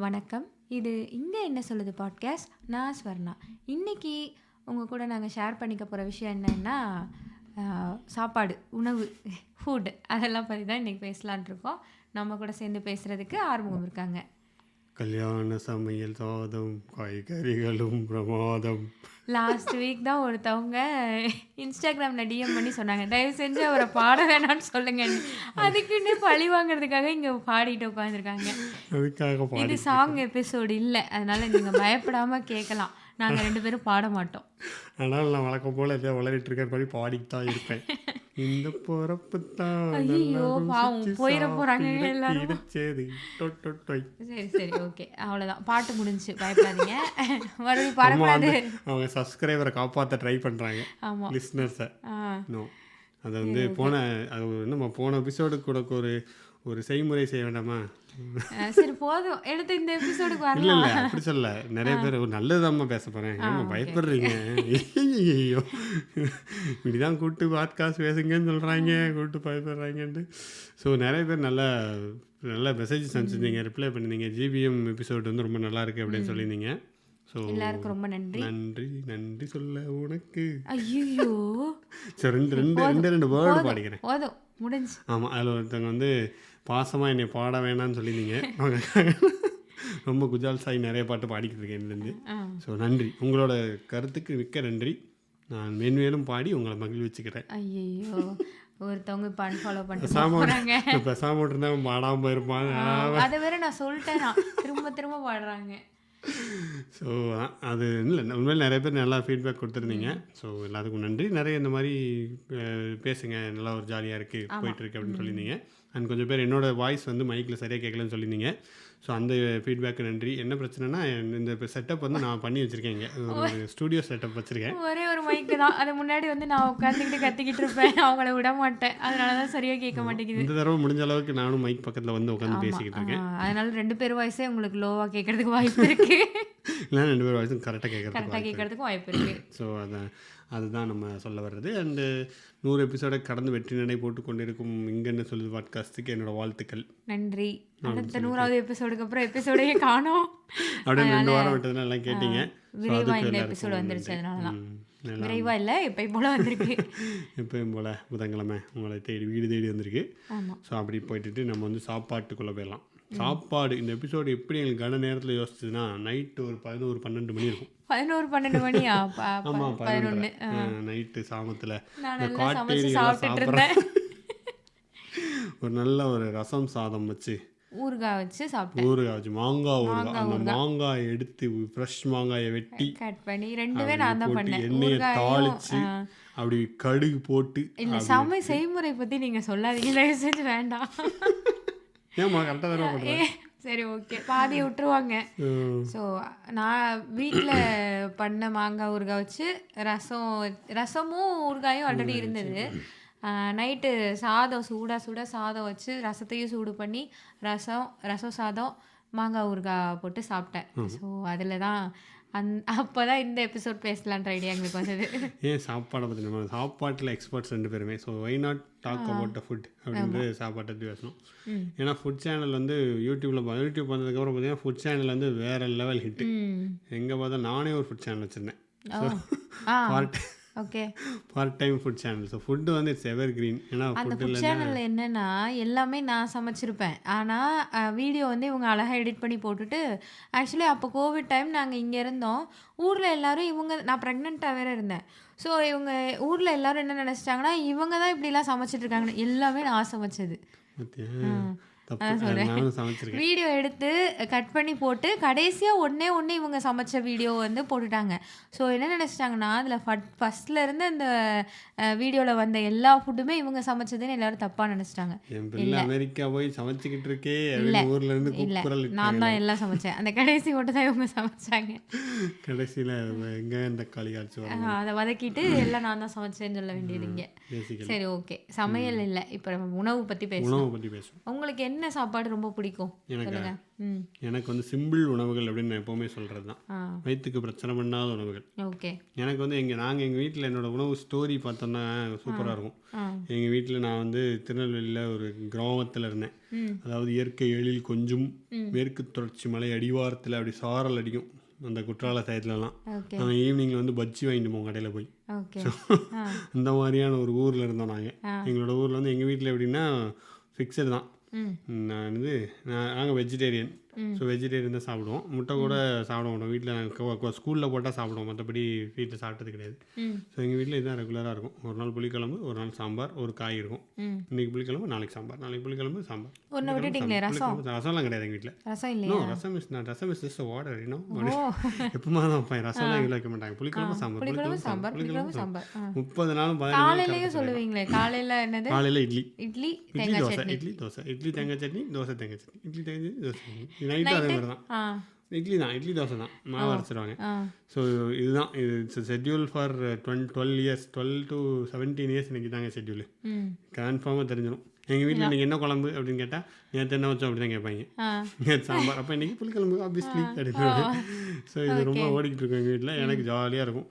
வணக்கம். இது இங்கே என்ன சொல்லுது பாட்காஸ்ட். நான் ஸ்வர்ணா. இன்னைக்கு உங்கள் கூட நாங்கள் ஷேர் பண்ணிக்க போகிற விஷயம் என்னன்னா சாப்பாடு, உணவு, ஃபுட் அதெல்லாம் பற்றி தான் இன்றைக்கி பேசலான் இருக்கோம். நம்ம கூட சேர்ந்து பேசுகிறதுக்கு ஆர்வம் இருக்காங்க. கல்யாண சமையல் சாதம் காய்கறிகளும் பிரமாதம். லாஸ்ட் வீக் தான் ஒருத்தவங்க இன்ஸ்டாகிராமில் டிஎம் பண்ணி சொன்னாங்க, தயவு செஞ்சு அவரை பாட வேணாம்னு சொல்லுங்கன்னு. அதுக்குன்னு பழி வாங்குறதுக்காக இங்கே பாடிட்டு உட்காந்துருக்காங்க. அதுக்காக இது சாங் எபிசோடு இல்லை, அதனால் நீங்கள் பயப்படாமல் கேட்கலாம். நாங்கள் 2 பேரும் பாட மாட்டோம். ஆனால் நான் வழக்கம் போல் எதாவது வளரிட்டு இருக்கேன் படி பாடிட்டு தான் இருப்பேன். இந்த பொறப்பு தான் ஐயோ பாவம் போயிட போகிறாங்க எல்லாரும். சரி சரி ஓகே, அவ்வளோதான், பாட்டு முடிஞ்சு, பயப்படாதீங்க. மறுபடியும் பாடக்கூடாது. அவங்க சப்ஸ்கிரைபரை காப்பாற்ற ட்ரை பண்ணுறாங்க. ஆமாம், லிஸ்னர்ஸை. நோ, அதை வந்து நம்ம போன எபிசோடு கூட ஒரு செய்முறை செய்ய வேண்டாமா? சரி போதும், எடுத்து இந்த எபிசோடுக்கு இல்லை வரலாம். இல்லை அப்படி சொல்ல, நிறைய பேர் ஒரு நல்லதாம்மா பேச போகிறேன், ஏமா பயப்படுறீங்க? ஐயோ இப்படிதான் கூப்பிட்டு பாட்காஸ்ட் பேசுங்கன்னு சொல்கிறாங்க, கூப்பிட்டு பயப்படுறாங்கன்ட்டு. ஸோ நிறைய பேர் நல்ல மெசேஜஸ் அனுப்பிச்சிருந்தீங்க, ரிப்ளை பண்ணியிருந்தீங்க. ஜிபிஎம் எபிசோடு வந்து ரொம்ப நல்லா இருக்குது அப்படின்னு சொல்லியிருந்தீங்க. ஸோ எல்லாருக்கும் ரொம்ப நன்றி. நன்றி சொல்ல உனக்கு. ஐயோ ஸோ ரெண்டு வேர்டு பாடிக்கிறேன். போதும், முடிஞ்சு. ஆமாம், அதில் ஒருத்தவங்க வந்து பாசமாக என்னை பாட வேணான்னு சொல்லியிருந்தீங்க. ரொம்ப குஜால் சாய் நிறைய பாட்டு பாடிக்கிட்டு இருக்கேன் இதுலேருந்து. ஸோ நன்றி, உங்களோட கருத்துக்கு மிக்க நன்றி. நான் மேன்மேலும் பாடி உங்களை மகிழ்விச்சுக்கிறேன். ஐயோ ஒருத்தவங்க இப்போ அன்ஃபாலோ பண்ணிட்டு போகிறாங்க. பேசாமல் இருந்தால் பாடாமல் போயிருப்பாங்க. அதை வேற நான் சொல்லிட்டேன், திரும்ப பாடுறாங்க. ஸோ அது இல்லை, உண்மையில் நிறைய பேர் நல்லா ஃபீட்பேக் கொடுத்துருந்தீங்க. ஸோ எல்லாத்துக்கும் நன்றி. நிறைய இந்த மாதிரி பேசுங்க, நல்லா ஒரு ஜாலியாக இருக்குது, போயிட்டுருக்கு அப்படின்னு சொல்லியிருந்தீங்க. அண்ட் கொஞ்சம் பேர் என்னோடய வாய்ஸ் வந்து மைக்கில் சரியாக கேட்கலன்னு சொல்லியிருந்தீங்க. ஸோ அந்த ஃபீட்பேக்கு நன்றி. என்ன பிரச்சனைனா, இந்த செட்டப் வந்து நான் பண்ணி வச்சுருக்கேன். இங்கே ஒரு ஸ்டூடியோ செட்டப் வச்சுருக்கேன். ஒரே ஒரு மைக்கு தான், அது முன்னாடி வந்து நான் உட்காந்துக்கிட்டு கத்திக்கிட்டு இருப்பேன், அவங்கள விட மாட்டேன். அதனால தான் சரியாக கேட்க மாட்டேங்குது. இந்த தடவை முடிஞ்ச அளவுக்கு நானும் மைக் பக்கத்தில் வந்து உட்காந்து பேசிக்கிட்டு இருக்கேன். அதனால 2 பேர் வாய்ஸே உங்களுக்கு லோவாக கேட்கறதுக்கு வாய்ப்பு இருக்குது. இல்லை, 2 பேர் வாய்ஸும் கரெக்டாக கேட்கறதுக்கும் வாய்ப்பு இருக்குது. ஸோ அதுதான் நம்ம சொல்ல வர்றது. அண்டு 100 எபிசோடை கடந்து வெற்றி நடை போட்டு கொண்டிருக்கும் இங்கே என்ன சொல்லுது பாட்காஸ்ட்டுக்கு என்னோட வாழ்த்துக்கள். நன்றி. அடுத்த 100வது எபிசோடுக்கு அப்புறம் எபிசோடையே காணோம். அப்படியே 2 வாரம் விட்டதுனால எல்லாம் கேட்டீங்க. விரைவாக இந்த எபிசோடு வந்துருச்சு, அதனால தான். விரைவாக இல்லை, எப்பயும் போல் வந்திருக்கு. எப்பயும் போல் புதன்கிழமை உங்களை வீடு தேடி வந்திருக்கு. ஆமாம். ஸோ அப்படி போயிட்டு நம்ம வந்து சாப்பாட்டுக்குள்ளே போயிடலாம். சாப்பாடு இந்த எபிசோடு எப்படி எங்களுக்கு கன நேரத்தில் யோசிச்சதுன்னா, நைட்டு ஒரு 11-12 மணி இருக்கும். 11-12 மணியா? ஆமாம், 11 நைட்டு சாமத்தில் சாப்பிட்றேன். ஒரு நல்ல ஒரு ரசம் சாதம் வச்சு ஊறுகாய் வச்சு சாப்பிட்டேன். ஊறுகாய் வச்சு அந்த மாங்காய் எடுத்து ஃப்ரெஷ் மாங்காயை வெட்டி கட் பண்ணி 2வே நான் தான் பண்ணேன். எண்ணெயை தாளிச்சு அப்படி கடுகு போட்டு. இல்லை, செய்முறை பற்றி நீங்கள் சொல்லாதீங்க தயவு செஞ்சு, வேண்டாம். ஏமா கரெக்டாக தானே பண்ணுறேன். சரி ஓகே, பாதியை விட்டுருவாங்க. ஸோ நான் வீட்டில் பண்ண மாங்காய் ஊறுகாய் வச்சு ரசமும் ஊறுகாயும் ஆல்ரெடி இருந்தது. நைட்டு சாதம் சூடாக சாதம் வச்சு ரசத்தையும் சூடு பண்ணி ரசம் சாதம் மாங்காய் ஊறுகாய் போட்டு சாப்பிட்டேன். ஸோ அதில் தான் அப்போ தான் இந்த எபிசோட் பேசலான்ற ஐடியா எங்களுக்கு வந்தது. ஏன் சாப்பாடை பற்றி நம்ம சாப்பாட்டில் எக்ஸ்பர்ட்ஸ் 2 பேருமே. So why not talk about the food அப்படின்றது சாப்பாட்டை பற்றி பேசணும். ஏன்னா ஃபுட் சேனல் வந்து யூடியூப் வந்ததுக்கப்புறம் பார்த்தீங்கன்னா ஃபுட் சேனல் வந்து வேறு லெவல் ஹிட்டு. எங்கே பார்த்தா நானே ஒரு ஃபுட் சேனல் வச்சுருந்தேன். Okay, part time food channel. So food வந்து இட்ஸ் எவர் கிரீன். ஏன்னா அந்த ஃபுட் சேனலில் என்னென்னா எல்லாமே நான் சமைச்சிருப்பேன். ஆனால் வீடியோ வந்து இவங்க அழகாக எடிட் பண்ணி போட்டுட்டு, ஆக்சுவலி அப்போ கோவிட் டைம் நாங்கள் இங்கே இருந்தோம். ஊரில் எல்லோரும் நான் ப்ரெக்னெண்ட்டாக வேறு இருந்தேன். ஸோ இவங்க ஊரில் எல்லோரும் என்ன நினச்சிட்டாங்கன்னா, இவங்க தான் இப்படிலாம் சமைச்சிட்ருக்காங்கன்னு. எல்லாமே நான் சமைச்சது. வீடியோ எடுத்து கட் பண்ணி போட்டு கடைசியாக ஒன்றே இவங்க சமைச்ச வீடியோ வந்து போட்டுட்டாங்க. ஸோ என்ன நினச்சிட்டாங்கன்னா, அதில் ஃபஸ்ட்லேருந்து அந்த வீடியோவில் வந்த எல்லா ஃபுட்டுமே இவங்க சமைச்சதுன்னு எல்லாரும் தப்பாக நினச்சிட்டாங்க. அமெரிக்கா போய் சமைச்சிக்கிட்டு இருக்கே, இல்லை நான் தான் எல்லாம் சமைச்சேன். அந்த கடைசி மட்டும் தான் இவங்க சமைச்சாங்க. கடைசியில் தக்காளி காய்ச்சி அதை வதக்கிட்டு எல்லாம் நான் தான் சமைச்சேன்னு சொல்ல வேண்டியது இங்கே. சரி ஓகே, சமையல் இல்லை, இப்போ நம்ம உணவு பற்றி பேசுவோம். உங்களுக்கு என்ன என்ன சாப்பாடு ரொம்ப பிடிக்கும் எனக்கு சொல்லுங்க. ம். எனக்கு வந்து சிம்பிள் உணவுகள் அப்படின்னு நான் எப்போவுமே சொல்கிறது தான். ஆ வயிற்றுக்கு பிரச்சனை பண்ணாத உணவுகள். ஓகே. எனக்கு வந்து எங்கள் வீட்டில் என்னோடய உணவு ஸ்டோரி பார்த்தோன்னா சூப்பராக இருக்கும். ஆ எங்கள் வீட்டில் நான் வந்து திருநெல்வேலியில் ஒரு கிராமத்தில் இருந்தேன். ம் அதாவது இயற்கை எழில் கொஞ்சம் மேற்கு தொடர்ச்சி மலை அடிவாரத்தில் அப்படி சாரல் அடிக்கும் அந்த குற்றால சயத்துலலாம். ஓகே. நாங்கள் ஈவினிங்கில் வந்து பஜ்ஜி வாங்கிட்டு போவோம் கடையில் போய். ஓகே. ஆ அந்த மாதிரியான ஒரு ஊரில் இருந்தோம் நாங்கள். ஆ எங்களோட ஊரில் வந்து எங்கள் வீட்டில் எப்படின்னா ஃபிக்ஸடு தான். ம் நாங்கள் வெஜிடேரியன். ஸோ வெஜிடேரியன் தான் சாப்பிடுவோம். முட்டை கூட சாப்பிட மாட்டோம். வீட்டில் நாங்கள் ஸ்கூலில் போட்டால் சாப்பிடுவோம், மற்றபடி வீட்டில் சாப்பிட்டது கிடையாது. ம் ஸோ எங்கள் வீட்டில் இதுதான் ரெகுலராக இருக்கும். ஒரு நாள் புளிக்குழம்பு, ஒரு நாள் சாம்பார், ஒரு காய் இருக்கும். ம் இன்றைக்கி புளிக்குழம்பு, நாளைக்கு சாம்பார், நாளைக்கு புளிக்குழம்பு, சாம்பார். ஒன்று விட்டுட்டீங்களே ரசம். ரசம்லாம் கிடையாது எங்கள் வீட்டில். ரசம் நோ, இல்லையா? ரசம் இஸ் ஜஸ்ட் வாட்டர், யூனோ. ஓ எப்பமா தான் வைப்பேன். ரசம்லாம் எங்களை வைக்க மாட்டாங்க. புளிக்குழம்பு சாம்பார், புளிக்குழம்பு சாம்பார், புளிக்குழம்பு புளிக்குழம்பு சாம்பார். சாம்பார். 30 நாளும் 15 காலையிலயும் சொல்லுவீங்களே, காலையில என்னது? காலையில் இட்லி, இட்லி இட்லி தேங்காய் தோசை, சட்னி. இட்லி தோசை, இட்லி தேங்காய் சட்னி, தோசை தேங்காய் சட்னி, இட்லி தேங்காய் சட்னி, தோசை சட்னி. நைட்டு அதே மாதிரி தான். ஆ இட்லி தான், இட்லி தோசை தான், மாவு அரைச்சிடுவாங்க. ஆ ஸோ இதுதான் இது schedule for 12 years, 12 to 17 years எனக்கு தாங்க ஷெட்யூல். ம் கன்ஃபார்மாக தெரிஞ்சிடும். எங்கள் வீட்டில் இன்றைக்கி என்ன குழம்பு அப்படின்னு கேட்டால் நேற்று என்ன வச்சோம் அப்படி தான் கேட்பாங்க. ஆ நேற்று சாம்பார், அப்போ இன்றைக்கி புளிக்குழம்பு ஆப்வியஸ்லி அப்படின்னு. ஸோ இது ரொம்ப ஓடிக்கிட்டு இருக்கும் எங்கள் வீட்டில். எனக்கு ஜாலியாக இருக்கும்.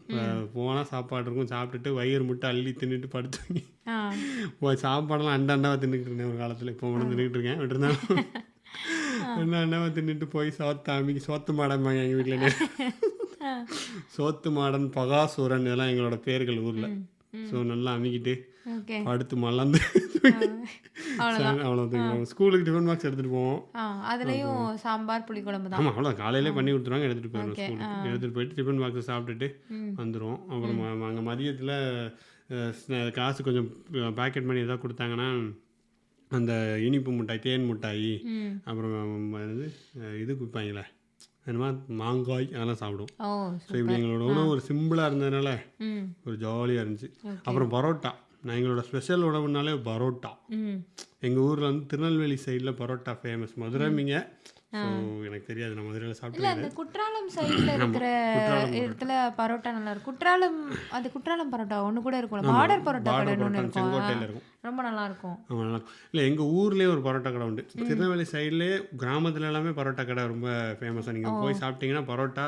போனால் சாப்பாடு இருக்கும், சாப்பிட்டுட்டு வயிறு முட்டை அள்ளி தின்னுட்டு படுத்துவாங்க. ஆ சாப்பாடெல்லாம் அண்டாண்டாவாக தின்னுக்கிட்டு இருந்தேன் ஒரு காலத்தில். இப்போ ஒன்று தின்னுக்கிட்டு இருக்கேன், விட்டுருந்தாலும் அண்டாண்டாவாக தின்னுட்டு போய் சோத்து மாடம்பாங்க எங்கள் வீட்டில். சோத்து மாடன், பகாசூரன், இதெல்லாம் எங்களோட பேர்கள் ஊரில். ஸோ நல்லா அமைக்கிட்டு ஓகே. அடுத்து மலர்ந்து அவ்வளோதான். அவ்வளோ ஸ்கூலுக்கு டிஃபன் பாக்ஸ் எடுத்துகிட்டு போவோம். ஆ அதுலயும் சாம்பார் புளிக்குழம்பு தான். ஆமாம், அவ்வளோ காலையிலே பண்ணி கொடுத்துருவாங்க, எடுத்துகிட்டு போயிடுவோம் ஸ்கூலுக்கு. எடுத்துகிட்டு போயிட்டு டிஃபன் பாக்ஸை சாப்பிட்டுட்டு வந்துடுவோம். அப்புறம் அங்கே மதியத்தில் காசு கொஞ்சம் பேக்கெட் பண்ணி எதாவது கொடுத்தாங்கன்னா அந்த இனிப்பு மிட்டாய், தேன் மிட்டாய், ம் அப்புறம் வந்து இது கொடுப்பாங்களே என்னமா மாங்காய், அதெல்லாம் சாப்பிடுவோம். ஓ ஸோ இப்படி எங்களோட உணவு ஒரு சிம்பிளாக இருந்ததுனால ம் ஒரு ஜாலியாக இருந்துச்சு. அப்புறம் பரோட்டா, நான் எங்களோட ஸ்பெஷல் உணவுனாலே பரோட்டா. ம் எங்கள் ஊரில் வந்து திருநெல்வேலி சைடில் பரோட்டா ஃபேமஸ். மதுரைமிங்க. ஸோ எனக்கு தெரியாது, நான் மதுரையில் இல்ல சாப்பிட்டு. அந்த குற்றாலம் சைடுல இருக்கிற இடத்துல பரோட்டா நல்லா இருக்கும். குற்றாலம், அது குற்றாலம் பரோட்டா ஒண்ணு கூட இருக்கும், பார்டர் பரோட்டா கடைன்னு ஒண்ணு இருக்கும், செங்கோட்டையில் இருக்கும். ரொம்ப நல்லா இருக்கும். ஆமாம், நல்லா இருக்கும். இல்லை, எங்கள் ஊர்லேயே ஒரு பரோட்டா கடை உண்டு. திருநெல்வேலி சைட்லேயே கிராமத்துல எல்லாமே பரோட்டா கடை ரொம்ப ஃபேமஸாக. நீங்கள் போய் சாப்பிட்டீங்கன்னா பரோட்டா,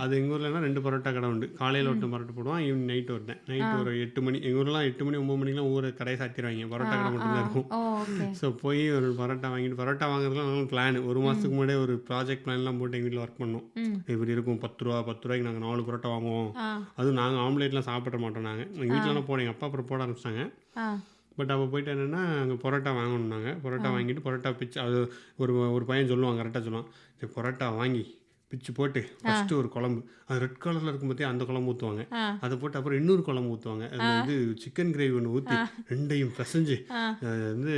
அது எங்கள் ஊர்லனா 2 பரோட்டா கடை உண்டு. காலையில் ஒருத்தன் பரோட்டா போடுவான், ஈவினிங் நைட்டு ஒருத்தன். நைட்டு ஒரு 8 மணி, எங்கள் ஊர்லாம் 8 மணி 9 மணிக்கெலாம் ஊரை கடையை சாத்திடுவாங்க. பரோட்டா கடை மட்டும்தான் இருக்கும். ஓ ஓகே. ஸோ போய் ஒரு பரோட்டா வாங்கிட்டு, பரோட்டா வாங்குறதுலாம் நாங்கள் பிளான் 1 மாதத்துக்கு முன்னாடியே ஒரு ப்ராஜெக்ட் பிளான்லாம் போட்டு எங்கள் வீட்டில் ஒர்க் பண்ணோம். இப்படி இருக்கும், 10 ரூபாய்க்கு நாங்கள் 4 பரோட்டா வாங்குவோம். அதுவும் நாங்கள் ஆம்லேட்லாம் சாப்பிட மாட்டோம். நாங்கள் எங்கள் வீட்டிலலாம் போனோம், எங்கள் அப்பா அப்புறம் போட ஆரம்பிச்சிட்டாங்க. பட் அப்போ போயிட்டு என்னென்னா அங்கே பரோட்டா வாங்கணுன்னாங்க. பரோட்டா வாங்கிட்டு பரோட்டா பிச்சு, அது ஒரு பையன் சொல்லுவான், கரெக்டாக சொல்லுவான், சரி பரோட்டா வாங்கி பிச்சு போட்டு ஃபஸ்ட்டு ஒரு குழம்பு, அது ரெட் கலரில் இருக்கும் போதே அந்த குழம்பு ஊற்றுவாங்க. அதை போட்டு அப்புறம் இன்னொரு குழம்பு ஊற்றுவாங்க. அது இது சிக்கன் கிரேவி ஒன்று ஊற்றி ரெண்டையும் பிசைஞ்சு வந்து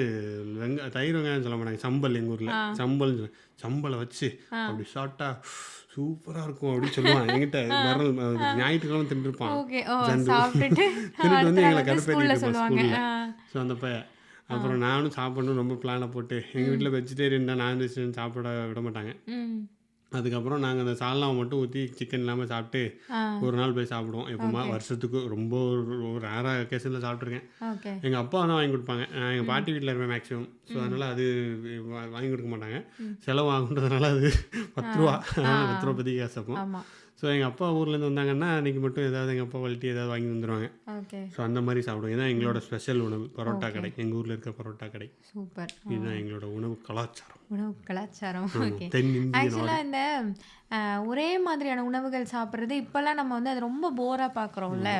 தயிர் வெங்காயம் சொல்ல மாட்டாங்க, சம்பல், எங்கள் ஊரில் சம்பல்னு சொல்லுவேன். சம்பலை வச்சு அப்படி ஷார்ட்டா சூப்பராக இருக்கும் அப்படின்னு சொல்லுவான். என்கிட்ட ஞாயிற்றுக்கிழமை தின்னுருப்பான். தின்னுட்டு வந்து எங்களை கடுப்பேற்றிட்டு இருப்பான் ஸ்கூலில். ஸோ அந்த பையன் அப்புறம் நானும் சாப்பிடணும் ரொம்ப பிளானை போட்டு. எங்கள் வீட்டில் வெஜிடேரியன் தான், நான் வெஜிடேரியன் சாப்பிட விட மாட்டாங்க. அதுக்கப்புறம் நாங்கள் அந்த சால்னாவை மட்டும் ஊற்றி சிக்கன் இல்லாமல் சாப்பிட்டு ஒரு நாள் போய் சாப்பிடுவோம். எப்போமா வருஷத்துக்கு ரொம்ப ஒரு ரேராக அக்கேஷனில் சாப்பிட்ருக்கேன். எங்கள் அப்பா தான் வாங்கி கொடுப்பாங்க. எங்கள் பாட்டி வீட்டில் இருப்பேன் மேக்ஸிமம். ஸோ அதனால் அது வாங்கி கொடுக்க மாட்டாங்க, செலவு ஆகுன்றதுனால. அது 10 ரூபா, 10 ரூபா பற்றி காசு அப்போ. ஸோ எங்கள் அப்பா ஊர்லேருந்து வந்தாங்கன்னா அன்றைக்கி மட்டும் ஏதாவது எங்கள் அப்பா வளர்த்தி ஏதாவது வாங்கி வந்துடுவாங்க. ஸோ அந்த மாதிரி சாப்பிடுவோம். இதுதான் எங்களோட ஸ்பெஷல் உணவு, பரோட்டா கடை. எங்கள் ஊரில் இருக்க பரோட்டா கடை. சூப்பர். இதுதான் எங்களோட உணவு கலாச்சாரம். உணவு கலாச்சாரம். ஓகே. தென்னிந்திய இந்த ஒரே மாதிரியான உணவுகள் சாப்பிட்றது இப்போல்லாம் நம்ம வந்து அது ரொம்ப போராக பார்க்குறோம்ல.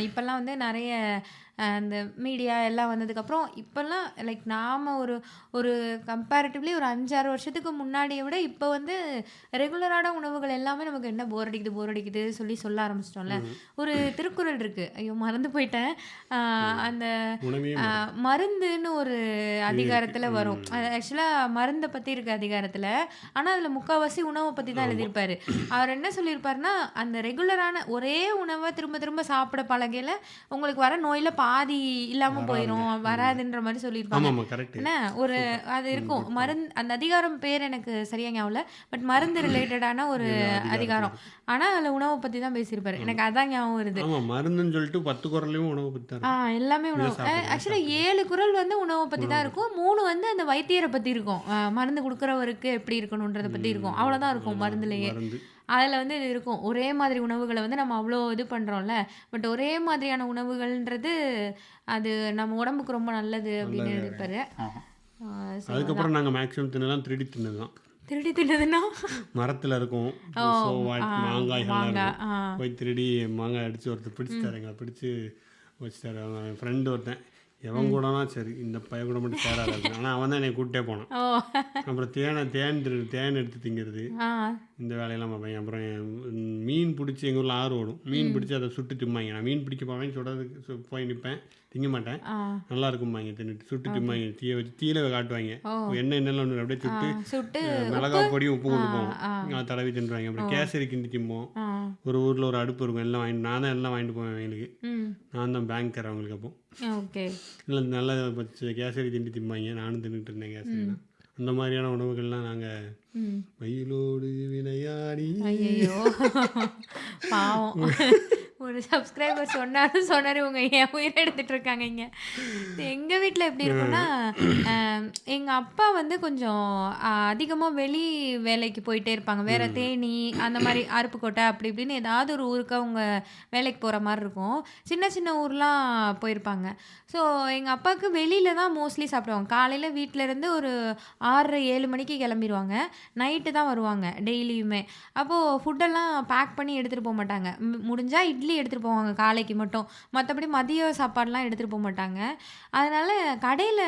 இப்போல்லாம் வந்து நிறைய அந்த மீடியா எல்லாம் வந்ததுக்கப்புறம் இப்போல்லாம் லைக் நாம் ஒரு கம்பேரிட்டிவ்லி ஒரு 5-6 வருஷத்துக்கு முன்னாடியை விட இப்போ வந்து ரெகுலரான உணவுகள் எல்லாமே நமக்கு என்ன போர் அடிக்குது சொல்ல ஆரம்பிச்சிட்டோம்ல. ஒரு திருக்குறள் இருக்குது, ஐயோ மறந்து போயிட்டேன். அந்த மருந்துன்னு ஒரு அதிகாரத்தில் வரும். ஆக்சுவலாக மருந்தை பற்றி இருக்க அதிகாரத்தில், ஆனால் அதில் முக்கால்வாசி உணவை பற்றி தான் எழுதியிருப்பாங்க. சொல்லியிருப்பாரு. அவர் என்ன சொல்லியிருப்பாருன்னா, அந்த ரெகுலரான ஒரே உணவ திரும்ப திரும்ப சாப்பிட பழகையில, உங்களுக்கு வர நோயில பாதி இல்லாம போயிரும். வராதுன்ற மாரி சொல்லியிருப்பாங்க. ஆமாமா. கரெக்ட்டு. என்ன ஒரு சூப்பர். அது இருக்கும். Good point. அந்த அதிகாரம் பேர் எனக்கு சரியா ஞாபகம் இல்ல. பட் மருந்து ரிலேட்டடான ஒரு இது அதிகாரத்துல அதிகாரம். இருக்கு. ஆனா, அதுல உணவ பத்தி தான் பேசியிருப்பாரு. ஆமா. எனக்கு அதான் ஞாபகம் வருது. ஆமா. மருந்துன்னு சொல்லிட்டு 10 குறள்லயும் உணவு பத்தி தான் இருக்கும். எல்லாமே இத உணவு. சாப்பிடுங்க, இத ஆக்சுவலா சாப்பிடுங்க. 7 குறள் வந்து உணவ பத்தி உணவு தான் பத்தி. இருக்கும். 3 வந்து அந்த வைத்தியர பத்தி இருக்கும். மருந்து குடுக்குறவருக்கு எப்படி இருக்கணுன்றத பத்தி இருக்கும். அவ்வளோதான் இருக்கும் அதான் மருந்துலயே. மருந்து. அதுல வந்து இது இருக்கும். ஒரே மாதிரி உணவுகள வந்து நம்ம அவ்ளோ இது பண்றோம்ல. பட் ஒரே மாதிரியான உணவுகள்ன்றது, அது நம்ம உடம்புக்கு ரொம்ப நல்லது அப்படின்னு நல்லது. எழுதியிருப்பாரு. ஆமா. ஸோ அதான். அதுக்கப்புறம் நாங்க மேக்ஸிமம் தின்னதெல்லாம் திருடி தின்னது தான். திருடி தின்னதுன்னா? மரத்துல இருக்கும். ஓ! மாங்காய்கள்லாம் மாங்காய். இருக்கும். போய் திருடி மாங்காய் அடிச்சு ஒருத்தர் பிடிச்சிட்டாரு. எங்களை பிடிச்சு வச்சுட்டாரு. அவன் என் ஃப்ரெண்டு ஒருத்தன். எவன் கூடனா சரி இந்த பையன் கூட மட்டும் சேராது அப்படின்னு. ஆனால் அவன் தான் என்னை கூப்பிட்டே போனான். ஓ! அப்புறம் தேன் எடுத்து திங்கிறது ஆ. இந்த வேலையெல்லாம் பார்ப்பேன். அப்புறம் மீன் பிடிச்சி எங்கள் ஊரில் ஆறு ஓடும். மீன் பிடிச்சி அதை சுட்டு திம்பாங்க. நான் மீன் பிடிக்க போவேன், சுடுறதுக்கு போய் நிற்பேன், திங்க மாட்டேன். ஆ. நல்லா இருக்கும்பாங்க தின்னுட்டு சுட்டு திம்பாங்க. தீயை வச்சு தீயில காட்டுவாங்க. ஓ! எண்ணெய் ஒன்று அப்படியே சுட்டு சுட்டு மிளகா பொடியும் உப்பு கொடுப்போம். ஆ. அதை தடவி தின்றுவாங்க. அப்புறம் கேசரி கிண்டி திம்போம். ஆ. ஒரு ஊரில் ஒரு அடுப்பு இருக்கும். எல்லாம் வாங்கிட்டு நான் தான் எல்லாம் வாங்கிட்டு போவேன் அவங்களுக்கு. ம். நான் தான் பேங்கர் அவங்களுக்கு. அப்போ ஓகே. இல்லை நல்லா கேசரி திண்டி திம்பாங்க. நானும் தின்னுட்டு இருந்தேன் கேசரிலாம். அந்த மாதிரியான உணவுகள்லாம் நாங்கள் ம். மயிலோடு விளையாடி. ஐயையோ! பாவம். ஒரு சப்ஸ்கிரைபர் சொன்னாரு இவங்க என் உயிரை எடுத்துட்டு இருக்காங்க இங்க. எங்க வீட்ல எப்படி இருக்கும்னா, எங்க அப்பா வந்து கொஞ்சம் அதிகமா வெளி வேலைக்கு போயிட்டே இருப்பாங்க. வேற தேனி அந்த மாதிரி அருப்புக்கோட்டை அப்படி இப்படின்னு ஏதாவது ஒரு ஊருக்கு அவங்க வேலைக்கு போற மாதிரி இருக்கும். சின்ன சின்ன ஊர்லாம் போயிருப்பாங்க. ஸோ எங்க அப்பாவுக்கு வெளியில தான் மோஸ்ட்லி சாப்பிடுவாங்க. காலையில வீட்ல இருந்து ஒரு 6-7 மணிக்கு கிளம்பிடுவாங்க. நைட்டு தான் வருவாங்க டெய்லியுமே. அப்போது ஃபுட்டெல்லாம் பேக் பண்ணி எடுத்துகிட்டு போக மாட்டாங்க. முடிஞ்சா இட்லி எடுத்துகிட்டு போவாங்க காலைக்கு மட்டும். மற்றபடி மதிய சாப்பாடுலாம் எடுத்துகிட்டு போக மாட்டாங்க. அதனால் கடையில்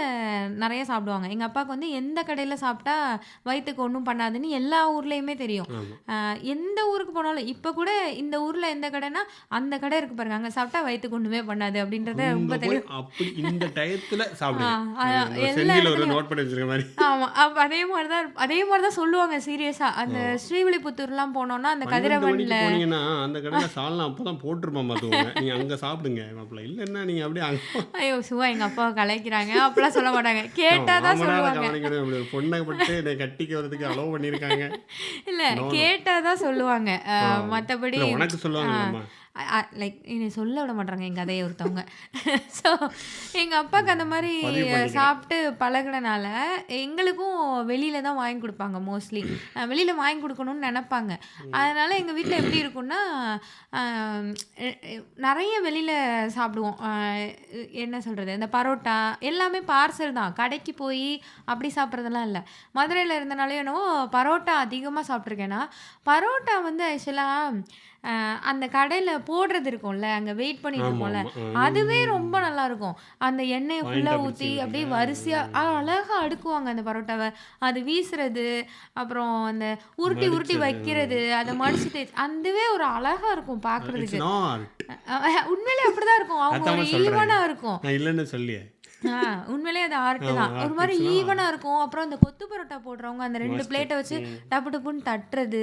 நிறைய சாப்பிடுவாங்க. எங்கள் அப்பாவுக்கு வந்து எந்த கடையில் சாப்பிட்டா வயிற்றுக்கு ஒன்றும் பண்ணாதுன்னு எல்லா ஊர்லேயுமே தெரியும். எந்த ஊருக்கு போனாலும் இப்போ கூட இந்த ஊரில் எந்த கடைனா அந்த கடை இருக்கு பாருங்க, அங்கே சாப்பிட்டா வயிற்றுக்கு ஒன்றுமே பண்ணாது அப்படின்றத ரொம்ப தெரியும். அப்படி இந்த டயத்துல சாப்பிடுங்க. எல்லா செஞ்சில ஒரு இடத்துலையும். நோட் பண்ணி வச்சிருக்க மாதிரி. ஆமாம். அப்போ அதே மாதிரி தான் சொல்லுவாங்க சீரியஸாக. அந்த ஸ்ரீவில்லிபுத்தூர்லாம் போனோம்னா அந்த 12 மணிக்கு கதிரவன்ல போனீங்கன்னா அந்த கடையில் சால்னா அப்பதான் போட்டிருப்பான் பார்த்துக்கோங்க. நீங்க அங்க சாப்பிடுங்க மாப்பிள்ள. இல்லைன்னா நீங்க அப்படியே அங்க ஐயோ சுவா எங்க அப்பாவை கலாய்க்கிறாங்க. அப்பெல்லாம் சொல்ல மாட்டாங்க. கேட்டாதான் சொல்லுவாங்க. கவனிக்கணும். அப்படி ஒரு பொண்ணை பட்டு என்னை கட்டிக்க வரதுக்கு அலோவ் பண்ணியிருக்காங்க. இல்ல கேட்டாதான் சொல்லுவாங்க. மற்றபடி இல்லை உனக்கு சொல்லுவாங்கம்மா. லைக் என்னை சொல்ல விட மாட்டாங்க எங்கள் கதையை ஒருத்தவங்க. ஸோ எங்கள் அப்பாவுக்கு அந்த மாதிரி பதிவு பண்ணிக்கிறேன். சாப்பிட்டு பழகுனனால எங்களுக்கும் வெளியில தான் வாங்கி கொடுப்பாங்க மோஸ்ட்லி. வெளியில் வாங்கி கொடுக்கணும்னு நினைப்பாங்க. அதனால் எங்கள் வீட்டில் எப்படி இருக்கும்னா, நிறைய வெளியில் சாப்பிடுவோம். என்ன சொல்கிறது, இந்த பரோட்டா எல்லாமே பார்சல் தான். கடைக்கு போய் அப்படி சாப்பிட்றதெல்லாம் இல்லை. மதுரையில் இருந்தனாலே என்னவோ பரோட்டா அதிகமாக சாப்பிட்ருக்கேன்னா, பரோட்டா வந்து ஆக்சுவலாக அந்த கடையில் போடுறது இருக்கும்ல, அங்கே வெயிட் பண்ணிட்டு ஆமா இருக்கோம்ல, ஆமா. அதுவே ரொம்ப நல்லா இருக்கும். அந்த எண்ணெயை வாங்கிட்டு ஃபுல்லாக அப்படி ஊற்றி அப்படியே செய்வாங்க. வரிசையாக அழகாக அடுக்குவாங்க அந்த பரோட்டாவை. அது வீசுறது, அப்புறம் அந்த உருட்டி உருட்டி மடிச்சது. வைக்கிறது, அதை மடிச்சு தேய்ச்சி அதுவே ஒரு அழகாக இருக்கும் இட்ஸ் பார்க்குறதுக்கு. நாட். உண்மையிலே அப்படிதான் இருக்கும். அவங்க அதான் ஒரு சொல்றேன். ஈவனாக இருக்கும். நான் இல்லைன்னு சொல்லியே. உண்மையிலேயே அது ஆர்ட்டு தான். ஆமா, ஒரு மாதிரி artistனா. ஈவனாக இருக்கும். அப்புறம் அந்த கொத்து பரோட்டா போடுறவங்க அந்த 2 மஸ்ட். பிளேட்டை வச்சு டப்பு டப்புன்னு தட்டுறது,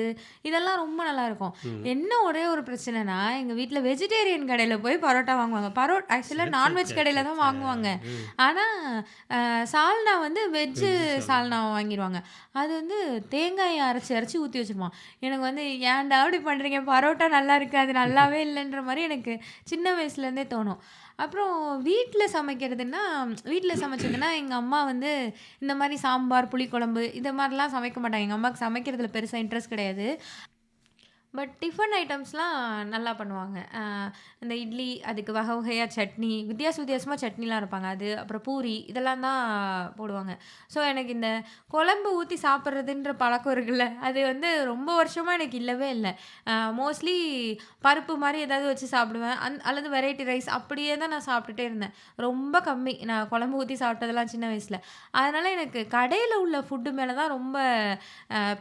இதெல்லாம் ரொம்ப நல்லா இருக்கும். என்ன ஒரே ஒரு பிரச்சனைனா, எங்கள் வீட்டில் வெஜிடேரியன் கடையில் போய் பரோட்டா வாங்குவாங்க. ஆக்சுவலாக நான்வெஜ் கடையில் தான் வாங்குவாங்க. ஆனால் சால்னா வந்து வெஜ்ஜு சால்னா வாங்கிடுவாங்க. அது வந்து தேங்காயை அரைச்சி ஊற்றி வச்சுருவான். எனக்கு வந்து ஏன்டா அப்படி பண்ணுறீங்க, பரோட்டா நல்லா இருக்குது, அது நல்லாவே இல்லைன்ற மாதிரி எனக்கு சின்ன வயசுலேருந்தே தோணும். அப்புறம் வீட்டில் சமைச்சதுன்னா எங்கள் அம்மா வந்து இந்த மாதிரி சாம்பார், புளிக்குழம்பு இதை மாதிரிலாம் சமைக்க மாட்டாங்க. எங்கள் அம்மாவுக்கு சமைக்கிறதுல பெருசாக இன்ட்ரெஸ்ட் கிடையாது. பட் டிஃபன் ஐட்டம்ஸ்லாம் நல்லா பண்ணுவாங்க. இந்த இட்லி, அதுக்கு வகை வகையாக சட்னி, வித்தியாசமாக சட்னிலாம் இருப்பாங்க. அது அப்புறம் பூரி இதெல்லாம் தான் போடுவாங்க. ஸோ எனக்கு இந்த குழம்பு ஊற்றி சாப்பிட்றதுன்ற பழக்கம் இருக்குல்ல, அது வந்து ரொம்ப வருஷமாக எனக்கு இல்லவே இல்லை. மோஸ்ட்லி பருப்பு மாதிரி ஏதாவது வச்சு சாப்பிடுவேன். அல்லது வெரைட்டி ரைஸ் அப்படியே தான் நான் சாப்பிட்டுட்டே இருந்தேன். ரொம்ப கம்மி நான் குழம்பு ஊற்றி சாப்பிட்டதெல்லாம் சின்ன வயசில். அதனால் எனக்கு கடையில் உள்ள ஃபுட்டு மேலே தான் ரொம்ப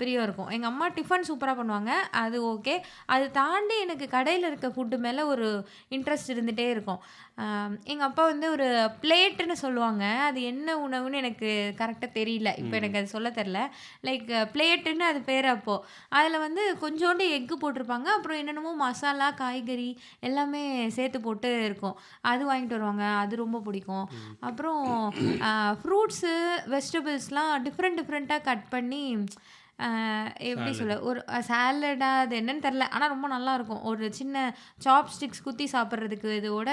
பிரியம் இருக்கும். எங்கள் அம்மா டிஃபன் சூப்பராக பண்ணுவாங்க, அது ஓகே. ஓகே. அது தாண்டி எனக்கு கடையில இருக்க ஃபுட்டு மேல ஒரு இன்ட்ரெஸ்ட் இருந்துட்டே இருக்கும். எங்க அப்பா வந்து ஒரு பிளேட்டுன்னு சொல்லுவாங்க. அது என்ன உணவுன்னு எனக்கு கரெக்ட்டா தெரியல. இப்ப எனக்கு அது சொல்ல தெரியல. லைக் பிளேட்டுன்னு அது பேரு அப்போ. அதுல வந்து கொஞ்சோண்டு எக்கு போட்டிருப்பாங்க. அப்புறம் என்னென்னமோ மசாலா, காய்கறி எல்லாமே சேர்த்து போட்டு இருக்கும். அது வாங்கிட்டு வருவாங்க. அது ரொம்ப பிடிக்கும். அப்புறம் ஃப்ரூட்ஸு, வெஜிடபிள்ஸ்லாம் டிஃப்ரெண்ட் டிஃப்ரெண்ட்டா கட் பண்ணி எப்படி சொல்ல? சாலட். ஒரு சாலடா அது என்னன்னு தெரியல. ஆனா ரொம்ப நல்லாயிருக்கும். ஒரு சின்ன சாப்ஸ்டிக்ஸ் குத்தி சாப்பிடுறதுக்கு இதோட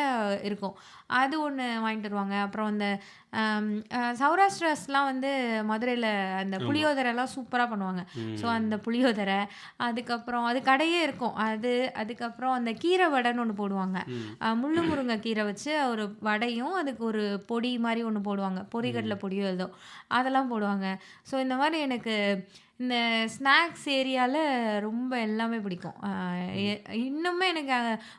இருக்கும். அது ஒண்ணு வாங்கிட்டு வருவாங்க. அப்புறம் அந்த அம் சௌராஷ்டிராஸ்லாம் வந்து மதுரையில அந்த ஆமா. புளியோதரைலாம் சூப்பரா பண்ணுவாங்க. ஸோ ம். அந்த புளியோதரை, அதுக்கப்புறம் அது கடையே இருக்கும். அது அதுக்கப்புறம் அந்த கீரை வடைன்னு ஒண்ணு போடுவாங்க. ம். முள்ளு முருங்கை கீரை வச்சு ஒரு வடையும், அதுக்கு ஒரு பொடி மாரி ஒண்ணு போடுவாங்க. பொரிகடல ம். பொடியோ ஏதோ. அதெல்லாம் போடுவாங்க. ஸோ இந்த மாரி எனக்கு இந்த ஸ்நாக்ஸ் ஏரியால ரொம்ப எல்லாமே பிடிக்கும். எ இன்னுமே எனக்கு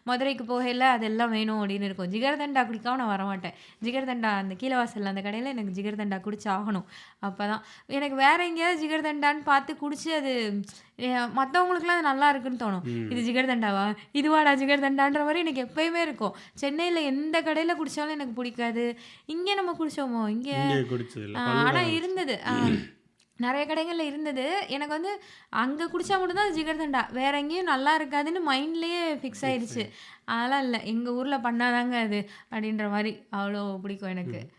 மதுரைக்கு போகையில அதெல்லாம் வேணும் அப்படின்னு இருக்கும். ஜிகர்தண்டா குடிக்காம நான் வரமாட்டேன். ஜிகர்தண்டா அந்த கீழவாசல்ல அந்த கடையில எனக்கு ஜிகர்தண்டா குடிச்சாகணும். அப்பதான் எனக்கு வேற எங்கேயாவது ஜிகர்தண்டான்னு பார்த்து குடிச்சு அது மத்தவங்களுக்குலாம் அது நல்லா இருக்குன்னு தோணும். இது ம். ஜிகர்தண்டாவா? இதுவாடா ஜிகர்தண்டான்ற மாரி எனக்கு எப்பயுமே இருக்கும். சென்னையில எந்த கடையில குடிச்சாலும் எனக்கு பிடிக்காது. இங்க நம்ம குடிச்சோமோ? இங்க இங்கே குடிச்சதில்ல. ஆனா பல்லடம் இருந்தது. நெறைய கடைகள்ல இருந்தது. எனக்கு வந்து அங்க குடிச்சா மட்டும் தான் ஜிகர்தண்டா. வேற எங்கேயும் நல்லா இருக்காதுன்னு மைண்ட்லயே ஃபிக்ஸ் ஃபிக்ஸ் ஆயிடுச்சு. ஆயிடுச்சு. அதெல்லாம் இல்ல. எங்க ஊர்ல பண்ணாதாங்க அது அப்படின்ற மாரி அவ்வளோ பிடிக்கும் எனக்கு. ம்.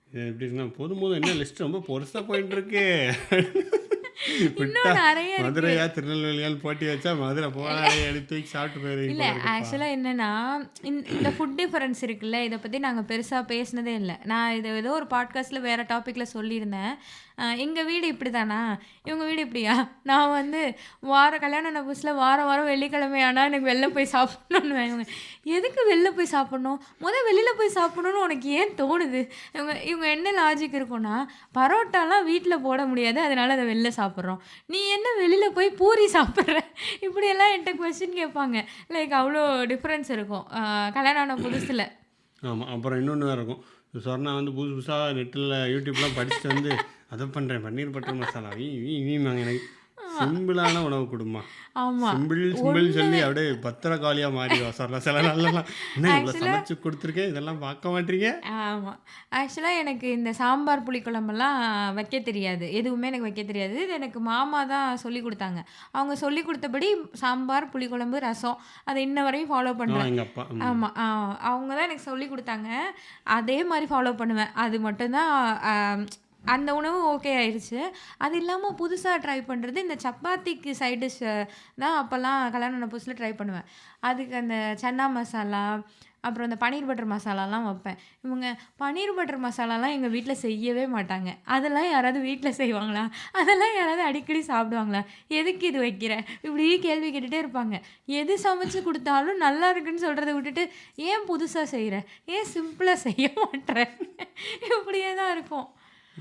இது எப்படி இருக்குன்னா, போதும் போதும் என்ன லிஸ்ட் ரொம்ப பெருசா போயிட்டு இருக்கு. விட்டா இன்னும் நெறைய இருக்கு. மதுரையா, திருநெல்வேலியான்னு போட்டி வச்சா மதுரை போனாலே எடுத்து தூக்கி சாப்பிட்டு போயிருவீங்க இல்ல போல இருக்குப்பா. ஆக்சுவலா என்னன்னா, இந்த ஃபுட் டிஃபரன்ஸ் இருக்குல்ல, இத பத்தி நாங்க பெருசா பேசினதே இல்ல. நான் இது ஏதோ ஒரு பாட்காஸ்ட்ல வேற டாபிக்ல சொல்லியிருந்தேன். எங்க வீடு இப்படிதானா? இவங்க வீடு இப்படியா? நான் வந்து கல்யாணம் ஆன புதுசுல வாரம் வாரம் வெள்ளிக்கிழமை ஆனா எனக்கு வெளில போய் சாப்பிடணுன்னுவாங்க. எதுக்கு வெளில போய் சாப்பிடணும்? வெளில போய் சாப்பிடணும்னு உனக்கு ஏன் தோணுது? இவங்க இவங்க என்ன லாஜிக் இருக்கும்னா, பரோட்டாலாம் வீட்ல போட முடியாது. அதனால அத வெளில சாப்பிடுறோம். நீ என்ன வெளில போய் பூரி சாப்பிடுற? இப்படியெல்லாம் என்ட்ட கொஸ்டின் கேட்பாங்க. லைக் அவ்வளோ டிஃபரன்ஸ் இருக்கும். கல்யாணம் ஆன புதுசுல. ஆமா. அப்புறம் இன்னொன்னு வேற இருக்கும். சொர்ணா வந்து புதுசு புதுசா நெட்ல யூடியூப்லாம் படிச்சுட்டு வந்து, அத பண்றேன் பன்னீர் பட்டர் மசாலா. வீம்பாங்க எனக்கு. சிம்பிளான உணவு குடும்மா. ஆமா. சிம்பிள்னு சொல்லி அப்படியே பத்திரகாளியா மாறிடுவா சொர்ணா. சில நாள்லலாம் என்ன இவ்வளோ ஆக்சுவலா சமைச்சு குடுத்துருக்கேன், இதெல்லாம் பார்க்க மாட்றீங்க? ஆமா. ஆக்சுவலா எனக்கு இந்த சாம்பார், புளிக்குழம்பெல்லாம் வைக்க தெரியாது. எதுவுமே எனக்கு வைக்க தெரியாது. இது எனக்கு மாமா தான் சொல்லிக் குடுத்தாங்க. அவங்க சொல்லிக் குடுத்தபடி சாம்பார், புளிக்குழம்பு, ரசம் அத இன்ன வரையும் ஃபாலோ பண்றேன். எங்க அப்பா. ம். ஆமா. அவங்க தான் எனக்கு சொல்லிக் குடுத்தாங்க. அதே மாரி ஃபாலோ பண்ணுவேன். அது மட்டும் தான் அ அந்த உணவு ஓகே ஆயிருச்சு. அது இல்லாம புதுசா ட்ரை பண்றது, இந்த சப்பாத்திக்கு சைட் டிஷ் தான் அப்பலாம் கல்யாணம் ஆன புதுசுல ட்ரை பண்ணுவேன். அதுக்கு அந்த சன்னா மசாலா, அப்புறம் இந்த பன்னீர் பட்டர் மசாலாலாம் வப்பேன். இவங்க பன்னீர் பட்டர் மசாலாலாம் எங்க வீட்ல செய்யவே மாட்டாங்க. அதெல்லாம் யாராவது வீட்ல செய்வாங்களா? அதெல்லாம் யாராவது அடிக்கடி சாப்பிடுவாங்களா? எதுக்கு இது வைக்கிற? இப்படி கேள்வி கேட்டுட்டே இருப்பாங்க. எது சமைச்சு குடுத்தாலும் நல்லா இருக்குன்னு சொல்றத விட்டுட்டு, ஏன் புதுசா செய்ற? ஏன் சிம்பிளா செய்ய மாட்ற? இப்படியே தான் இருக்கும்.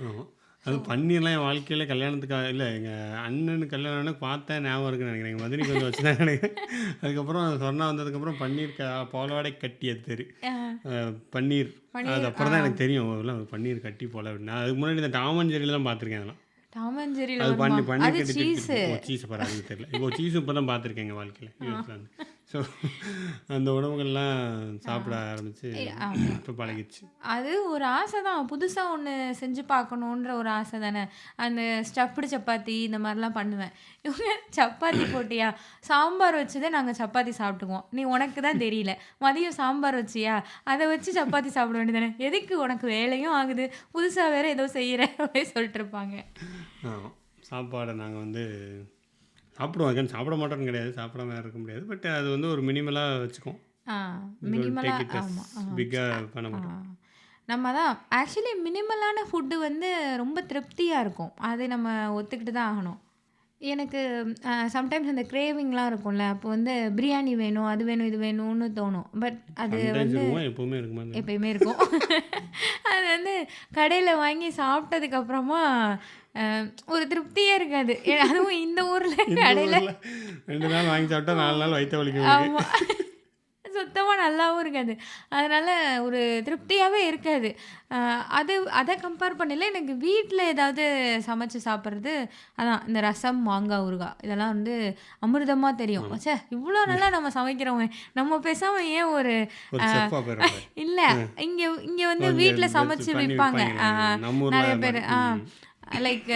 ஆமா. ஸோ அது பன்னீர்லாம் என் வாழ்க்கையில கல்யாணத்துக்காக இல்ல எங்க அண்ணனுக்கு கல்யாணம் ஆன பார்த்தேன் ஞாபகம் இருக்குன்னு நினைக்கிறேன். எங்க மதினி கொஞ்சம் வச்சு தான் நினைக்கிறேன். அதுக்கப்புறம் சொர்ணா வந்ததுக்கப்புறம் பன்னீர் பாவாடை கட்டிய தெரு. அ பன்னீர். அது பன்னீர் அப்புறம் தான் எனக்கு தெரியும். இதெல்லாம் பன்னீர் கட்டி போல அப்படின்னு. நான் அதுக்கு முன்னாடி இந்த டாம் அண்ட் ஜெர்ரிலாம் பார்த்துருக்கேன் அதெல்லாம். டாம் அண்ட் ஜெர்ரில அது வருமா? பன்னீர் அது கட்டி சீஸு. சீஸ் பராதுன்னு தெரியல. இப்போ சீஸ் இப்போ தான் பார்த்துருக்கேன் எங்கள் வாழ்க்கையில் யூஎஸ்ல வந்து. ஸோ அந்த உணவுகள்லாம் சாப்பிட ஆரம்பிச்சு ஆமா. இப்போ பழகிடுச்சு. அது ஒரு ஆசை தான். புதுசா ஒண்ணு செஞ்சு பார்க்கணுன்ற ஒரு ஆசை தானே. அந்த ஸ்டஃப்டு சப்பாத்தி இந்த மாரிலாம் பண்ணுவேன். இவங்க சப்பாத்தி போட்டியா? சாம்பார் வச்சு தான் நாங்க சப்பாத்தி சாப்பிட்டுக்குவோம். நீ உனக்கு தான் தெரியல. மதியம் சாம்பார் வச்சியா? அத வச்சு சப்பாத்தி சாப்பிட வேண்டியது தானே. எதுக்கு உனக்கு வேலையும் ஆகுது. புதுசா வேற ஏதோ செய்ற அப்படின்னு சொல்லிட்டு இருப்பாங்க. ஆமாம். சாப்பாடை நாங்கள் வந்து சாப்பிடுவோம். அதுக்கான சாப்பிட மாட்டோம்னு கிடையாது. சாப்பிடாம இருக்க முடியாது. பட் அது வந்து ஒரு மினிமலாக வச்சுக்குவோம். ஆ டேக் மினிமலா இட் அஸ் ஆமா. பிக்காக பண்ண ஆ. மாட்டோம். நம்ம தான் ஆக்சுவலி மினிமலான ஃபுட்டு வந்து ரொம்ப திருப்தியா இருக்கும். அது நம்ம ஒத்துக்கிட்டு தான் ஆகணும். எனக்கு சம்டைம்ஸ் அந்த கிரேவிங்லாம் இருக்கும்ல. அப்போ வந்து பிரியாணி வேணும், அது வேணும், இது வேணும்னு தோணும். பட் அது சம்டைம்ஸ் வந்து இருக்குமா எப்போவுமே இருக்குமா? எப்பயுமே இருக்கும். அது வந்து கடையில வாங்கி சாப்பிட்டதுக்கு அப்புறமா ஒரு திருப்தியே இருக்காது. அதுவும் இந்த ஊர்ல இந்த கடையில ஊரில் 2 நாள் வாங்கி சாப்பிட்டா 4 நாள் வயிற்று வலிக்கும். ஆமா. ஸோ சுத்தமாக நல்லாவும் இருக்காது. அதனால் ஒரு திருப்தியாகவே இருக்காது. அதை கம்பேர் பண்ணல எனக்கு வீட்டில் ஏதாவது சமைச்சு சாப்பிட்றது அதான் இந்த ரசம், மாங்காய் ஊறுகாய் இதெல்லாம் வந்து அமிர்தமாக தெரியும். ச்சே இவ்வளோ நல்லா நம்ம சமைக்கிறோமே, நம்ம பேசாமல் ஏன் ஒரு இல்லை இங்கே இங்கே வந்து வீட்டில் சமைச்சு விற்பாங்க நிறைய பேர். லைக்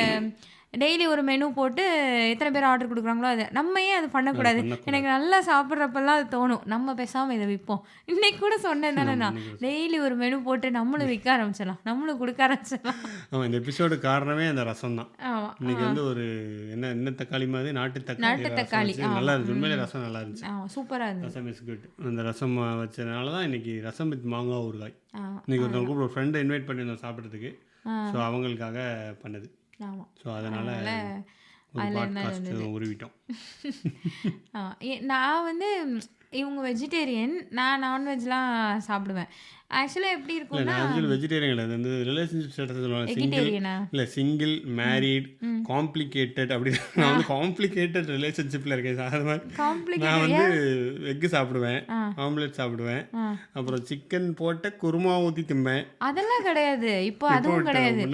டெய்லி ஒரு மெனு போட்டு எத்தனை பேர் ஆர்டர் கொடுக்குறாங்களோ அதை நம்ம ஏன் அது பண்ணக்கூடாது. எனக்கு நல்லா சாப்பிட்றப்பெல்லாம் அது தோணும், நம்ம பேசாமல் இதை விற்போம். இன்னைக்கு கூட சொன்னேன் தானே, நான் டெய்லி ஒரு மெனு போட்டு நம்மளும் விற்க ஆரம்பிச்சிடலாம், நம்மளும் கொடுக்க ஆரம்பிச்சிடலாம். ஆமாம், இந்த எபிசோடு காரணமே அந்த ரசம் தான். ஆமாம், இன்னைக்கு வந்து ஒரு என்ன தக்காளி மாதிரி நாட்டு தக்காளி நல்லா இருந்துச்சு. உண்மையிலே ரசம் நல்லா இருந்துச்சு. சூப்பராக இருந்துச்சு. ரசம் இஸ் குட். அந்த ரசம் வச்சதுனால தான் இன்னைக்கு ரசம் வித் மாங்காய் ஊறுகாய். இன்னைக்கு ஒரு ஃப்ரெண்டை இன்வைட் பண்ணியிருந்தோம் சாப்பிட்றதுக்கு. ஸோ அவங்களுக்காக பண்ணது. ஸோ அதனால் உருவிட்டோம். நான் வந்து இவங்க வெஜிடேரியன், நான் நான்வெஜ்லாம் சாப்பிடுவேன். ஆக்சுவலாக எப்படி இருக்கும்னா வெஜிடேரியன் கிடையாது, வந்து ரிலேஷன்ஷிப் ஸ்டேட்டஸ் சொல்லுவாங்க. இல்லை சிங்கிள், மேரீட், காம்ப்ளிகேட்டட் அப்படி. நான் வந்து காம்ப்ளிகேட்டட் ரிலேஷன்ஷிப்பில் இருக்கேன். அது மாதிரி நான் வந்து எக்கு சாப்பிடுவேன், ஆம்லெட் சாப்பிடுவேன், அப்புறம் சிக்கன் போட்ட குருமா ஊற்றி திம்பேன். அதெல்லாம் கிடையாது இப்போ, அதுவும் கிடையாது.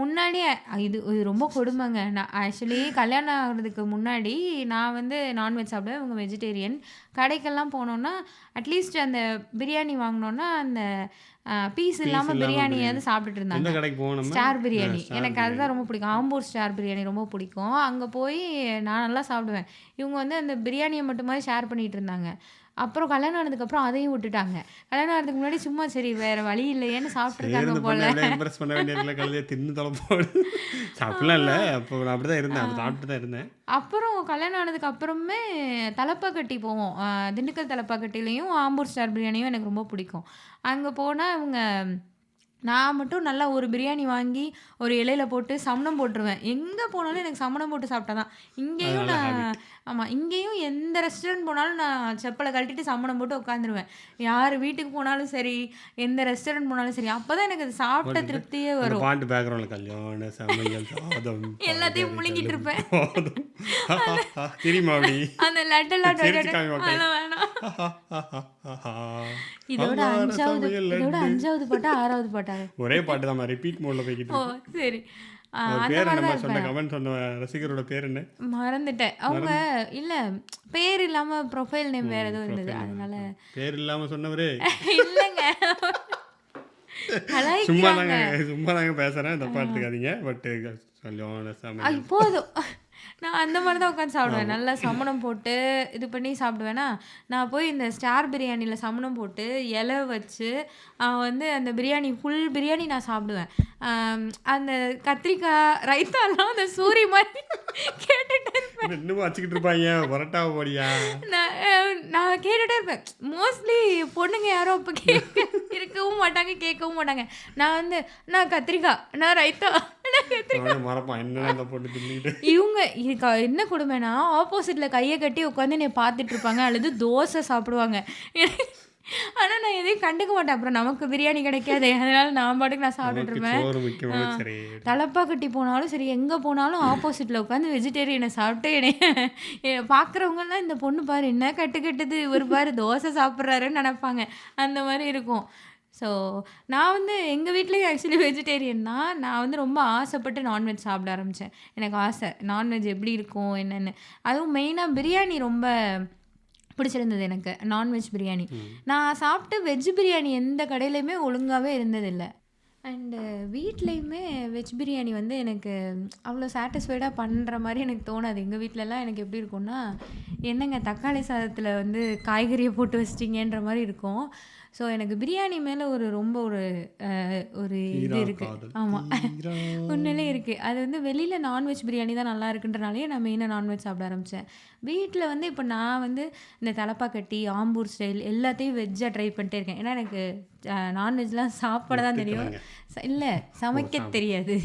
முன்னாடியே இது ரொம்ப கொடுமைங்க. நான் ஆக்சுவலி கல்யாணம் ஆகிறதுக்கு முன்னாடி நான் வந்து நான்வெஜ் சாப்பிடுவேன், இவங்க வெஜிடேரியன். கடைக்கெல்லாம் போனோன்னா அட்லீஸ்ட் அந்த பிரியாணி வாங்கினோன்னா அந்த பீஸ் இல்லாமல் பிரியாணியாவது சாப்பிட்டுட்டு இருந்தாங்க. ஸ்டார் பிரியாணி எனக்கு அதுதான் ரொம்ப பிடிக்கும். ஆம்பூர் ஸ்டார் பிரியாணி ரொம்ப பிடிக்கும். அங்கே போய் நான் நல்லா சாப்பிடுவேன். இவங்க வந்து அந்த பிரியாணியை மட்டும் மாதிரி ஷேர் பண்ணிகிட்டு இருந்தாங்க. அப்புறம் கல்யாணம் ஆனதுக்கப்புறம் அதையும் விட்டுட்டாங்க. கல்யாணம் ஆனதுக்கு முன்னாடி சும்மா சரி வேறு வழி இல்லையேன்னு சாப்பிட்ருக்காங்க போல. இம்ப்ரெஸ் பண்ண வேண்டிய கலையை தின்னு தொலைப்போடு சாப்பிடலாம் இல்லை. அப்போ நான் அப்படி தான் இருந்தேன், அப்போ சாப்பிட்டு தான் இருந்தேன். அப்புறம் கல்யாணம் ஆனதுக்கு அப்புறமே தலப்பாக்கட்டி போவோம். திண்டுக்கல் தலப்பாக்கட்டிலையும் ஆம்பூர் ஸ்டார் பிரியாணியும் எனக்கு ரொம்ப பிடிக்கும். அங்கே போனால் இவங்க நான் மட்டும் நல்லா ஒரு பிரியாணி வாங்கி ஒரு இலையில போட்டு சமணம் போட்டுருவேன். எங்கே போனாலும் எனக்கு சமணம் போட்டு சாப்பிட்டா தான். இங்கேயும் நான் இங்கேயும் எந்த ரெஸ்டாரண்ட் போனாலும் நான் செப்பலை கழட்டிட்டு சமணம் போட்டு உட்காந்துருவேன். யார் வீட்டுக்கு போனாலும் சரி, எந்த ரெஸ்டாரண்ட் போனாலும் சரி, அப்போ தான் எனக்கு அது சாப்பிட்ட திருப்தியே வரும். பாட்டு பேக்ரவுண்டில் கல்யாண சமையல் சாதம் எல்லாத்தையும் முழுங்கிட்டு இருப்பேன். தெரியுமா அப்படி அந்த லட்டெல்லாம் வேணாம். இதோட அஞ்சாவது பாட்டா 6வது பாட்டா? ஒரே பாட்டு தான், ரிப்பீட் மோட்ல போய்கிட்டு. ஓ சரி. ரசிகரோட பேர் என்ன மறந்துட்டேன். அவங்க இல்ல பேர் இல்லாம ப்ரொஃபைல் நேம் வேற ஏதோ இருந்தது, அதனால பேர் இல்லாம சொன்னவரே இல்லங்க. சும்மா தாங்க பேசுறேன், தப்பா எடுத்துக்காதீங்க. பட் போதும், நான் அந்த மாதிரி தான் உட்காந்து சாப்பிடுவேன். நல்லா சமணம் போட்டு இது பண்ணி சாப்பிடுவேன்னா. நான் போய் இந்த ஸ்டார் பிரியாணியில் சமணம் போட்டு இலை வச்சு வந்து அந்த பிரியாணி ஃபுல் பிரியாணி நான் சாப்பிடுவேன். அந்த கத்திரிக்காய் ரைத்தாலாம் அந்த சூரி மாதிரி கேட்டுகிட்டே இருப்பேன். இன்னும் வச்சுக்கிட்டு இருப்பாங்க பரோட்டா போடியா. நான் கேட்டுகிட்டே இருப்பேன். மோஸ்ட்லி பொண்ணுங்க யாரும் அப்போ இருக்கவும் மாட்டாங்க, கேட்கவும் மாட்டாங்க. நான் வந்து நான் கத்திரிக்காய், நான் ரைத்தா, இவங்க என்ன கொடுமைனா ஆப்போசிட்ல கையை கட்டி உட்காந்து என்னை பார்த்துட்டு இருப்பாங்க, அல்லது தோசை சாப்பிடுவாங்க. ஆனால் நான் எதையும் கண்டுக்க மாட்டேன். அப்புறம் நமக்கு பிரியாணி கிடைக்காது, அதனால நான் பாட்டுக்கு நான் சாப்பிட்டுட்டு இருப்பேன். தலப்பா கட்டி போனாலும் சரி, எங்கே போனாலும் ஆப்போசிட்டில் உட்காந்து வெஜிடேரியனை சாப்பிட்டு என்னை பார்க்குறவங்கலாம் இந்த பொண்ணு பாரு என்ன கட்டுது, ஒரு பாரு தோசை சாப்பிட்றாருன்னு நினைப்பாங்க. அந்த மாதிரி இருக்கும். ஸோ நான் வந்து எங்கள் வீட்லேயும் ஆக்சுவலி வெஜிடேரியன் தான். நான் வந்து ரொம்ப ஆசைப்பட்டு நான்வெஜ் சாப்பிட ஆரம்பித்தேன். எனக்கு ஆசை நான்வெஜ் எப்படி இருக்கும் என்னென்னு. அதுவும் மெயினாக பிரியாணி ரொம்ப பிடிச்சிருந்தது எனக்கு, நான்வெஜ் பிரியாணி. நான் சாப்பிட்டு வெஜ் பிரியாணி எந்த கடையிலையுமே ஒழுங்காகவே இருந்ததில்லை. அண்டு வீட்லேயுமே வெஜ் பிரியாணி வந்து எனக்கு அவ்வளோ சாட்டிஸ்ஃபைடாக பண்ணுற மாதிரி எனக்கு தோணாது. எங்கள் வீட்டிலலாம் எனக்கு எப்படி இருக்கும்னா, என்னங்க தக்காளி சாதத்தில் வந்து காய்கறியை போட்டு வச்சிட்டிங்கன்ற மாதிரி இருக்கும். ஸோ எனக்கு பிரியாணி மேலே ரொம்ப ஒரு இது இருக்குது. ஆமாம், உண்மையிலே இருக்குது. அது வந்து வெளியில் நான்வெஜ் பிரியாணி தான் நல்லா இருக்குன்றனாலே நான் மெயினாக நான்வெஜ் சாப்பிட ஆரம்பித்தேன். வீட்டில் வந்து இப்போ நான் வந்து இந்த தலப்பாக்கட்டி, ஆம்பூர் ஸ்டைல் எல்லாத்தையும் வெஜ்ஜாக ட்ரை பண்ணிட்டே இருக்கேன். ஏன்னா எனக்கு நான்வெஜ்லாம் சாப்பிட தான் தெரியும், இல்லை சமைக்க தெரியாது.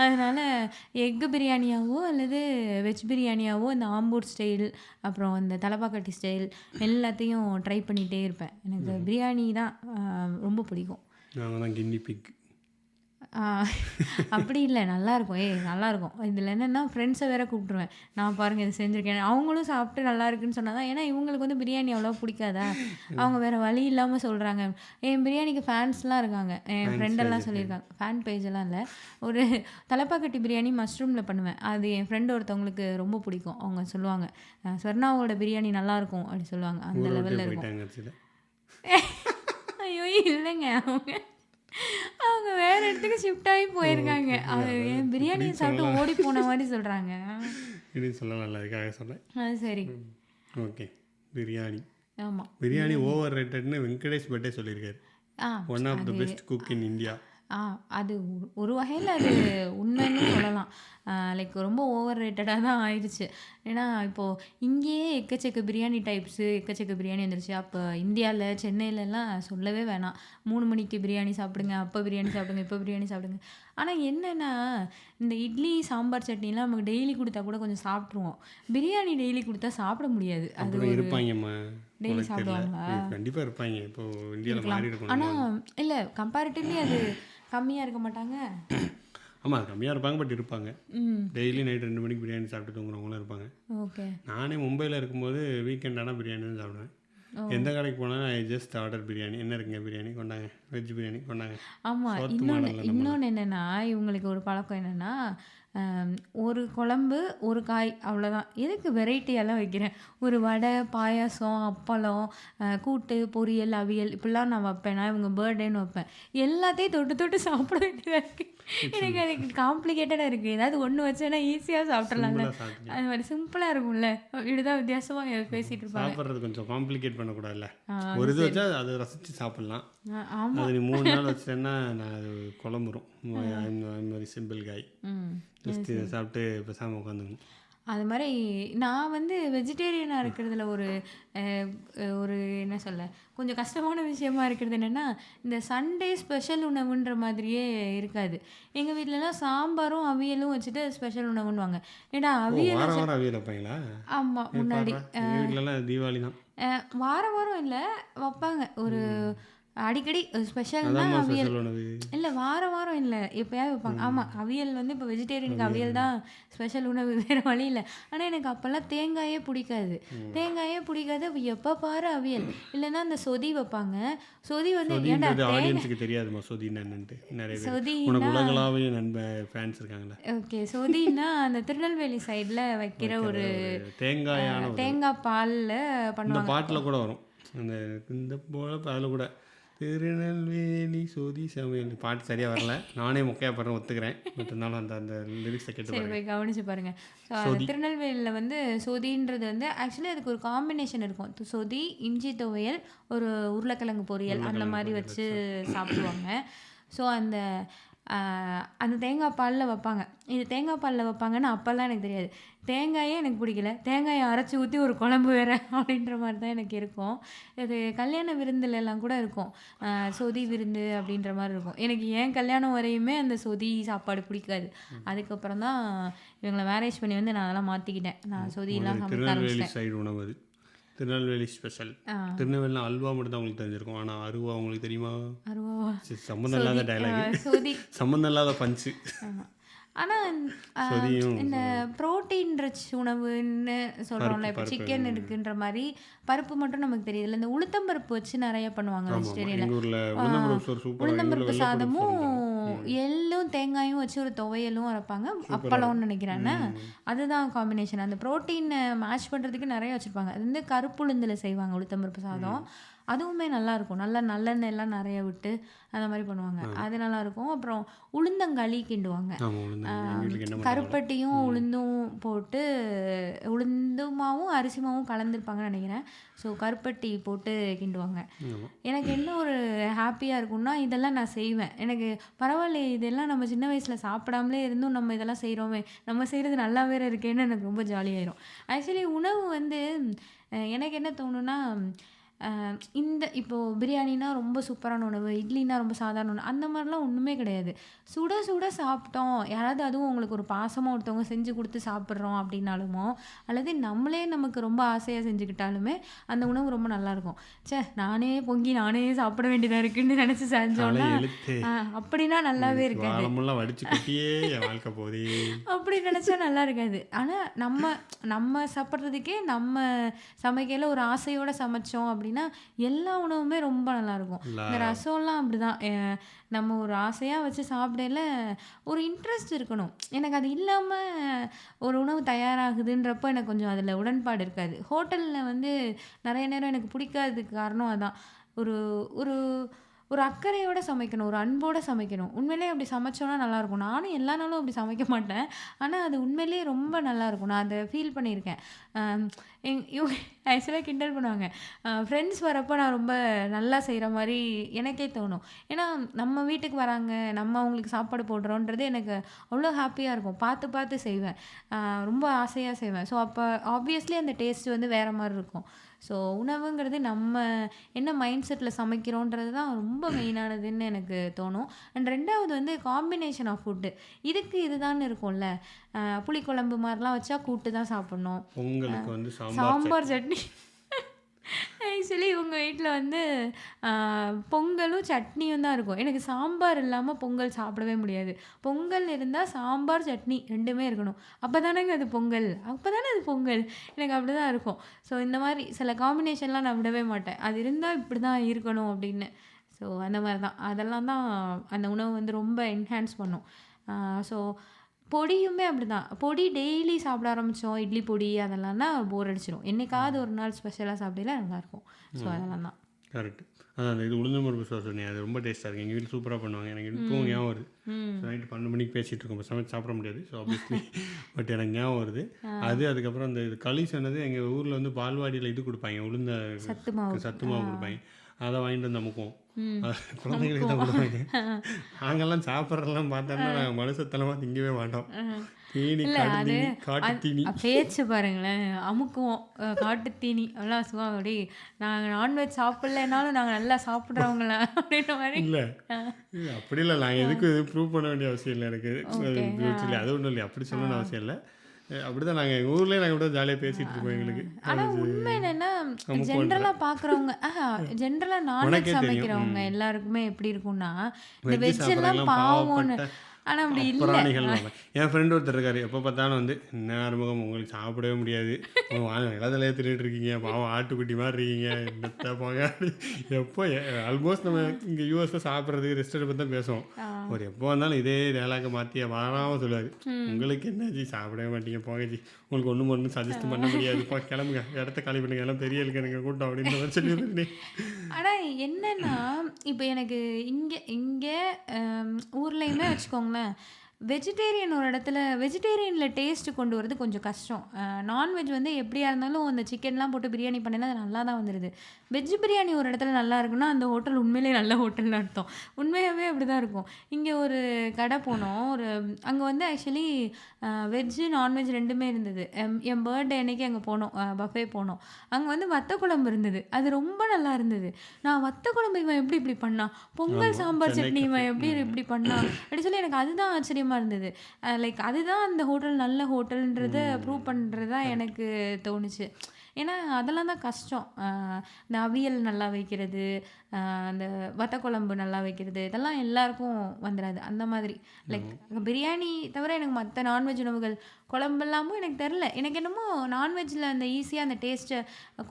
அதனால் எக்கு பிரியாணியாவோ அல்லது வெஜ் பிரியாணியாவோ இந்த ஆம்பூர் ஸ்டைல் அப்புறம் இந்த தலப்பாக்கட்டி ஸ்டைல் எல்லாத்தையும் ட்ரை பண்ணிகிட்டே இருப்பேன். எனக்கு பிரியாணி தான் ரொம்ப பிடிக்கும். ஆ அப்படி இல்ல. நல்லாருக்கும். நல்லாருக்கும். இதில என்னன்னா ஃப்ரெண்ட்ஸ வேற கூப்பிட்டுருவேன். நான் பாருங்க இத செஞ்சிருக்கேன். அவங்களும் சாப்பிட்டு நல்லா இருக்குன்னு சொன்னா தான் ஏன்னா இவங்களுக்கு வந்து பிரியாணி அவ்வளவா புடிக்காதா, அவங்க வேற வழி இல்லாம சொல்றாங்க. என் பிரியாணிக்கு ஃபேன்ஸ்லாம் இருக்காங்க. என் ஃபேன்ஸ் பேஜ் ஃப்ரெண்டெல்லாம் இருக்காங்க. சொல்லியிருக்காங்க. ஃபேன் பேஜெல்லாம் இல்ல. ஒரு தலப்பாக்கட்டி பிரியாணி மஷ்ரூம்ல பண்ணுவேன். அது என் ஃப்ரெண்ட் ஒருத்தவங்களுக்கு ரொம்ப பிடிக்கும். அவங்க சொல்லுவாங்க, "ஸ்வர்ணாவோட பிரியாணி நல்லாருக்கும்" அப்படி சொல்லுவாங்க. அந்த ஊர விட்டே லெவல்ல இருக்கும். போயிட்டாங்க கடைசில. ஐயோ! இல்லங்க. அவங்க வேற இடத்துக்கு ஷிஃப்ட் ஆகி போயிருக்காங்க. ஓகே. அது அதாவது என் பிரியாணிய இப்படின்னு சாப்பிட்டு சொல்லலாம். ஓடி போன மாரி சொல்றாங்க. இப்படின்னு சொல்லலாம்ல, அதுக்காக சொன்னேன். அது சரி. ஓகே. பிரியாணி. ஆமா. பிரியாணி ஓவர் ரேட்டட்னு வெங்கடேஷ் பட்டே சொல்லியிருக்காரு. ஆ ஒன் ஆஃப் த அது பெஸ்ட் குக் இன் இந்தியா. ஆ அது ஒரு வகையில அது உண்மைன்னு சொல்லலாம். லைக் ரொம்ப ஓவர் ரேட்டடா தான் ஆயிடுச்சு. ஏன்னா, இப்போ இங்கேயே எக்கச்சக்க பிரியாணி டைப்ஸு, எக்கச்சக்க பிரியாணி வந்துருச்சு. அப்போ இந்தியால, சென்னையிலலாம் சொல்லவே வேணாம். 3 மணிக்கு பிரியாணி சாப்பிடுங்க, அப்போ பிரியாணி சாப்பிடுங்க, இப்போ பிரியாணி சாப்பிடுங்க. ஆனா என்னன்னா, இந்த இட்லி, சாம்பார் சட்னிலாம் நமக்கு டெய்லி குடுத்தா கூட கொஞ்சம் சாப்பிட்ருவோம். பிரியாணி டெய்லி குடுத்தா சாப்பிட முடியாது. அது அப்புறம் ஒரு இருப்பாங்கம்மா. டெய்லி உனக்கு தெரியல. சாப்பிடுவாங்களா? கண்டிப்பாக இருப்பாங்க. இப்போ இந்தியாவில் இருக்கலாம். மாறி இருக்கணும். ஆனா இல்ல கம்பேரிட்டிவ்லி அது கம்மியா இருக்க மாட்டாங்க? ஆமாம், அது கம்மியாக இருப்பாங்க, பட் இருப்பாங்க. ம். டெய்லி நைட் 2 மணிக்கு பிரியாணி சாப்பிட்டு தூங்குறவங்களும் இருப்பாங்க. ஓகே. நானே மும்பையில் இருக்கும்போது வீக்கெண்ட் ஆனால் பிரியாணி தான் சாப்பிடுவேன். ஓ! எந்த கடைக்கு போனாலும் ஐ ஜஸ்ட் ஆர்டர் பிரியாணி. என்ன இருக்குங்க பிரியாணி கொண்டாங்க, வெஜ் பிரியாணி கொண்டாங்க. ஆமா. சவுத் இன்னொன்னு மாடலில் நம்ம இன்னொன்னு என்னன்னா, இவங்களுக்கு ஒரு பழக்கம் என்னன்னா, அம் ஒரு குழம்பு, ஒரு காய் அவ்வளோதான். எதுக்கு வெரைட்டியாலாம் வைக்கிறேன்? ஒரு வடை, பாயாசம், அப்பளம், கூட்டு, பொரியல், அவியல் இப்படிலாம் நான் வைப்பேன். நான் இவங்க பர்த்டேன்னு வைப்பேன். எல்லாத்தையும் தொட்டு தொட்டு சாப்பிட வேண்டியதா இருக்கு. எனக்கு அதுக்கு காம்ப்ளிகேட்டடா இருக்கு. ஏதாவது ஒண்ணு வச்சேன்னா ஈஸியா சாப்பிட்றலாம்ல. சிம்பிளாக சாப்பிட்டுக்கலாம். அது மாரி சிம்பிளா இருக்கும்ல. இப்படிதான் வித்தியாசமா பேசிட்டு இருப்பாங்க. சாப்பிட்றது கொஞ்சம் காம்ப்ளிகேட் பண்ணக்கூடாதுல்ல. அது ஒரு இது சரி. வச்சா அதை ரசித்து சாப்பிட்லாம். ஆமா. அது நீ 3 நாள் வச்சிட்டேன்னா நான் அது குழம்புரும். அது மாதிரி சிம்பிள் காய். ம். ஜஸ்ட் இதை சாப்பிட்டு பேசாமல் உட்காந்துக்கணும். அது மாரி நான் வந்து வெஜிடேரியனா இருக்கிறதுல ஒரு என்ன சொல்ல, கொஞ்சம் கஷ்டமான விஷயமா இருக்கிறது என்னன்னா, இந்த சண்டே ஸ்பெஷல் உணவுன்ற மாதிரியே இருக்காது. எங்க வீட்லலாம் சாம்பாரும், அவியலும் வச்சுட்டு ஸ்பெஷல் உணவுன்னுவாங்க. ஏன்டா ஓ, அவியல வாரம் வாரம் அவியல் வைப்பாங்களா? ஆமா முன்னாடி. பாடுறா, எங்கள் வீட்டிலலாம் தீபாவளி தான். வாரம் வாரம் இல்ல, வப்பாங்க. ஒரு அடிக்கடி ஸ்பெஷல்னா அதாம்மா அவியல். ஸ்பெஷல் உணவு. இல்ல வாரம் வாரம் இல்ல. எப்பயாவது வைப்பாங்க. ஆமா. அவியல் வந்து இப்போ வெஜிடேரியனுக்கு அவியல் தான் ஸ்பெஷல் உணவு. வேற வழி இல்ல. ஆனா எனக்கு அப்போல்லாம் தேங்காயே பிடிக்காது. தேங்காயே பிடிக்காது. அப்ப எப்ப பாரு அவியல். இல்லைன்னா அந்த சொதி வைப்பாங்க. சொதி வந்து ஏன்டா சொதின்றது ஆடியன்ஸுக்கு தெரியாதுமா, சொதின்னா என்னன்ட்டு. நிறைய பேர் உனக்கு சொதின்னா உலகளாவிய ஃபேன்ஸ் இருக்காங்களே. ஓகே. சொதின்னா அந்த திருநெல்வேலி சைடில் வைக்கிற ஒரு தேங்காயான ஒரு தேங்காய் பாலில் இந்த பண்ணுவாங்க. பாட்டில் கூட வரும். அந்த இந்த போல அதில் கூட திருநெல்வேலி சொதி சமையல் பாட்டு சரியாக வரல. நானே மொக்கையாக பாடுறேன், ஒத்துக்கிறேன். பட் இருந்தாலும் அந்த அந்த லிரிக்ஸை கேட்டு சரி பாருங்க. போய் கவனிச்சு பாருங்க. ஸோ அது திருநெல்வேலியில் வந்து சொதின்றது வந்து ஆக்சுவலி அதுக்கு ஒரு காம்பினேஷன் இருக்கும். சொதி, இஞ்சி துவையல், ஒரு உருளைக்கிழங்கு பொரியல் அந்த மாதிரி வச்சு சாப்பிடுவாங்க. ஸோ அந்த தேங்காய் பாலில் வைப்பாங்க. இது தேங்காய் பாலில் வைப்பாங்கன்னு அப்போல்லாம் எனக்கு தெரியாது. தேங்காயே எனக்கு பிடிக்கல. தேங்காயை அரைச்சி ஊற்றி ஒரு குழம்பு வேறு அப்படின்ற மாதிரி தான் எனக்கு இருக்கும். இது கல்யாண விருந்துலலாம் கூட இருக்கும். சொதி விருந்து அப்படின்ற மாதிரி இருக்கும். எனக்கு ஏன் கல்யாணம் வரையுமே அந்த சொதி சாப்பாடு பிடிக்காது. அதுக்கப்புறம் தான் இவங்களை மேரேஜ் பண்ணி வந்து நான் அதெல்லாம் மாற்றிக்கிட்டேன். நான் சொதியெல்லாம் சமைக்க திருநெல்வேலி ஆரம்பிச்சிட்டேன். சைடு உணவு அது. திருநெல்வேலி ஸ்பெஷல். திருநெல்வேலியில் அல்வா மட்டும் தான் உங்களுக்கு தெரிஞ்சிருக்கும். ஆனால் அருவா உங்களுக்கு தெரியுமா? அருவாவா? சம்மந்தம் இல்லாத டைலாக், சொதி. சம்மந்தம் இல்லாத பஞ்சு. ஆனால் சொதியும் இந்த ப்ரோட்டீன் ரிச் உணவுன்னு சொல்கிறோம்ல, இப்போ பருப்பு சிக்கன் இருக்குன்ற மாதிரி பருப்பு மட்டும் நமக்கு தெரியுதுல்ல. இந்த உளுத்தம்பருப்பு வச்சு நிறைய பண்ணுவாங்க வெஜிடேரியனில். எங்கள் ஊரில் உளுந்தம்பருப்பு சோறு சூப்பராக. உளுந்தம்பருப்பு சாதமும் எள்ளும் தேங்காயும் வச்சு ஒரு துவையலும் அரைப்பாங்க. அப்பளம்னு நினைக்கிறேன்னா அதுதான் காம்பினேஷன். அந்த ப்ரோட்டீனை மேட்ச் பண்ணுறதுக்கு நிறைய வச்சுருப்பாங்க. அது வந்து கருப்பு உளுந்தில் செய்வாங்க உளுத்தம்பருப்பு சாதம். அதுவுமே நல்லாயிருக்கும். நல்லா நல்லெண்ணெய் எல்லாம் நிறைய விட்டு அந்த மாதிரி பண்ணுவாங்க. அது நல்லாயிருக்கும். அப்புறம் உளுந்தங்களி கிண்டுவாங்க. கருப்பட்டியும் உளுந்தும் போட்டு, உளுந்துமாவும் அரிசி மாவும் கலந்துருப்பாங்கன்னு நினைக்கிறேன். ஸோ கருப்பட்டி போட்டு கிண்டுவாங்க. எனக்கு என்ன ஒரு ஹாப்பியாக இருக்கும்னா இதெல்லாம் நான் செய்வேன். எனக்கு பரவாயில்ல, இதெல்லாம் நம்ம சின்ன வயசில் சாப்பிடாமலே இருந்தும் நம்ம இதெல்லாம் செய்கிறோமே, நம்ம செய்கிறது நல்லா வேறு இருக்கேன்னு எனக்கு ரொம்ப ஜாலியாயிரும். ஆக்சுவலி உணவு வந்து எனக்கு என்ன தோணுன்னா, இந்த இப்போது பிரியாணினா ரொம்ப சூப்பரான உணவு, இட்லினா ரொம்ப சாதாரண உணவு, அந்த மாதிரிலாம் ஒன்றுமே கிடையாது. சுட சுட சாப்பிட்டோம், யாராவது அதுவும் உங்களுக்கு ஒரு பாசமாக ஒருத்தவங்க செஞ்சு கொடுத்து சாப்பிட்றோம் அப்படின்னாலுமோ, அல்லது நம்மளே நமக்கு ரொம்ப ஆசையாக செஞ்சுக்கிட்டாலுமே அந்த உணவு ரொம்ப நல்லாயிருக்கும். நானே பொங்கி நானே சாப்பிட வேண்டியதாக இருக்குன்னு நினச்சி செஞ்சோன்னா அப்படின்னா நல்லாவே இருக்காது. வாழமெல்லாம் வடிச்சு கொட்டியே என் வாழ்க்கை போதே அப்படி நினச்சா நல்லா இருக்காது. ஆனால் நம்ம சாப்பிட்றதுக்கே நம்ம சமைக்கையில் ஒரு ஆசையோடு சமைச்சோம் அப்படின்னா எல்லா உணவுமே ரொம்ப நல்லாயிருக்கும். இந்த ரசம்லாம் அப்படிதான். நம்ம ஒரு ஆசையாக வச்சு சாப்பிடையில ஒரு இன்ட்ரெஸ்ட் இருக்கணும். எனக்கு அது இல்லாமல் ஒரு உணவு தயாராகுதுன்றப்போ எனக்கு கொஞ்சம் அதில் உடன்பாடு இருக்காது. ஹோட்டலில் வந்து நிறைய நேரம் எனக்கு பிடிக்காததுக்கு காரணம் அதான். ஒரு ஒரு ஒரு அக்கறையோடு சமைக்கணும், ஒரு அன்போடு சமைக்கணும். உண்மையிலேயே அப்படி சமைச்சோன்னா நல்லாயிருக்கும். நானும் எல்லா நாளும் அப்படி சமைக்க மாட்டேன். ஆனால் அது உண்மையிலேயே ரொம்ப நல்லாயிருக்கும். நான் அதை ஃபீல் பண்ணியிருக்கேன். இவங்க ஆக்சுவலாக கிண்டல் பண்ணுவாங்க. ஃப்ரெண்ட்ஸ் வரப்போ நான் ரொம்ப நல்லா செய்கிற மாதிரி எனக்கே தோணும். ஏன்னா நம்ம வீட்டுக்கு வராங்க, நம்ம அவங்களுக்கு சாப்பாடு போடுறோன்றது எனக்கு அவ்வளோ ஹாப்பியாக இருக்கும். பார்த்து பார்த்து செய்வேன், ரொம்ப ஆசையாக செய்வேன். ஸோ அப்போ ஆப்வியஸ்லி அந்த டேஸ்ட் வந்து வேறு மாதிரி இருக்கும். ஸோ உணவுங்கிறது நம்ம என்ன மைண்ட் செட்டில் சமைக்கிறோன்றது தான் ரொம்ப மெயினானதுன்னு எனக்கு தோணும். அண்ட் 2வது வந்து காம்பினேஷன் ஆஃப் ஃபுட்டு. இதுக்கு இதுதான் இருக்கும்ல, புளிக்குழம்பு மாதிரிலாம் வச்சா கூட்டு தான் சாப்பிட்ணும். உங்களுக்கு வந்து சாம்பார் சட்னி. ஆக்சுவலி இவங்க வீட்டில் வந்து பொங்கலும் சட்னியும் தான் இருக்கும். எனக்கு சாம்பார் இல்லாமல் பொங்கல் சாப்பிடவே முடியாது. பொங்கல் இருந்தால் சாம்பார் சட்னி 2மே இருக்கணும். அப்போ தானேங்க அது பொங்கல், அப்போ தானே அது பொங்கல். எனக்கு அப்படி தான் இருக்கும். ஸோ இந்த மாதிரி சில காம்பினேஷன்லாம் நான் விடவே மாட்டேன். அது இருந்தால் இப்படி தான் இருக்கணும் அப்படின்னு. ஸோ அந்த மாதிரி தான் அதெல்லாம் தான் அந்த உணவு வந்து ரொம்ப என்ஹான்ஸ் பண்ணும். ஸோ பொடியுமே அப்படிதான். பொடி டெய்லி சாப்பிட ஆரம்பித்தோம், இட்லி பொடி அதெல்லாம்னா போர் அடிச்சிடும். என்னைக்காவது ஒரு நாள் ஸ்பெஷலாக சாப்பிடல நல்லாயிருக்கும். ஸோ அதெல்லாம் தான் கரெக்ட். அதான் இது உளுந்தம் பருப்பு சோறு சொன்னேன், அது ரொம்ப டேஸ்ட்டாக இருக்குது. எங்கள் வீட்டில் சூப்பராக பண்ணுவாங்க. எனக்கு இப்போவும் ஞாபகம் வருது. நைட்டு 12 மணிக்கு பேசிகிட்டு இருக்கோம், சமைச்சு சாப்பிட முடியாது. ஸோ ஆப்வியஸ்லி பட் எனக்கு ஞாபகம் வருது அது. அதுக்கப்புறம் அந்த களி சொன்னது, எங்கள் ஊரில் வந்து பால்வாடியில் இது கொடுப்பாங்க, உளுந்த சத்து மாவு கொடுப்பாங்க. அதை வாங்கிட்டு வந்து அமுக்குவோம், குழந்தைங்களுக்கு தான் கொடுப்பாங்க. நாங்கள்லாம் சாப்பிட்றதெல்லாம் பார்த்தோம்னா நாங்கள் மனுஷத்தனமாக திங்கவே மாட்டோம். தீனி, காட்டு தீனி பேச்சு பாருங்களேன், அமுக்குவோம் காட்டு தீனி எல்லாம் சும்மா அப்படி. நாங்கள் நான்வெஜ் சாப்பிட்லனாலும் நாங்கள் நல்லா சாப்பிட்றவங்கள அப்படின்ற மாதிரி. இல்லை அப்படி இல்லை, நாங்கள் எதுக்கும் எதுவும் ப்ரூவ் பண்ண வேண்டிய அவசியம் இல்லை. எனக்கு அது ஒன்றும் இல்லை, அப்படி சொல்லணும்னு அவசியம் இல்லை. அப்படிதான் நாங்கள் எங்கள் ஊர்லேயே நாங்கள் கூட ஜாலியாக பேசிகிட்டு இருக்கோம். எங்களுக்கு ஆனால் உண்மை என்னென்னா, ஜென்ரலாக பார்க்குறவங்க ஜென்ரலாக நான்வெஜ் சமைக்கிறவங்க எல்லாருக்குமே எப்படி இருக்கும்னா, இந்த வெஜ் எல்லாம் பாவம்னு. ஆனால் அப்படி இல்லை. என் ஃப்ரெண்டு ஒருத்தர் இருக்காரு, எப்போ பார்த்தாலும் வந்து என்ன ஆரம்பம் உங்களுக்கு சாப்பிடவே முடியாது, இலதலையாக திருட்டு இருக்கீங்க, பாவம் ஆட்டுக்குட்டி மாதிரி இருக்கீங்க, என்னத்தை போங்க. எப்போ ஆல்மோஸ்ட் நம்ம இங்கே யூஎஸில் சாப்பிட்றதுக்கு ரெஸ்டாரண்ட் பற்றி தான் பேசுவோம். ஒரு எப்போ வந்தாலும் இதே டேலாக மாற்றி வராமல் சொல்லுவார், உங்களுக்கு என்னாச்சு சாப்பிடவே மாட்டீங்க, போகச்சி உங்களுக்கு ஒன்றும் சஜஸ்ட் பண்ண முடியாது, இப்போ கிளம்புங்க, இடத்த காலி பண்ணுங்க, எல்லாம் பெரிய இருக்கு எனக்கு கூட்டம் அப்படின்ற மாதிரி சொல்லியிருந்தேன். ஆனால் என்னென்னா, இப்போ எனக்கு இங்கே ஊர்லேயுமே வச்சுக்கோங்களேன், வெஜிடேரியன் ஒரு இடத்துல வெஜிடேரியனில் டேஸ்ட்டு கொண்டு வரது கொஞ்சம் கஷ்டம். நான்வெஜ் வந்து எப்படியா இருந்தாலும் அந்த சிக்கன்லாம் போட்டு பிரியாணி பண்ணினா அது நல்லா தான் வந்துடுது. வெஜ் பிரியாணி ஒரு இடத்துல நல்லா இருக்குன்னா அந்த ஹோட்டல் உண்மையிலே நல்ல ஹோட்டல்னு அர்த்தம். உண்மையாகவே அப்படி தான் இருக்கும். இங்கே ஒரு கடை போனோம், அங்கே வந்து ஆக்சுவலி வெஜ்ஜு நான்வெஜ் 2மே இருந்தது. என் பர்த்டே அன்னைக்கு அங்கே போனோம், பஃபே போனோம். அங்கே வந்து வத்த குழம்பு இருந்தது, அது ரொம்ப நல்லா இருந்தது. நான் வத்த குழம்பு இவன் எப்படி இப்படி பண்ணான், பொங்கல் சாம்பார் சட்னி இவன் எப்படி இப்படி பண்ணான் அப்படி சொல்லி எனக்கு அதுதான் ஆச்சரியமாக இருந்தது. லைக் அதுதான் அந்த ஹோட்டல் நல்ல ஹோட்டல்ன்றதை ப்ரூவ் பண்ணுறது தான் எனக்கு தோணுச்சு. ஏன்னா அதெல்லாம் தான் கஷ்டம். இந்த அவியல் நல்லா வைக்கிறது, அந்த வத்த குழம்பு நல்லா வைக்கிறது, இதெல்லாம் எல்லாருக்கும் வந்துடாது. அந்த மாதிரி லைக் பிரியாணி தவிர எனக்கு மற்ற நான்வெஜ் உணவுகள் குழம்பெல்லாமும் எனக்கு தெரில. எனக்கு என்னமோ நான்வெஜ்ஜில் அந்த ஈஸியாக அந்த டேஸ்ட்டை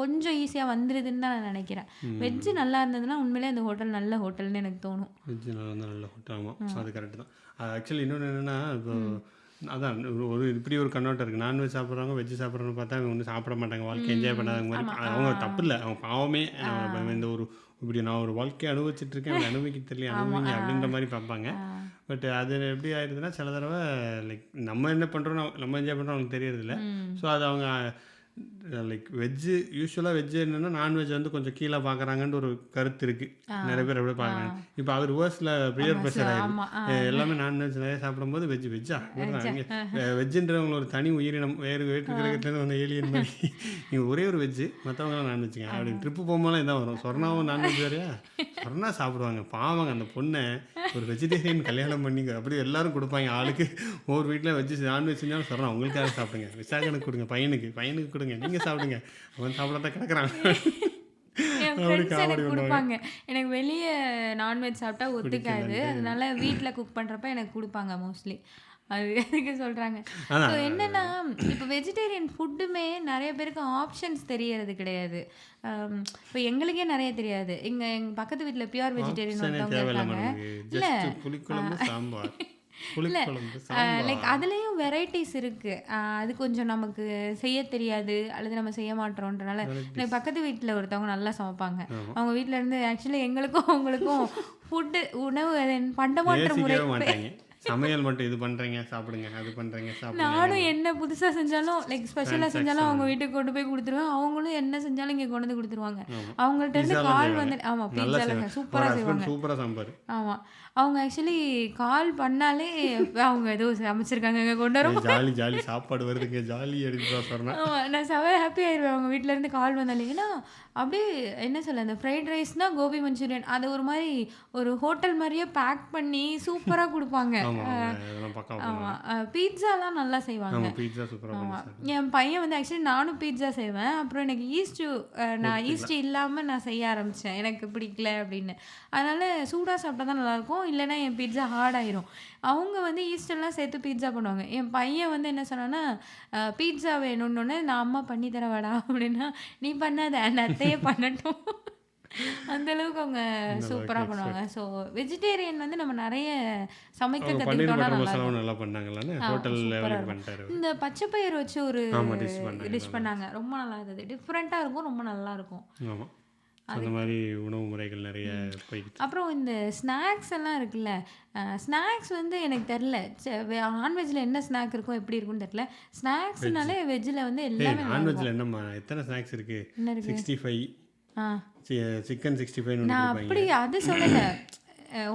கொஞ்சம் ஈஸியாக வந்துடுதுன்னு தான் நான் நினைக்கிறேன். வெஜ்ஜு நல்லா இருந்ததுன்னா உண்மையிலே அந்த ஹோட்டல் நல்ல ஹோட்டல்னு எனக்கு தோணும். வெஜ்ஜு நல்லா இருந்தால் நல்ல ஹோட்டல், ஆமாம் அது கரெக்டு தான். ஆக்சுவலி இன்னொன்று என்னென்னா, இப்போ அதான் ஒரு இப்படி ஒரு கண்ணோட்டம் இருக்குது. நான்வெஜ் சாப்பிட்றவங்க வெஜ்ஜு சாப்பிட்றவங்க பார்த்தா அவங்க ஒன்றும் சாப்பிட மாட்டாங்க, வாழ்க்கை என்ஜாய் பண்ணாத மாதிரி. அவங்க தப்பு இல்லை, அவங்க பாவமே. இந்த ஒரு இப்படி நான் ஒரு வாழ்க்கையை அனுபவிச்சுட்ருக்கேன், அவங்க அனுபவிக்க தெரியல, அனுபவிங்க அப்படின்ற மாதிரி பார்ப்பாங்க. பட் அது எப்படி ஆயிடுதுன்னா, சில தடவை லைக் நம்ம என்ன பண்ணுறோம், நம்ம என்ஜாய் பண்ணுறோம் அவங்களுக்கு தெரியறதில்ல. ஸோ அது அவங்க லைக் வெஜ்ஜு யூஸ்வலாக வெஜ்ஜு என்னென்னா நான்வெஜ் வந்து கொஞ்சம் கீழே பார்க்குறாங்கன்ற ஒரு கருத்து இருக்குது. நிறைய பேர் அப்படியே பார்க்குறாங்க. இப்போ அவர் ரிவர்ஸில் பிரியர் ப்ரெஷர் ஆமா ஆயிடுது. எல்லாமே நான்வெஜ் நிறைய சாப்பிடும்போது வெஜ்ஜா இங்கே வெஜ்ஜுன்றவங்க ஒரு தனி உயிரினம், வேறு வேற்று கிரகத்துலேருந்து வந்து ஏலியன் மாதிரி நீங்கள் ஒரே ஒரு வெஜ்ஜு, மற்றவங்களாம் நான்வெஜ்ஜுங்க. அப்படி ட்ரிப்பு போகும்போதெல்லாம் இதான் வரும். சொர்ணாவும் நான்வெஜ் வேறையா, சொர்ணா சாப்பிடுவாங்க பாவங்க. அந்த பொண்ணை ஒரு வெஜிடேரியன் கல்யாணம் பண்ணி அப்படி எல்லாரும் கொடுப்பாங்க. ஆளுக்கு ஒவ்வொரு வீட்டில் வெஜ்ஜு நான்வெஜ் செஞ்சாலும் சொர்ணா உங்களுக்காக சாப்பிடுங்க, விசாகனுக்கு கொடுங்க, பையனுக்கு கொடுங்க, நீங்கள் சாப்பிடுங்க, அவன் சாப்பிடாதான் கிடக்குறாங்க. என் ஃப்ரெண்ட்ஸ் எனக்கு கொடுப்பாங்க. எனக்கு வெளியே நான்வெஜ் சாப்பிட்டா ஒத்துக்காது, அதனால வீட்டில் குக் பண்ணுறப்ப எனக்கு கொடுப்பாங்க மோஸ்ட்லி. அது எதுக்கு சொல்கிறாங்க. ஸோ என்னென்னா இப்போ வெஜிடேரியன் ஃபுட்டுமே நிறைய பேருக்கு ஆப்ஷன்ஸ் தெரியறது கிடையாது. இப்போ எங்களுக்கே நிறைய தெரியாது. எங்கள் பக்கத்து வீட்டில் பியூர் வெஜிடேரியன் ஒருத்தவங்க இருக்காங்க. இல்லை லைக் அதுலேயும் வெரைட்டிஸ் இருக்குது. அது கொஞ்சம் நமக்கு செய்ய தெரியாது அல்லது நம்ம செய்ய மாட்டோன்றனால. எனக்கு பக்கத்து வீட்டில் ஒருத்தவங்க நல்லா சமைப்பாங்க. அவங்க வீட்டில் இருந்து ஆக்சுவலி எங்களுக்கும் அவங்களுக்கும் உணவு பண்டமாற்ற முறை சமையல் மட்டும் இது பண்ணுறீங்க சாப்பிடுங்க, அது பண்ணுறீங்க சாப்பிடுங்க. நானும் என்ன புதுசாக செஞ்சாலும் லைக் ஸ்பெஷலாக செஞ்சாலும் அவங்க வீட்டுக்கு கொண்டு போய் கொடுத்துருவேன். அவங்களும் என்ன செஞ்சாலும் இங்கே கொண்டு வந்து கொடுத்துருவாங்க. அவங்கள்ட்ட இருந்து கால் வந்து ஆமாம் பீட்சாலாம் சூப்பராக செய்வாங்க. சூப்பராக சமைப்பார். ஆமாம் அவங்க ஆக்சுவலி கால் பண்ணாலே அவங்க ஏதோ அமைச்சிருக்காங்க இங்கே கொண்டு வரும். ஜாலி ஜாலி சாப்பாடு வருதுங்க ஜாலி அப்படின்னு சொன்னேன். ஆமாம் நான் செவ ஹாப்பி ஆயிடுவேன் அவங்க வீட்டிலேருந்து கால் வந்தாலே. ஏன்னா அப்படியே என்ன சொல்ல, அந்த ஃப்ரைட் ரைஸ்னா கோபி மஞ்சூரியன் அது ஒரு மாதிரி ஒரு ஹோட்டல் மாதிரியே பேக் பண்ணி சூப்பராக கொடுப்பாங்க. ஆமாம் பீட்சாலாம் நல்லா செய்வாங்க. என் பையன் வந்து ஆக்சுவலி நானும் பீட்சா செய்வேன். அப்புறம் எனக்கு நான் ஈஸ்ட் இல்லாமல் நான் செய்ய ஆரம்பித்தேன், எனக்கு பிடிக்கல அப்படின்னு. அதனால் சூடாக சாப்பிட்டா தான் நல்லாயிருக்கும், இல்லைன்னா என் பீட்சா ஹார்ட் ஆயிரும். அவங்க வந்து ஈஸ்டெல்லாம் சேர்த்து பீட்சா பண்ணுவாங்க. என் பையன் வந்து என்ன சொன்னான்னா பீட்சா வேணும்னு நான் அம்மா பண்ணி தரவாடா அப்படின்னா, நீ பண்ணாத அந்த அத்தையே பண்ணட்டும். அந்தளவுக்கு அவங்க சூப்பராக பண்ணுவாங்க. ஸோ வெஜிடேரியன் வந்து நம்ம நிறைய சமைக்க கற்றுக்கிட்டோம்னா நல்லா பண்ணாங்க. இந்த பச்சை பயிர் வச்சு ஒரு டிஷ் பண்ணாங்க, ரொம்ப நல்லா இருந்தது. டிஃப்ரெண்ட்டாக இருக்கும், ரொம்ப நல்லா இருக்கும். அந்த மாதிரி உணவு முறைகள் நிறைய போயிடுச்சு. அப்புறம் இந்த ஸ்நாக்ஸ் எல்லாம் இருக்குல்ல, ஸ்நாக்ஸ் வந்து எனக்கு தெரில நான்வெஜ்ஜில் என்ன ஸ்நாக் இருக்கும் எப்படி இருக்குன்னு தெரில. ஸ்நாக்ஸ்னாலே வெஜ்ஜில் வந்து எல்லாமே நான்வெஜ்ஜில் என்னம்மா எத்தனை ஸ்நாக்ஸ் இருக்குது? 65 சிக்கன் 65 நான் அப்படி அது சொல்லலை.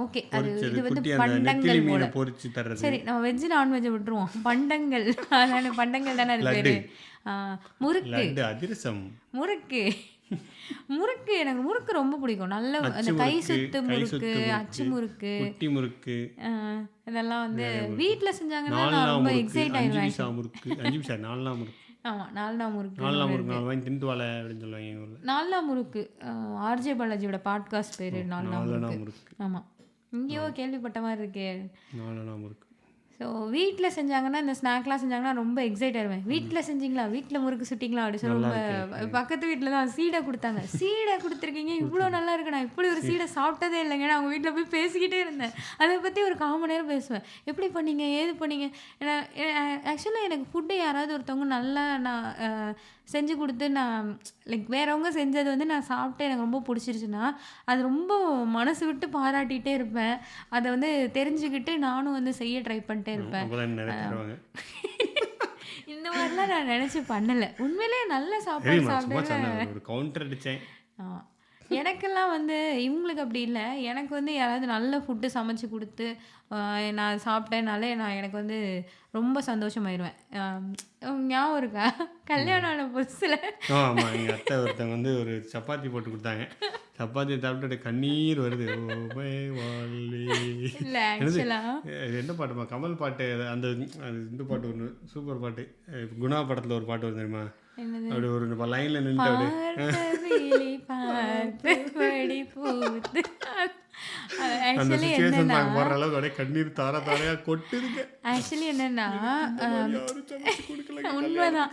ஓகே அது இது வந்து பண்டங்கள் போல பொரிச்சு தர்றது. சரி நம்ம வெஜ் நான்வெஜ் விட்டுருவோம். பண்டங்கள் அதான பண்டங்கள் தானே அது பேர். முறுக்கு அதிரசம் முறுக்கு எனக்கு முறுக்கு ரொம்ப பிடிக்கும். நல்ல அந்த கை சுத்து முறுக்கு, அச்சு முறுக்கு, குட்டி முறுக்கு இதெல்லாம் வந்து வீட்டில் செஞ்சாங்கன்னா நான் ரொம்ப எக்ஸைட் ஆயிடுவேன். ஆமாம் நாலனா முறுக்கு நாலனா முறுக்கு ஆர்ஜே பாலாஜியோட பாட்காஸ்ட் பேர் நாலனா முறுக்கு. ஆமாம் இங்கேயோ கேள்விப்பட்ட மாதிரி இருக்கே நாலனா முறுக்கு. ஸோ வீட்டில் செஞ்சாங்கன்னா இந்த ஸ்நாக்லாம் செஞ்சாங்கன்னா ரொம்ப எக்ஸைட் ஆயிடுவேன். வீட்டில் செஞ்சிங்களா, வீட்டில் முறுக்கு சுட்டிங்களா அப்படி சொல்ல. பக்கத்து வீட்டில் தான் சீடை கொடுத்தாங்க. சீடை கொடுத்துருக்கீங்க இவ்வளோ நல்லா இருக்கு, நான் இப்படி ஒரு சீடை சாப்பிட்டதே இல்லைங்க. நான் அவங்க வீட்டில் போய் பேசிக்கிட்டே இருந்தேன். அதை பற்றி ஒரு 1/4 மணி நேரம் பேசுவேன். எப்படி பண்ணீங்க ஏது பண்ணீங்க. ஆக்சுவலாக எனக்கு ஃபுட்டு யாராவது ஒருத்தவங்க நல்லா நான் செஞ்சு கொடுத்து நான் லைக் வேறவங்க செஞ்சது வந்து நான் சாப்பிட்டு எனக்கு ரொம்ப பிடிச்சிருச்சுன்னா அது ரொம்ப மனசு விட்டு பாராட்டிகிட்டே இருப்பேன். அதை வந்து தெரிஞ்சுக்கிட்டு நானும் வந்து செய்ய ட்ரை பண்ணிட்டே இருப்பேன். இந்த மாதிரிலாம் நான் நினச்சி பண்ணலை. உண்மையிலே நல்ல சாப்பாடு சாப்பிட்டேன். எனக்கெல்லாம் வந்து இவங்களுக்கு அப்படி இல்லை. எனக்கு வந்து யாராவது நல்ல ஃபுட்டு சமைச்சு கொடுத்து நான் சாப்பிட்டேனாலே எனக்கு வந்து ரொம்ப சந்தோஷமாயிருவேன். ஞாபகம் இருக்கா கல்யாணம் ஆன புதுசில் ஆமாம் எங்கள் அத்தை ஒருத்தவங்க வந்து ஒரு சப்பாத்தி போட்டு கொடுத்தாங்க. சப்பாத்தி சாப்பிட்டு கண்ணீர் வருது. இல்லை ஆக்சுவலாக என்ன பாட்டுமா கமல் பாட்டு அந்த இந்த பாட்டு ஒன்று சூப்பர் பாட்டு குணா படத்தில் ஒரு பாட்டு வருது தெரியுமா? அப்படி ஒரு லைன்ல நின்று கண்ணீர் தார தாரையா கொட்டுதுங்க. ஆக்சுவலி என்னன்னா உண்மைதான்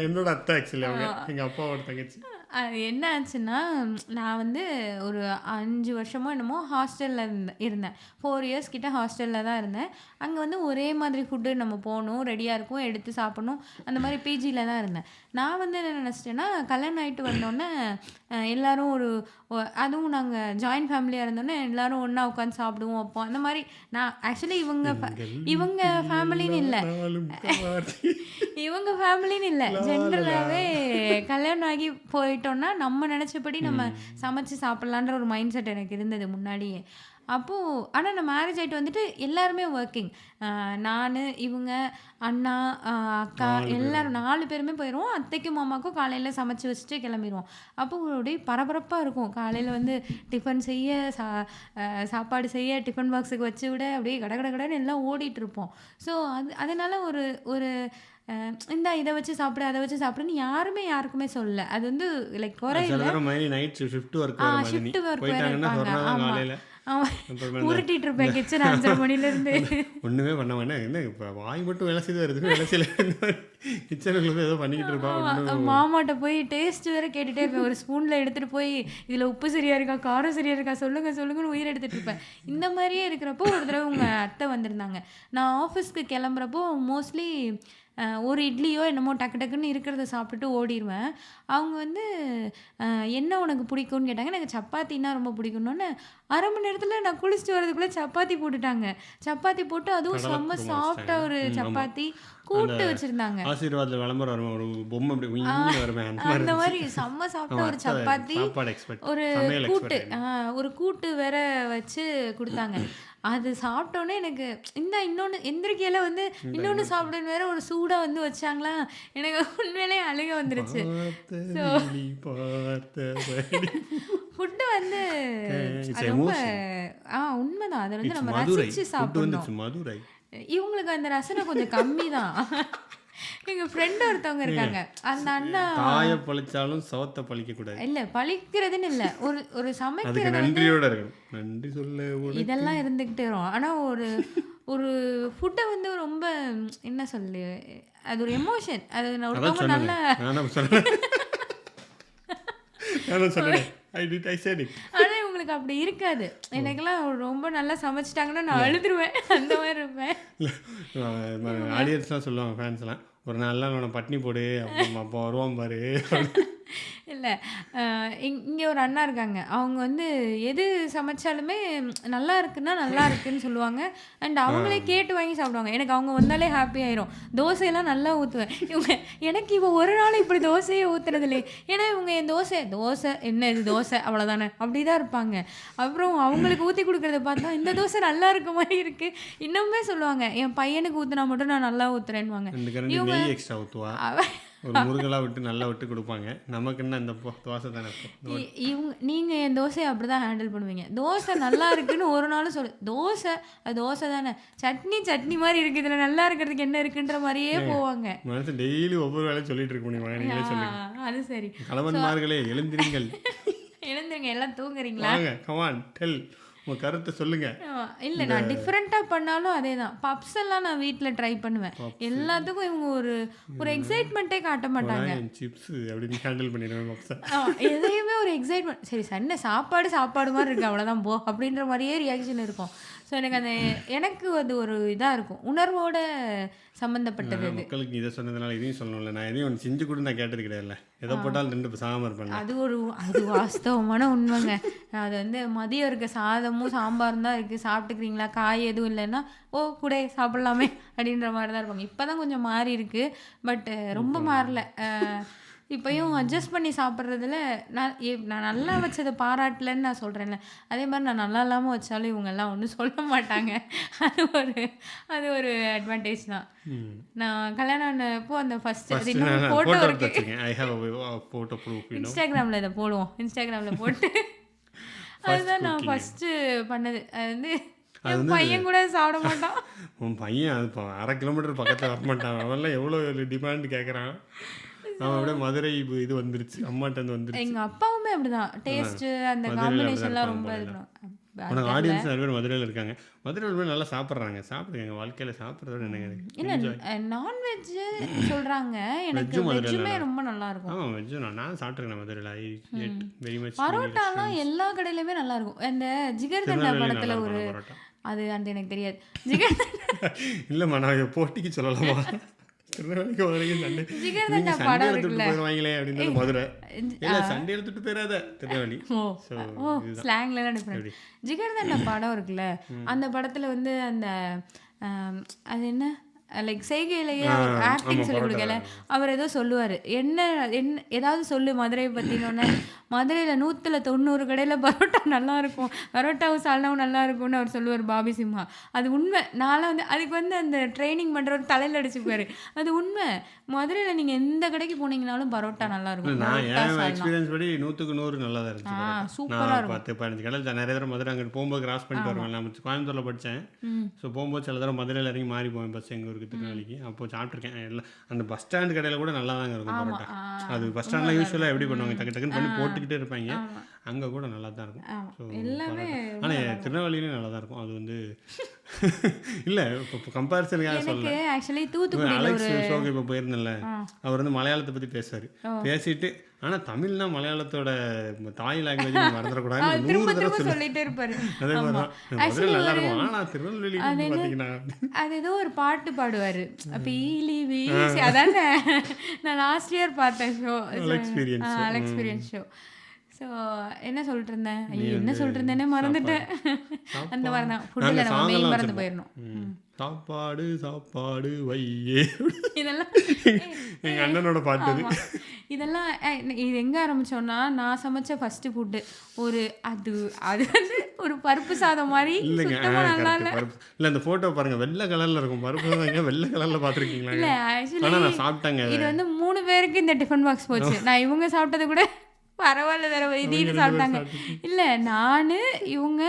என்னோட அத்தை ஆக்சுவலி அவங்க எங்க அப்பாவோட தங்கச்சி. அது என்ன ஆச்சுன்னா, நான் வந்து ஒரு 5 வருஷமோ என்னமோ ஹாஸ்டல்ல இருந்தேன். 4 இயர்ஸ் கிட்ட ஹாஸ்டல்ல தான் இருந்தேன். அங்க வந்து ஒரே மாதிரி ஃபுட்டு நம்ம போணும், ரெடியா இருக்கும், எடுத்து சாப்பிடணும். அந்த மாரி பிஜில தான் இருந்தேன். நான் வந்து என்ன நெனச்சிட்டேன்னா, கல்யாணம் ஆயிட்டு வந்தோனே எல்லாரும் ஒரு அதுவும் நாங்க ஜாயிண்ட் ஃபேமிலியா இருந்தோனே, எல்லாரும் ஒண்ணா உட்காந்து சாப்பிடுவோம், வைப்போம். அந்த மாரி நான் ஆக்சுவலி இவங்க ஃபேமிலின்னு இல்ல. இவங்க ஃபேமிலின்னு இல்ல. ஜென்ரலாவே கல்யாணம் ஆகி போயிட்டோம்னா, நம்ம நெனச்சபடி நம்ம சமைச்சு சாப்பிடலான்ற ஒரு மைண்ட் செட் எனக்கு இருந்தது முன்னாடியே. அப்போ ஆனா நான் மேரேஜ் ஆயிட்டு வந்துட்டு எல்லாருமே வொர்க்கிங். நானு, இவங்க, அண்ணா, அக்கா எல்லாரும் 4 பேருமே போயிருவோம். அத்தைக்கும், மாமாவுக்கும் காலையில சமைச்சு வச்சுட்டு கிளம்பிருவோம். அப்போ அப்படியே பரபரப்பா இருக்கும். காலையில வந்து டிஃபன் செய்ய, சாப்பாடு செய்ய, டிஃபன் பாக்ஸுக்கு வச்சு விட, அப்படியே கட கட கடன்னு எல்லாம் ஓடிட்டு இருப்போம். ஸோ அதனால ஒரு ஒரு இந்தா இத வச்சு சாப்பிடு, அத வச்சு சாப்பிடுன்னு யாருமே யாருக்குமே சொல்லல. அது வந்து லைக் குறை இல்ல. சில மாதிரி நைட் ஷிஃப்ட் ஒர்க் வர மாதிரி ஷிஃப்ட் ஒர்க் வேற போயிட்டாங்கன்னா இருப்பாங்க. சொன்னாதான் ஆமா. காலையில ஆமா. அப்புறமா உருட்டிட்டு இருப்பேன் கிச்சன் 5:30 மணிலேருந்து. ஒண்ணுமே பண்ண வேணாம். என்ன இப்போ வாய் மட்டும் வேலை செய்து வருது, வேலை செய்யல கிச்சனுக்குள்ள போய் ஏதோ பண்ணிக்கிட்டு இருப்பா. ஒன்றும் மாமாட்ட போய் டேஸ்ட் வேற கேட்டுட்டே இருப்பேன். ஒரு ஸ்பூன்ல எடுத்துட்டு போய் இதுல உப்பு சரியா இருக்கா, காரம் சரியா இருக்கா, சொல்லுங்க சொல்லுங்கன்னு உயிர் எடுத்துட்டு இருப்பேன். இந்த மாதிரியே இருக்கிறப்போ ஒரு தடவை உங்க அத்தை வந்திருந்தாங்க. நான் ஆஃபீஸ்க்கு கிளம்புறப்போ மோஸ்ட்லி ஒரு இட்லியோ என்னமோ டக்கு டக்குன்னு இருக்கிறத சாப்பிட்டுட்டு ஓடிடுவேன். அவங்க வந்து என்ன உனக்கு பிடிக்கும்னு கேட்டாங்க. எனக்கு சப்பாத்தின்னா ரொம்ப பிடிக்கும்னோன்னே 1/2 மணி நேரத்தில் நான் குளிச்சுட்டு வரதுக்குள்ளே சப்பாத்தி போட்டுட்டாங்க. சப்பாத்தி போட்டு அதுவும் செம்ம சாஃப்டாக ஒரு சப்பாத்தி கூட்டு வச்சுருந்தாங்க. ஆசீர்வாதத்தில் விளம்பரம் வருமா, ஒரு பொம்மை அப்படி உயிங்கி வருமே, அந்த மாதிரி செம்ம சாஃப்டாக ஒரு சப்பாத்தி, சாப்பாடு எக்ஸ்பர்ட், ஒரு சமையல் கூட்டு எக்ஸ்பர்ட். ஒரு கூட்டு வேற வச்சு கொடுத்தாங்க. அது சாப்பிட்டோன்னே எனக்கு இன்னொன்று எந்திரிக்கையில வந்து இன்னொன்று சாப்பிடுன்னு வேற ஒரு சூடாக வந்து வச்சாங்களா, எனக்கு உண்மையிலேயே அழுக வந்துருச்சு. ஸோ ஃபுட்டு வந்து அது ரொம்ப உண்மைதான். அதை வந்து நம்ம ரசிச்சு சாப்பிடணும். மதுரை இவங்களுக்கு அந்த ரசனை கொஞ்சம் கம்மி தான். எங்க ஃப்ரெண்ட் ஒருத்தவங்க இருக்காங்க. அந்த அண்ணா காய பழிச்சாலும் சவத்தை பழிக்க கூடாது. இல்ல பழிக்கிறதுன்னு இல்ல, ஒரு ஒரு அதுக்கு சமைக்கிறது வந்து நன்றியோட இருக்கணும். நன்றி சொல்ல இதெல்லாம் இருந்துகிட்டே வரும். ஆனா ஒரு ஒரு ஃபுட்டை வந்து ரொம்ப என்ன சொல்லு, அது ஒரு எமோஷன். அது அதான் ஒருத்தவங்க சொன்னேன். நல்லா நானும் சொன்னேன். நானும் சொன்னேன். I said it. ஆனா இவங்களுக்கு அப்படி இருக்காது. எனக்கெல்லாம் ரொம்ப நல்லா சமைச்சிட்டாங்கன்னா நான் அழுதுருவேன். அந்த மாதிரி இருப்பேன். ஆடியன்ஸ்லாம் சொல்லுவாங்க, ஃபேன்ஸ்லாம், ஒரு நாள்லாம் அவனை பட்னி போடு, அப்போ வருவான் பாரு. இல்லை இங்கே ஒரு அண்ணா இருக்காங்க. அவங்க வந்து எது சமைச்சாலுமே நல்லா இருக்குன்னா நல்லா இருக்குன்னு சொல்லுவாங்க. அண்ட் அவங்களே கேட்டு வாங்கி சாப்பிடுவாங்க. எனக்கு அவங்க வந்தாலே ஹாப்பி ஆயிரும். தோசையெல்லாம் நல்லா ஊற்றுவேன். எனக்கு இவன் ஒரு நாள் இப்படி தோசையே ஊற்றுறது இல்லையே. ஏன்னா இவங்க என் தோசை என்ன இது தோசை அவ்வளோதானே அப்படி தான் இருப்பாங்க. அப்புறம் அவங்களுக்கு ஊற்றி கொடுக்குறத பார்த்தா இந்த தோசை நல்லா இருக்க மாதிரி இருக்குது. இன்னுமே சொல்லுவாங்க, என் பையனுக்கு ஊற்றினா மட்டும் நான் நல்லா ஊற்றுறேன்னுவாங்க. இவங்க நெய் எக்ஸ்ட்ரா ஊற்றுவா, ஒரு முருகலாக விட்டு நல்லா விட்டு கொடுப்பாங்க. நமக்குன்னு அந்த தோசை தானே. நீங்கள் என் தோசையை அப்படி தான் ஹேண்டில் பண்ணுவீங்க. தோசை நல்லா இருக்குன்னு ஒரு நாளும் சொல்லு. அது தோசை தானே, சட்னி மாதிரி இருக்குது, இதில் நல்லா இருக்கிறதுக்கு என்ன இருக்குன்ற மாதிரியே போவாங்க. மனசு டெய்லி ஒவ்வொரு வேலையும் சொல்லிட்டு இருக்க முடியுமா? நீங்களே சொல்லுங்க. அது சரி. கணவன்மார்களே எழுந்திருங்கள், எழுந்துருங்க, எல்லாம் தூங்குறீங்களா? கமான் டெல், உங்க கருத்தை சொல்லுங்க. இல்லை நான் டிஃப்ரெண்ட்டாக பண்ணாலும் அதே தான். பப்ஸ் எல்லாம் நான் வீட்டில் ட்ரை பண்ணுவேன். எல்லாத்துக்கும் இவங்க ஒரு எக்ஸைட்மெண்ட்டே காட்ட மாட்டாங்க. சிப்ஸ் அப்படின்னு ஹேண்டில் பண்ணிடுவேன் பப்ஸை. எதையுமே ஒரு எக்ஸைட்மெண்ட், சரி சண்டை சாப்பாடு மாதிரி இருக்குது அவ்வளோதான் போ அப்படின்ற மாதிரியே ரியாக்ஷன் இருக்கும். ஸோ எனக்கு அது ஒரு இதாக இருக்கும், உணர்வோட சம்மந்தப்பட்டது. மக்களுக்கு இதை சொன்னதுனால இதையும் சொல்லணும்ல, நான் எதையும் ஒன்று செஞ்சு கூட நான் கேட்டது கிடையாதுல்ல. எதை போட்டாலும் 2 சாம்பார் இருப்பேன். அது வாஸ்தவமான உண்மைங்க. அது வந்து மதியம் இருக்க சாதமும் சாம்பாரும் தான் இருக்குது, சாப்பிட்டுக்கிறீங்களா, காய் எதுவும் இல்லைன்னா ஓ கூட சாப்பிட்லாமே அப்படின்ற மாதிரி தான் இருப்பாங்க. இப்போ தான் கொஞ்சம் மாறி இருக்குது, பட் ரொம்ப மாறல. இப்போயும் அட்ஜஸ்ட் பண்ணி சாப்பிட்றதுல நான் நல்லா வச்சதை பாராட்டலன்னு நான் சொல்கிறேன்ல, அதே மாதிரி நான் நல்லா இல்லாமல் வச்சாலும் இவங்கெல்லாம் ஒன்றும் சொல்ல மாட்டாங்க. அது ஒரு அட்வான்டேஜ் தான். நான் கல்யாணம் ஆனப்போ அந்த ஃபஸ்ட்டு ஃபோட்டோ இருக்கு, இன்ஸ்டாகிராமில் இதை போடுவோம். இன்ஸ்டாகிராமில் போட்டு அதுதான் நான் ஃபஸ்ட்டு பண்ணது. அது வந்து என் பையன் கூட சாப்பிட மாட்டான். உன் பையன் அது 1/2 கிலோமீட்டர் பக்கத்தில் வரமாட்டான். அவெல்லாம் எவ்வளோ டிமாண்ட் கேட்குறான். அவன் அப்படியே மதுரை இது வந்துருச்சு, அம்மாட்ட வந்துருச்சு. எங்கள் அப்பாவுமே அப்படிதான். டேஸ்ட்டு அந்த காம்பினேஷன்லாம் ரொம்ப இது பண்ணுவாங்க. உனக்கு ஆடியன்ஸ் நிறைய பேர் மதுரையில் இருக்காங்க. மதுரையில் போய் நல்லா சாப்பிட்றாங்க. சாப்பிடுங்க, எங்கள் வாழ்க்கையில் சாப்பிட்றதோட என்ன இல்லை நான்வெஜ் சொல்கிறாங்க, எனக்கு வெஜ்ஜுமே ரொம்ப நல்லா இருக்கும். ஆமாம், வெஜ்ஜு நான் சாப்பிட்ருக்கேன் மதுரையில். Very much. பரோட்டாலாம் எல்லா கடையிலுமே நல்லா இருக்கும். இந்த ஜிகர்தண்டா படத்தில் ஒரு அது அந்த எனக்கு தெரியாது. ஜிகர்தண்டா இல்லைம்மா, நான் போட்டிக்கு சொல்லலாமா? திருநெல்வேலிக்கு வரைக்கும் சண்டே எடுத்துட்டு போயிடுவாங்களே அப்படின்னு மதுரை. இல்லை, சண்டே எடுத்துட்டு போயிடாத திருநெல்வேலி. ஓ ஸ்லாங்லாம் டிஃப்ரெண்ட். ஜிகர்தண்டா படம் இருக்குல்ல, அந்த படத்தில் வந்து அந்த அது என்ன லைக் செய்கையிலேயே ஆக்டிங் சொல்லி கொடுக்கல, அவர் ஏதோ சொல்லுவார், என்ன ஏதாவது சொல்லு மதுரையை பற்றினோன்னே, மதுரையில் 190 கடையில் பரோட்டா நல்லாயிருக்கும், பரோட்டாவும் சால்னாவும் நல்லா இருக்கும்னு அவர் சொல்லுவார், பாபி சிம்ஹா. அது உண்மை. நான்லாம் வந்து அதுக்கு வந்து அந்த ட்ரைனிங் பண்ணுறவர் தலையில் அடிச்சுப்பார். அது உண்மை. மதுரையில் நீங்கள் எந்த கடைக்கு போனீங்கனாலும் பரோட்டா நல்லாயிருக்கும். நான் என் எக்ஸ்பீரியன்ஸ் படி 100க்கு 100 நல்லா தான் இருந்துச்சு. சூப்பராக இருக்கும். 10-15 கடை நிறைய தடவை மதுரை அங்கிட்டு போகும்போது கிராஸ் பண்ணிட்டு வருவேன். நான் கோயம்புத்தூரில் படித்தேன். ஸோ போகும்போது சில தடவை மதுரையில் இறங்கி மாறி போவேன் பஸ் எங்கள் ஊருக்கு திருநெல்வேலிக்கு. அப்போ சாப்பிட்ருக்கேன். எல்லாம் அந்த பஸ் ஸ்டாண்ட் கடையில் கூட நல்லா தாங்க இருக்கும் பரோட்டா. அது பஸ் ஸ்டாண்டில் யூஸ்வலாக எப்படி பண்ணுவாங்க, டக்கு டக்குன்னு பண்ணி போட்டுக்கிட்டே இருப்பாங்க. அங்கே கூட நல்லா தான் இருக்கும். ஸோ ஆனால் திருநெல்வேலியிலும் நல்லா தான் இருக்கும். அது வந்து இல்லை, இப்போ கம்பேரிசனுக்காக சொல்ல, ஆக்சுவலி தூத்துக்குடி அலெக்ஸ் ஷோக்கு இப்போ போயிருந்தேன்ல, அவர் வந்து மலையாளத்தை பற்றி பேசுவார். பேசிட்டு ஆனால் தமிழ்னா மலையாளத்தோட தாய் லாங்குவேஜ் மறந்துடக்கூடாது 100 தடவை சொல்லிட்டே இருப்பாரு. அதே மாதிரி தான் நல்லா இருக்கும். ஆனால் திருநெல்வேலி பார்த்தீங்கன்னா அது ஏதோ ஒரு பாட்டு பாடுவார், பீலி வீசி, அதானே நான் லாஸ்ட் இயர் பார்த்தேன் ஷோ, எக்ஸ்பீரியன்ஸ் ஷோ. ஸோ என்ன சொல்லிட்டு இருந்தேன், என்ன சொல்லிட்டு இருந்தேனே மறந்துட்டேன். அந்த மாதிரி தான் ஃபுட்டில் நம்ம மெயின் மறந்து போயிடணும். சாப்பாடு சாப்பாடு வையே, இதெல்லாம் எங்கள் அண்ணனோட பாட்டு. இதெல்லாம் இது எங்கே ஆரம்பித்தோன்னா, நான் சமைச்ச ஃபஸ்ட்டு ஃபுட்டு ஒரு அது வந்து ஒரு பருப்பு சாதம் மாதிரி. இல்லைங்க, நல்லா இல்லை, அந்த ஃபோட்டோ பாருங்கள், வெள்ளை கலரில் இருக்கும் பருப்பு சாதம். வெள்ளை கலரில் பார்த்துருக்கீங்களா? இல்லை, ஆக்சுவலி நான் சாப்பிட்டேங்க. இது வந்து 3 பேருக்கு இந்த டிஃபன் பாக்ஸ் போச்சு. நான் இவங்க சாப்பிட்டது கூட பரவாயில்ல, வேற இதீன்னு சாப்பிட்டாங்க. இல்லை, நான் இவங்க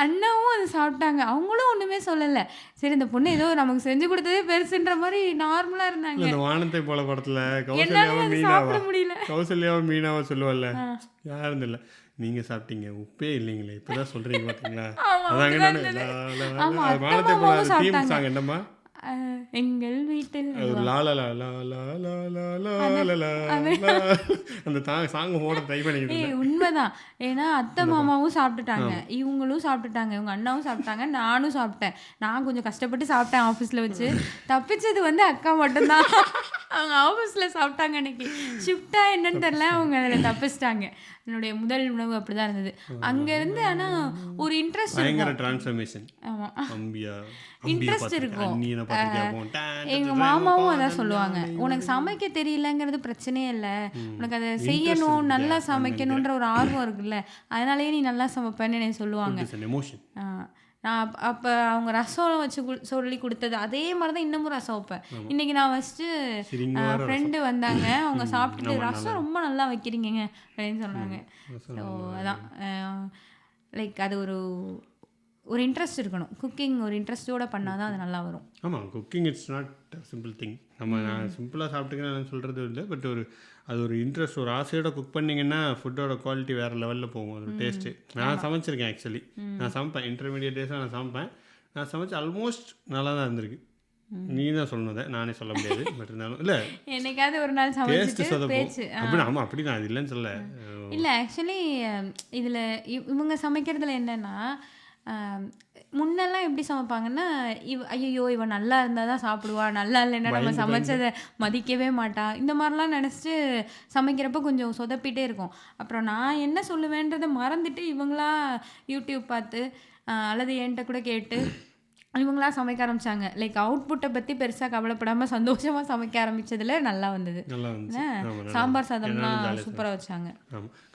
அண்ணாவும் அது சாப்பிட்டாங்க. அவங்களும் ஒன்றுமே சொல்லலை. சரி, இந்த பொண்ணு ஏதோ நமக்கு செஞ்சு கொடுத்ததே பெருசுன்ற மாதிரி நார்மலாக இருந்தாங்க. இந்த வானத்தை போல படத்தில் சாப்பிட முடியல, கௌசல்யாவும் மீனாவும் சொல்லுவல்ல, யாரும் இல்லை, நீங்கள் சாப்பிட்டீங்க, உப்பே இல்லைங்களே, இப்போதான் சொல்கிறீங்க பார்த்தீங்களா? அதாங்க வானத்தை போல தீம் சாங் என்னம்மா, எங்கள் வீட்டில் அந்த சாங் போட ட்ரை பண்ணிக்கிட்டு. உண்மைதான். ஏன்னா அத்தை மாமாவும் சாப்பிட்டுட்டாங்க, இவங்களும் சாப்பிட்டுட்டாங்க, இவங்க அண்ணாவும் சாப்பிட்டாங்க, நானும் சாப்பிட்டேன். நான் கொஞ்சம் கஷ்டப்பட்டு சாப்பிட்டேன் ஆஃபீஸில் வச்சு. தப்பிச்சது வந்து அக்கா மட்டும்தான். அவங்க ஆஃபீஸில் சாப்பிட்டாங்க. அன்னைக்கு ஷிஃப்டாக என்னன்னு தெரியல, அவங்க அதில் தப்பிச்சிட்டாங்க. என்னுடைய முதல் உணவு அப்படிதான் இருந்தது அங்கேருந்து. ஆனால் ஒரு இன்ட்ரெஸ்ட் டிரான்ஸ்ஃபர்மேஷன். இன்ட்ரெஸ்ட் இருக்கும். எங்கள் மாமாவும் அதான் சொல்லுவாங்க, உனக்கு சமைக்க தெரியலங்கிறது பிரச்சனையே இல்லை, உனக்கு அதை செய்யணும், நல்லா சமைக்கணுன்ற ஒரு ஆர்வம் இருக்குல்ல, அதனாலேயே நீ நல்லா சமைப்பேன்னு என்னை சொல்லுவாங்க. நான் அப்போ அவங்க ரசம் வச்சு சொல்லி கொடுத்தது அதே மாதிரி தான் இன்னமும் ரசம் வைப்பேன். இன்றைக்கி நான் ஃபஸ்ட்டு ஃப்ரெண்டு வந்தாங்க, அவங்க சாப்பிட்டுட்டு ரசம் ரொம்ப நல்லா வைக்கிறீங்க அப்படின்னு சொன்னாங்க. ஸோ அதான் லைக் அது ஒரு இன்ட்ரெஸ்ட் இருக்கணும். குக்கிங் ஒரு இன்ட்ரெஸ்ட்டோடு பண்ணால் தான் அது நல்லா வரும். ஆமாம், cooking it's not simple thing. நான் சிம்பிளாக சாப்பிட்டுக்கிறேன் சொல்கிறது இல்லை, பட் அது ஒரு இன்ட்ரெஸ்ட், ஒரு ஆசையோட குக் பண்ணிங்கன்னா ஃபுட்டோட குவாலிட்டி வேறு லெவலில் போகும். அது டேஸ்ட்டு. நான் சமைச்சிருக்கேன் ஆக்சுவலி, நான் சமைப்பேன். இன்டர்மீடியட் டேஸாக நான் சமைப்பேன். நான் சமைச்சு ஆல்மோஸ்ட் நல்லா தான் இருந்திருக்கு. நீ தான் சொல்லணுதை, நானே சொல்ல முடியாது. பட் இருந்தாலும் இல்லை, என்னைக்காவது ஒரு நாள் டேஸ்ட்டு சொதப்போம் அப்படி. ஆமாம், அப்படி நான் அது இல்லைன்னு சொல்ல. இல்லை, ஆக்சுவலி இதில் இவங்க சமைக்கிறதுல என்னென்னா, முன்னெல்லாம் எப்படி சமைப்பாங்கன்னா, ஐயோ இவன் நல்லா இருந்தால் தான் சாப்பிடுவா, நல்லா இல்லைன்னா நம்ம சமைச்சதை மதிக்கவே மாட்டா, இந்த மாதிரிலாம் நினச்சிட்டு சமைக்கிறப்ப கொஞ்சம் சொதப்பிட்டே இருக்கும். அப்புறம் நான் என்ன சொல்லுவேன்றதை மறந்துட்டு இவங்களா யூடியூப் பார்த்து அல்லது என்கிட்ட கூட கேட்டு இவங்களா சமைக்க ஆரம்பிச்சாங்க. லைக் அவுட்புட்டை பற்றி பெருசாக கவலைப்படாமல் சந்தோஷமாக சமைக்க ஆரம்பிச்சதுல நல்லா வந்தது. சாம்பார் சாதம்லாம் சூப்பராக வச்சாங்க.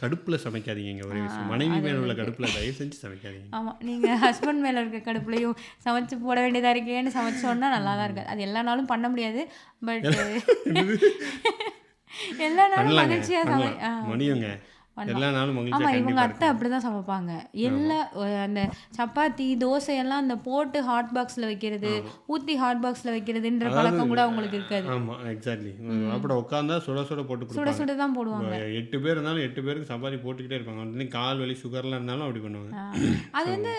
கடுப்பில் சமைக்காதீங்க, ஒரு மனைவி மேலே உள்ள கடுப்பில் தயவு செஞ்சு சமைக்காதீங்க. ஆமாம், நீங்கள் ஹஸ்பண்ட் மேலே இருக்க கடுப்புலையும் சமைச்சு போட வேண்டியதாக இருக்கேன்னு சமைச்சோன்னா நல்லா தான் இருக்காது. அது எல்லா நாளும் பண்ண முடியாது, பட் எல்லா நாளும் மகிழ்ச்சியாக மணியுங்க எல்லா நாளும் ஆமா மகிழ்ச்சியாக இவங்க கண்டிப்பாக அத்தை அப்படிதான் சமைப்பாங்க. எல்லா அந்த சப்பாத்தி தோசை எல்லாம் அந்த போட்டு ஹாட் பாக்ஸ்ல வைக்கிறது, ஊத்தி ஹாட் பாக்ஸ்ல வைக்கிறதுன்ற பழக்கம் கூட அவங்களுக்கு இருக்காது. ஆமாம் எக்ஸாக்ட்லி. சாப்பிட உட்காந்தா சுட சுட போட்டு சுட கொடுப்பாங்க. சுட தான் போடுவாங்க. 8 பேர் இருந்தாலும் 8 பேருக்கு சப்பாத்தி போட்டுக்கிட்டே இருப்பாங்க. வந்து கால் வலி சுகர்லாம் இருந்தாலும் அப்படி பண்ணுவாங்க. அது வந்து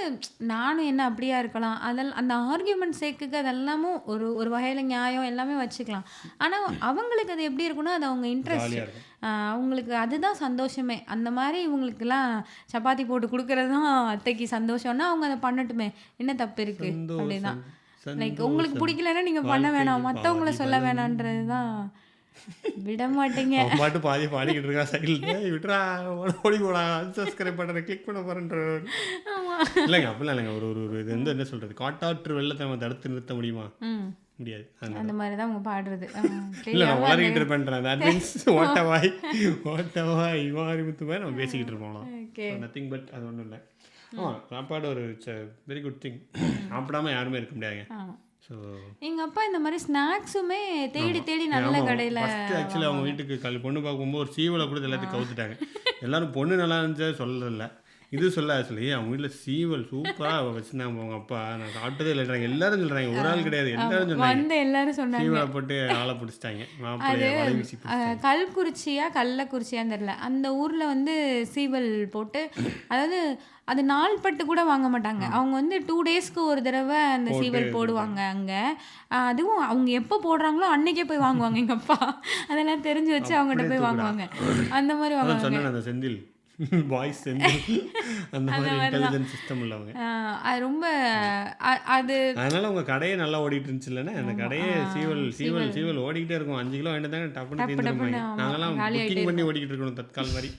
நானும் என்ன அப்படியா இருக்கலாம், அதெல்லாம் அந்த ஆர்கியூமெண்ட் சேக்குக்கு அதெல்லாமும் ஒரு ஒரு வகையில நியாயம் எல்லாமே வச்சுக்கலாம். ஆனா அவங்களுக்கு அது எப்படி இருக்குன்னா அது அவங்க இன்ட்ரெஸ்ட், ஜாலியாக இருக்கும். அவங்களுக்கு அதுதான் சந்தோஷமே. அந்த மாதிரி இவங்களுக்குலாம் சப்பாத்தி போட்டு கொடுக்கறது தான் அத்தைக்கு சந்தோஷம்னா அவங்க அதை பண்ணட்டுமே, என்ன தப்பு இருக்கு அப்படிதான். லைக் உங்களுக்கு பிடிக்கலன்னா நீங்க பண்ண வேணாம், மற்றவங்கள சொல்ல வேணான்றது தான். விட மாட்டீங்க. அவன் பாட்டு பாதி பாடிக்கிட்டு இருக்கா சைடில், விட்டுறா ஓடி போடா சப்ஸ்கிரைப் பண்ணுறேன் கிளிக் பண்ண போகிறேன்ற. இல்லைங்க அப்படிலாம் இல்லைங்க. ஒரு ஒரு இது வந்து என்ன சொல்கிறது, காட்டாற்று வெள்ளத்தை நம்ம தடுத்து நிறுத்த முடியுமா? முடியாது. அந்த மாதிரி தான் அவங்க பாடுறது. இல்லை நான் வளரிக்கிட்டு இருப்பேன்றேன். தட் மீன்ஸ் ஓட்டவாய் ஓட்டவாய் மாரிமுத்து மாதிரி நம்ம பேசிக்கிட்டு இருப்போம். நத்திங் பட் அது ஒன்றும் இல்லை. சாப்பாடு ஒரு வெரி குட் திங். சாப்பிடாம யாருமே இருக்க முடியாதுங்க. ஸோ எங்கள் அப்பா இந்த மாதிரி ஸ்நாக்ஸுமே தேடி தேடி நல்ல கடையில். ஆக்சுவலி அவங்க வீட்டுக்கு பொண்ணு பார்க்கும்போது ஒரு சீவலை கொடுத்து எல்லாத்தையும் கவுத்துட்டாங்க. எல்லாரும் பொண்ணு நல்லா இருந்துச்சா சொல்லல, இது சொல்ல சொல்லி அவங்க வீட்டில் சீவல் சூப்பராக வச்சுருந்தாங்க அவங்க அப்பா. நான் சாப்பிட்டதே இல்லைன்றாங்க எல்லாரும் சொல்கிறாங்க, ஒரு ஆள் கிடையாது எல்லாரும் சொன்னாங்க. எல்லாரும் சொன்னாங்க சீவலை போட்டு ஆளை பிடிச்சிட்டாங்க. கல்குறிச்சியா கள்ளக்குறிச்சியான்னு தெரியல, அந்த ஊரில் வந்து சீவல் போட்டு, அதாவது அது நாள்பட்டு கூட வாங்க மாட்டாங்க அவங்க வந்து 2 டேஸ்க்கு ஒரு தடவை அந்த சீவல் போடுவாங்க அங்கே. அதுவும் அவங்க எப்போ போடுறாங்களோ அன்னைக்கே போய் வாங்குவாங்க எங்கள் அப்பா. அதெல்லாம் தெரிஞ்சு வச்சு அவங்ககிட்ட போய் வாங்குவாங்க. அந்த மாதிரி வாங்குவாங்க. அந்த செந்தில் வாய்ஸ் செந்தில் அந்த மாதிரி இன்டெலிஜென்ட் சிஸ்டம் உள்ளவங்க. அது ரொம்ப அது அதனால உங்க கடையே நல்லா ஓடிட்டு இருந்துச்சு இல்லைன்னா. அந்த கடையே சீவல் ஓடிக்கிட்டே இருக்கும். 5 கிலோ வாங்கிட்டு தாங்க டப்புன்னு தீர்ந்துருப்பாங்க. நாங்கெல்லாம் புக்கிங் பண்ணி ஓடிக்கிட்டு இருக்கணும் தற்கால் மாதிரி.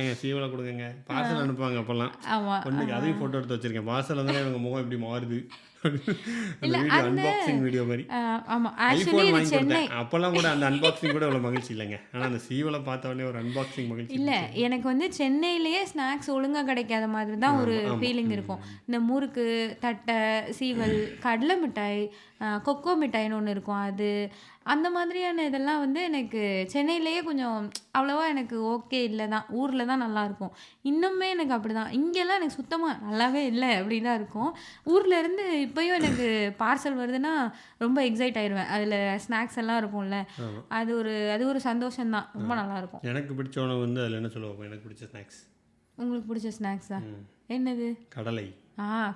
ஏங்க சீவலை கொடுங்க பார்சல் அனுப்புவாங்க அப்போல்லாம். ஒன்றுக்கு அதையும் ஃபோட்டோ எடுத்து வச்சிருக்கேன். பார்சல் வந்தாலே இவங்க முகம் எப்படி மாறுது அன்பாக்சிங் வீடியோ மாதிரி. ஐஃபோன் வாங்கி கொடுத்தேன் அப்போல்லாம் கூட அந்த அன்பாக்சிங் கூட அவ்வளோ மகிழ்ச்சி இல்லைங்க. ஆனால் அந்த சீவலை பார்த்தோடனே ஒரு அன்பாக்சிங் மகிழ்ச்சி இல்லை. எனக்கு வந்து சென்னையிலேயே ஸ்நாக்ஸ் ஒழுங்காக கிடைக்காத மாதிரி தான் ஒரு ஃபீலிங் இருக்கும். இந்த முறுக்கு தட்டை சீவல் கடலை மிட்டாய் கொக்கோ மிட்டாய்னு ஒன்று இருக்கும், அது அந்த மாதிரியான இதெல்லாம் வந்து எனக்கு சென்னையிலேயே கொஞ்சம் அவ்வளோவா எனக்கு ஓகே இல்லை தான். ஊரில் தான் நல்லாயிருக்கும். இன்னுமே எனக்கு அப்படி தான். இங்கெல்லாம் எனக்கு சுத்தமாக நல்லாவே இல்லை அப்படி தான் இருக்கும். ஊர்லேருந்து இப்போயும் எனக்கு பார்சல் வருதுன்னா ரொம்ப எக்ஸைட் ஆயிடுவேன். அதில் ஸ்நாக்ஸ் எல்லாம் இருக்கும்ல, அது ஒரு சந்தோஷம்தான். ரொம்ப நல்லாயிருக்கும். எனக்கு பிடிச்ச உணவு வந்து அதில் என்ன சொல்லுவோம், எனக்கு பிடிச்ச ஸ்நாக்ஸ். உங்களுக்கு பிடிச்ச ஸ்நாக்ஸா என்னது? கடலை.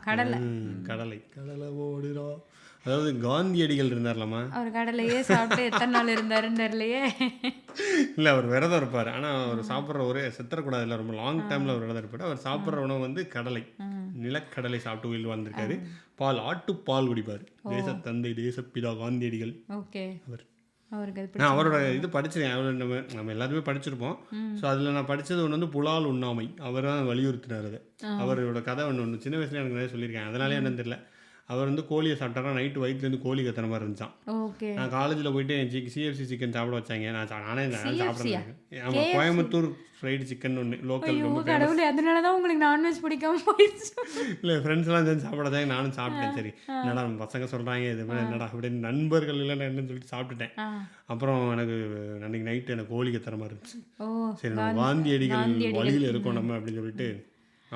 கடலை கடலை ஓடுறா. அதாவது காந்தியடிகள் இருந்தார்லாமா, அவர் கடலையே சாப்பிட்டு எத்தனை நாள் இருந்தாருன்னு தெரியலையே. இல்லை அவர் விரதம் இருப்பார். ஆனால் அவர் சாப்பிட்ற ஒரே செத்துறக்கூடாது இல்லை, ரொம்ப லாங் டைமில் அவர் விரதம் இருப்பார். அவர் சாப்பிட்ற உணவு வந்து கடலை, நிலக்கடலை சாப்பிட்டு உயிர் வாழ்ந்திருக்காரு. பால் ஆட்டுப்பால் குடிப்பார். தேசத்தந்தை தேசப்பிதா காந்தியடிகள். ஓகே. நான் அவரோட இது படிச்சிருக்கேன். நம்ம எல்லாருமே படிச்சிருப்போம். ஸோ அதில் நான் படித்தது ஒன்று வந்து புலால் உண்ணாமை. அவர் தான் வலியுறுத்தினார். அது அவரோட கதை ஒன்று சின்ன வயசுல எனக்கு நிறைய சொல்லியிருக்கேன். அதனாலே என்னன்னு தெரியல, அவர் வந்து கோழியை சாப்பிட்டாரா நைட்டு வயிற்றுலேருந்து கோழி கத்துற மாதிரி இருந்துச்சான். நான் காலேஜில் போயிட்டு சிஎஃப்சி சிக்கன் சாப்பிட வச்சாங்க. நானே சாப்பிட்றேன். ஆமாம், கோயம்புத்தூர் ஃப்ரைடு சிக்கன் ஒன்று லோக்கல். அதனால தான் உங்களுக்கு நான்வெஜ் பிடிக்காம போயிடுச்சு. இல்லை ஃப்ரெண்ட்ஸ்லாம் சேர்ந்து சாப்பிடாதாங்க, நானும் சாப்பிட்டேன். சரி என்னடா பசங்க சொல்கிறாங்க இது மாதிரி என்னடா அப்படின்னு நண்பர்கள் இல்லை என்னன்னு சொல்லிட்டு சாப்பிட்டுட்டேன். அப்புறம் எனக்கு அன்றைக்கி நைட்டு எனக்கு கோழி கத்துற மாதிரி இருந்துச்சு. சரி நம்ம காந்தியடிகள் வழியில் இருக்கோம் நம்ம அப்படின்னு சொல்லிட்டு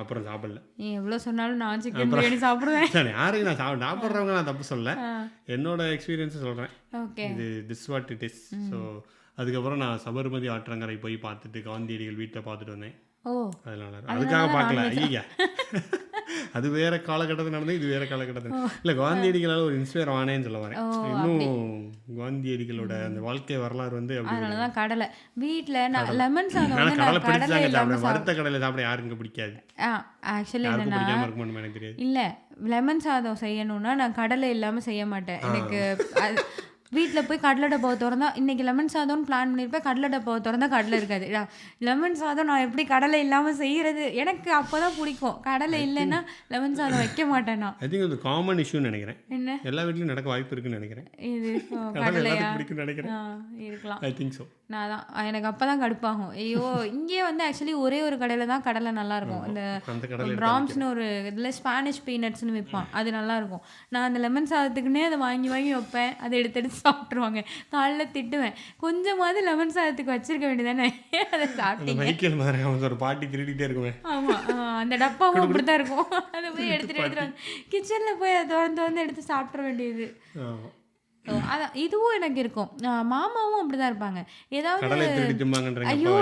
அப்புறம் சாப்பிடல. எவ்வளோ சொன்னாலும் நான் சிக்கன் பிரியாணி சாப்பிடுவேன். யாருக்கு நான் சாப்பிட்றவங்க நான் தப்பு சொல்ல, என்னோட எக்ஸ்பீரியன்ஸை சொல்கிறேன். இது this what it is. So அதுக்கப்புறம் நான் சபர்மதி ஆற்றங்கரை போய் பார்த்துட்டு காந்தியடிகள் வீட்டை பார்த்துட்டு வந்தேன். அதனால அதுக்காக பார்க்கல. ஐயா அது வேற காலகட்டத்தில் நடந்தது, இது வேற காலகட்டத்தில். இல்லை காந்தியடிகளால் ஒரு இன்ஸ்பயர் ஆனேன்னு சொல்ல வரேன். இன்னும் காந்தியடிகளோட அந்த வாழ்க்கை வரலாறு வந்து அதனாலதான் கடலை வீட்டில் லெமன் சாதம் கடலை பிடிச்சாங்க சாப்பிட. வறுத்த கடலை சாப்பிட யாருங்க பிடிக்காது. ஆக்சுவலி எனக்கு தெரியாது. இல்லை லெமன் சாதம் செய்யணும்னா நான் கடலை இல்லாமல் செய்ய மாட்டேன். எனக்கு வீட்டில் போய் கடலை டப்பாவை திறந்தா இன்றைக்கி லெமன் சாதம்னு பிளான் பண்ணியிருப்பேன். கடலை டப்பாவை திறந்தா கடலை இருக்காது. லெமன் சாதம் நான் எப்படி கடலை இல்லாமல் செய்கிறது, எனக்கு அப்போ தான் பிடிக்கும். கடலை இல்லைன்னா லெமன் சாதம் வைக்க மாட்டேன் நான். ஐ திங்க் இது காமன் இஷ்யூன்னு நினைக்கிறேன். என்ன எல்லா வீட்லையும் நடக்க வாய்ப்பு இருக்குன்னு நினைக்கிறேன். இது கடலை பிடிக்குன்னு நினைக்கிறேன். இருக்கலாம். I think so. நான் தான் எனக்கு அப்போ தான் கடுப்பாகும். ஐயோ! இங்கேயே வந்து ஆக்சுவலி ஒரே ஒரு கடையில் தான் கடலை நல்லாயிருக்கும். இந்த அந்த கடையில் பிராம்ஸ்னு ஒரு இதில் ஸ்பானிஷ் பீனட்ஸ்னு விற்பான், அது நல்லாயிருக்கும். நான் அந்த லெமன் சாதத்துக்குன்னே அதை வாங்கி வாங்கி வைப்பேன், அதை எடுத்து எடுத்து சாப்பிட்ருவாங்க. காலைல திட்டுவேன், கொஞ்சமாவது லெமன் சாதத்துக்கு வச்சிருக்க வேண்டியதானே, அதை சாப்பிட்டீங்க. மைக்கேல் மாதிரி அவன் ஒரு பாட்டி திருடிட்டே இருக்குவேன். ஆமாம், அந்த டப்பாவும் அப்படி தான் இருக்கும். அதை போய் எடுத்துகிட்டு எடுத்துட்டு கிச்சனில் போய் அதை திறந்து எடுத்து சாப்பிட்ற வேண்டியது. அதான் இதுவும் எனக்கு இருக்கும். மாமாவும் அப்படிதான் இருப்பாங்க. ஏதாவது ஐயோ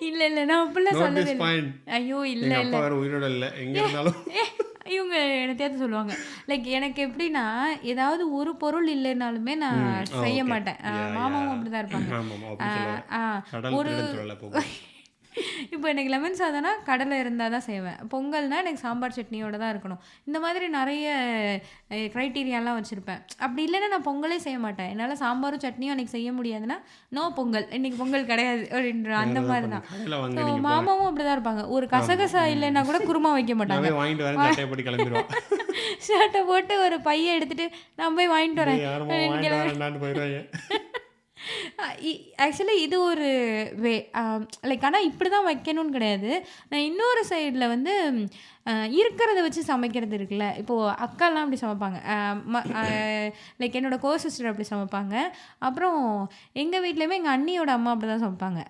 இல்லை இல்லை நான் அப்படிலாம் சொல்லவே இல்லை. ஐயோ இல்லை இல்லை இவங்க என்னத்தையாவது சொல்லுவாங்க. லைக் எனக்கு எப்படின்னா ஏதாவது ஒரு பொருள் இல்லைனாலுமே நான் செய்ய மாட்டேன். மாமாவும் அப்படிதான் இருப்பாங்க. ஒரு இப்போ எனக்கு லெமன் சாதம்னா கடலை இருந்தால் தான் செய்வேன். பொங்கல்னா எனக்கு சாம்பார் சட்னியோட தான் இருக்கணும். இந்த மாதிரி நிறைய க்ரைட்டீரியாலாம் வச்சுருப்பேன். அப்படி இல்லைன்னா நான் பொங்கலே செய்ய மாட்டேன். என்னால் சாம்பாரும் சட்னியும் அன்றைக்கி செய்ய முடியாதுன்னா நோ பொங்கல், இன்றைக்கி பொங்கல் கிடையாது அப்படின்ற அந்த மாதிரி தான். ஸோ மாமாவும் அப்படி தான் இருப்பாங்க. ஒரு கசகசா இல்லைன்னா கூட குருமா வைக்க மாட்டாங்க. ஷர்ட்டை போட்டு ஒரு பையை எடுத்துகிட்டு நான் போய் வாங்கிட்டு வரேன். ஆக்சுவலி இது ஒரு வே, லைக் ஆனால் இப்படி தான் வைக்கணும்னு கிடையாது. நான் இன்னொரு சைடில் வந்து இருக்கிறத வச்சு சமைக்கிறது இருக்குல்ல. இப்போது அக்காலாம் அப்படி சமைப்பாங்க, லைக் என்னோட கோ சிஸ்டர் அப்படி சமைப்பாங்க. அப்புறம் எங்கள் வீட்லேயுமே எங்கள் அண்ணியோட அம்மா அப்படி தான் சமைப்பாங்க.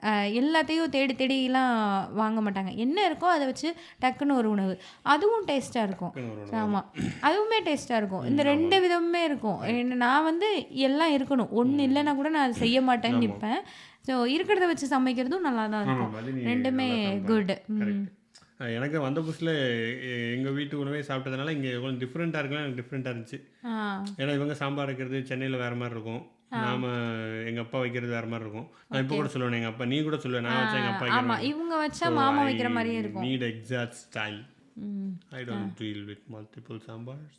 எல்லாத்தையும் தேடி தேடிலாம் வாங்க மாட்டாங்க, என்ன இருக்கோ அதை வச்சு டக்குன்னு ஒரு உணவு, அதுவும் டேஸ்ட்டாக இருக்கும். ஆமாம், அதுவுமே டேஸ்ட்டாக இருக்கும். இந்த ரெண்டு விதமுமே இருக்கும். நான் வந்து எல்லாம் இருக்கணும், ஒன்று இல்லைன்னா கூட நான் அதை செய்ய மாட்டேன்னு நிற்பேன். ஸோ இருக்கிறத வச்சு சமைக்கிறதும் நல்லா தான் இருக்கும். ரெண்டுமே குட். எனக்கு வந்த புதுசில் எங்கள் வீட்டு உணவே சாப்பிட்டதுனால இங்கே எவ்வளோ டிஃப்ரெண்ட்டாக இருக்குன்னா எனக்கு டிஃப்ரெண்ட்டாக இருந்துச்சு. ஏன்னா இவங்க சாம்பார் வைக்கிறது சென்னையில் வேறு மாதிரி இருக்கும், நாம் எங்கள் அப்பா வைக்கிறது வேறு மாதிரி இருக்கும். நான் இப்போ கூட சொல்லுவேன், எங்கள் அப்பா நீ கூட சொல்லுவேன், நான் வச்சா எங்கள் அப்பா இவங்க வச்சா மாமா வைக்கிற மாதிரியே இருக்கும். Neat exact style. I don't deal with multiple sambars.